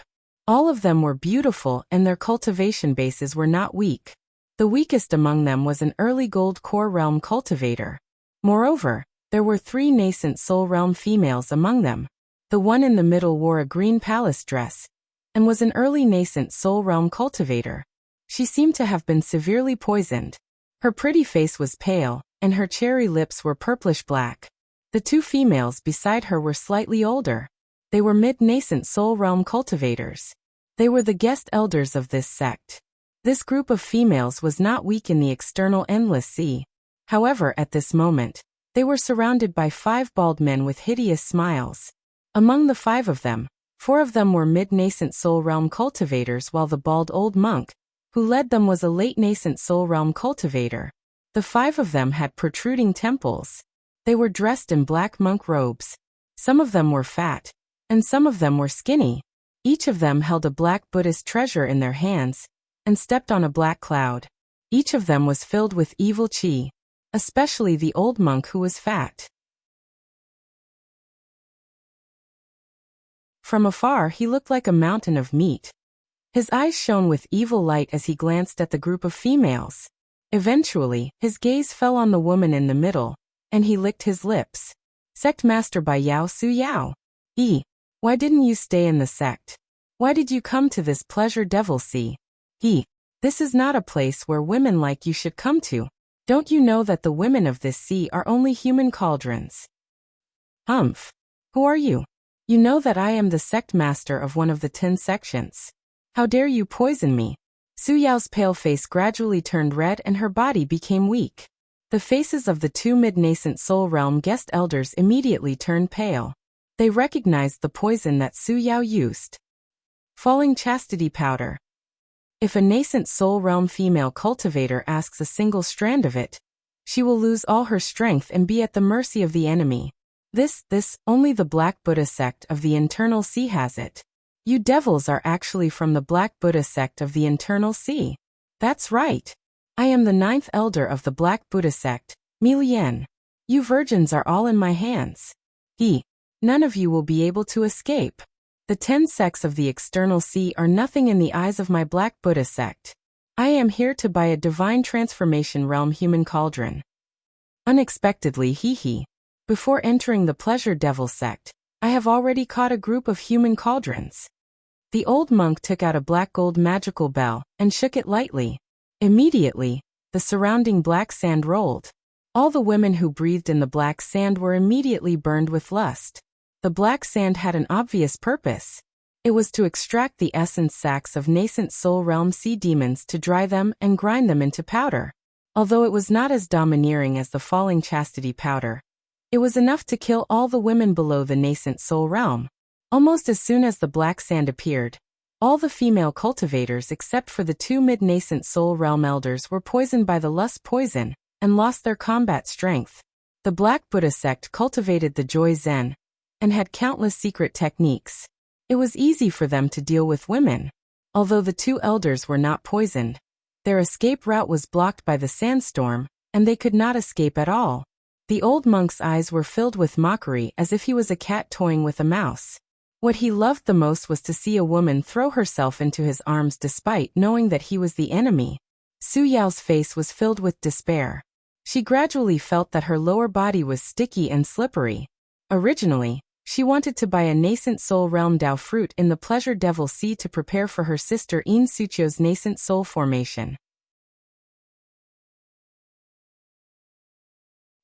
All of them were beautiful and their cultivation bases were not weak. The weakest among them was an early gold core realm cultivator. Moreover, there were 3 nascent soul realm females among them. The one in the middle wore a green palace dress and was an early nascent soul realm cultivator. She seemed to have been severely poisoned. Her pretty face was pale, and her cherry lips were purplish-black. The 2 females beside her were slightly older. They were mid-nascent soul realm cultivators. They were the guest elders of this sect. This group of females was not weak in the external endless sea. However, at this moment, they were surrounded by 5 bald men with hideous smiles. Among the 5 of them, 4 of them were mid-nascent soul realm cultivators, while the bald old monk, who led them, was a late nascent soul realm cultivator. The 5 of them had protruding temples. They were dressed in black monk robes. Some of them were fat, and some of them were skinny. Each of them held a black Buddhist treasure in their hands, and stepped on a black cloud. Each of them was filled with evil chi, especially the old monk who was fat. From afar he looked like a mountain of meat. His eyes shone with evil light as he glanced at the group of females. Eventually, his gaze fell on the woman in the middle, and he licked his lips. Sect Master by Yao Su Yao. Why didn't you stay in the sect? Why did you come to this pleasure devil sea? This is not a place where women like you should come to. Don't you know that the women of this sea are only human cauldrons? Humph. Who are you? You know that I am the sect master of one of the 10 sections. How dare you poison me? Su Yao's pale face gradually turned red and her body became weak. The faces of the 2 mid-nascent soul realm guest elders immediately turned pale. They recognized the poison that Su Yao used. Falling chastity powder. If a nascent soul realm female cultivator asks a single strand of it, she will lose all her strength and be at the mercy of the enemy. Only the Black Buddha sect of the Internal Sea has it. You devils are actually from the Black Buddha sect of the Internal Sea. That's right. I am the 9th elder of the Black Buddha sect, Mi Lian. You virgins are all in my hands. None of you will be able to escape. The 10 sects of the External Sea are nothing in the eyes of my Black Buddha sect. I am here to buy a divine transformation realm human cauldron. Unexpectedly, before entering the pleasure devil sect, I have already caught a group of human cauldrons. The old monk took out a black gold magical bell and shook it lightly. Immediately, the surrounding black sand rolled. All the women who breathed in the black sand were immediately burned with lust. The black sand had an obvious purpose. It was to extract the essence sacs of nascent soul realm sea demons to dry them and grind them into powder. Although it was not as domineering as the falling chastity powder, it was enough to kill all the women below the nascent soul realm. Almost as soon as the black sand appeared, all the female cultivators except for the 2 mid-nascent soul realm elders were poisoned by the lust poison and lost their combat strength. The Black Buddha sect cultivated the Joy Zen and had countless secret techniques. It was easy for them to deal with women. Although the 2 elders were not poisoned, their escape route was blocked by the sandstorm, and they could not escape at all. The old monk's eyes were filled with mockery as if he was a cat toying with a mouse. What he loved the most was to see a woman throw herself into his arms despite knowing that he was the enemy. Su Yao's face was filled with despair. She gradually felt that her lower body was sticky and slippery. Originally, she wanted to buy a nascent soul realm Dao fruit in the Pleasure Devil Sea to prepare for her sister In Suchio's nascent soul formation.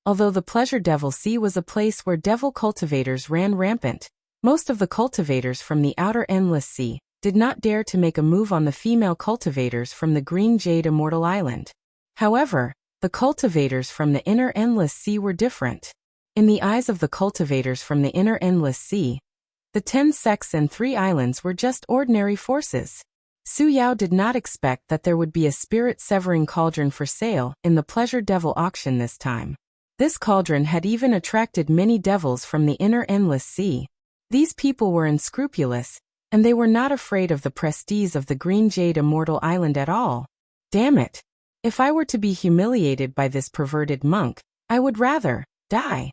Although the Pleasure Devil Sea was a place where devil cultivators ran rampant, most of the cultivators from the outer Endless Sea did not dare to make a move on the female cultivators from the Green Jade Immortal Island. However, the cultivators from the inner Endless Sea were different. In the eyes of the cultivators from the inner Endless Sea, the 10 sects and 3 islands were just ordinary forces. Su Yao did not expect that there would be a spirit-severing cauldron for sale in the Pleasure Devil auction this time. This cauldron had even attracted many devils from the inner Endless Sea. These people were unscrupulous, and they were not afraid of the prestige of the Green Jade Immortal Island at all. Damn it! If I were to be humiliated by this perverted monk, I would rather die.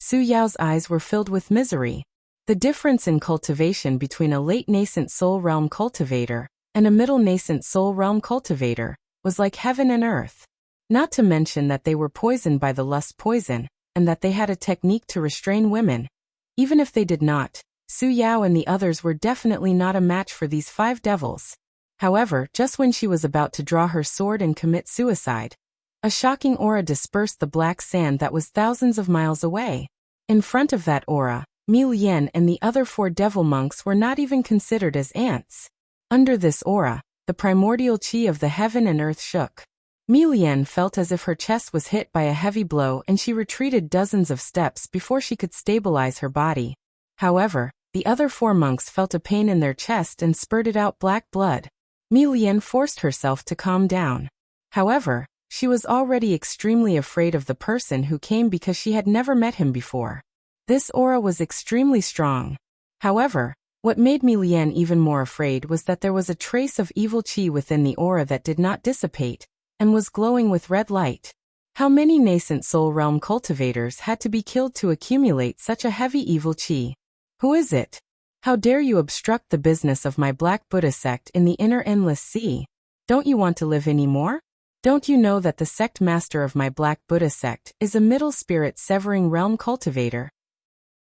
Su Yao's eyes were filled with misery. The difference in cultivation between a late nascent soul realm cultivator and a middle nascent soul realm cultivator was like heaven and earth. Not to mention that they were poisoned by the lust poison, and that they had a technique to restrain women. Even if they did not, Su Yao and the others were definitely not a match for these 5 devils. However, just when she was about to draw her sword and commit suicide, a shocking aura dispersed the black sand that was thousands of miles away. In front of that aura, Mi Lian and the other 4 devil monks were not even considered as ants. Under this aura, the primordial chi of the heaven and earth shook. Mi Lian felt as if her chest was hit by a heavy blow and she retreated dozens of steps before she could stabilize her body. However, the other 4 monks felt a pain in their chest and spurted out black blood. Mi Lian forced herself to calm down. However, she was already extremely afraid of the person who came because she had never met him before. This aura was extremely strong. However, what made Mi Lian even more afraid was that there was a trace of evil chi within the aura that did not dissipate, and was glowing with red light. How many nascent soul realm cultivators had to be killed to accumulate such a heavy evil chi? Who is it? How dare you obstruct the business of my Black Buddha sect in the inner Endless Sea? Don't you want to live anymore? Don't you know that the sect master of my Black Buddha sect is a middle spirit severing realm cultivator?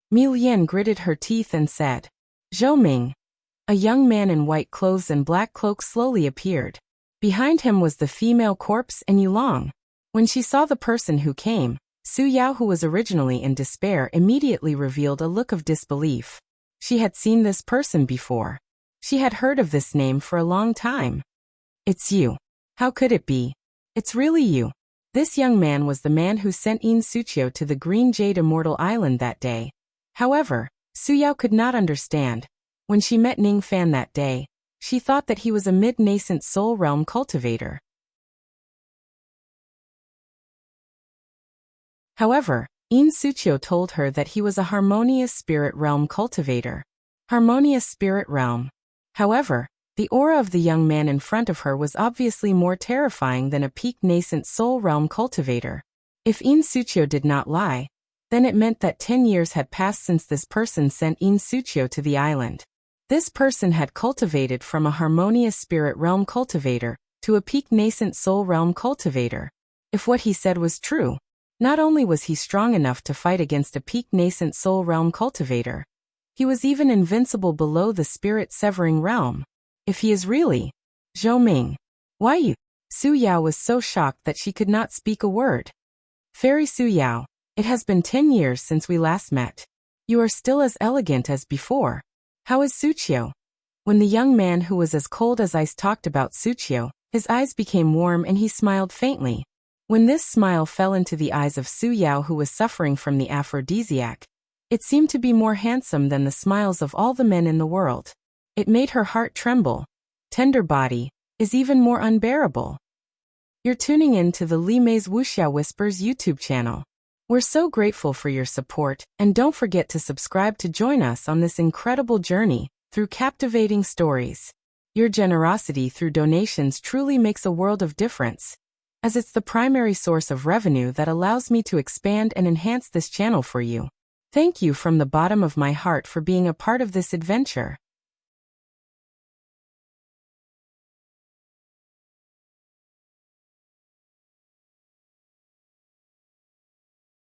Mi Lian gritted her teeth and said, Zhou Ming. A young man in white clothes and black cloak slowly appeared. Behind him was the female corpse and Yulong. When she saw the person who came, Su Yao, who was originally in despair, immediately revealed a look of disbelief. She had seen this person before. She had heard of this name for a long time. It's you. How could it be? It's really you. This young man was the man who sent In Suchio to the Green Jade Immortal Island that day. However, Su Yao could not understand. When she met Ning Fan that day, she thought that he was a mid-nascent soul realm cultivator. However, In Suchio told her that he was a harmonious spirit realm cultivator. Harmonious spirit realm. However, the aura of the young man in front of her was obviously more terrifying than a peak nascent soul realm cultivator. If In Suchio did not lie, then it meant that 10 years had passed since this person sent In Suchio to the island. This person had cultivated from a harmonious spirit realm cultivator to a peak nascent soul realm cultivator. If what he said was true, not only was he strong enough to fight against a peak nascent soul realm cultivator, he was even invincible below the spirit-severing realm. If he is really Zhou Ming, why you? Su Yao was so shocked that she could not speak a word. Fairy Su Yao, it has been 10 years since we last met. You are still as elegant as before. How is Suchio? When the young man who was as cold as ice talked about Suchio, his eyes became warm and he smiled faintly. When this smile fell into the eyes of Su Yao, who was suffering from the aphrodisiac, it seemed to be more handsome than the smiles of all the men in the world. It made her heart tremble. Tender body is even more unbearable. You're tuning in to the Li Mei's Wuxia Whispers YouTube channel. We're so grateful for your support, and don't forget to subscribe to join us on this incredible journey through captivating stories. Your generosity through donations truly makes a world of difference, as it's the primary source of revenue that allows me to expand and enhance this channel for you. Thank you from the bottom of my heart for being a part of this adventure.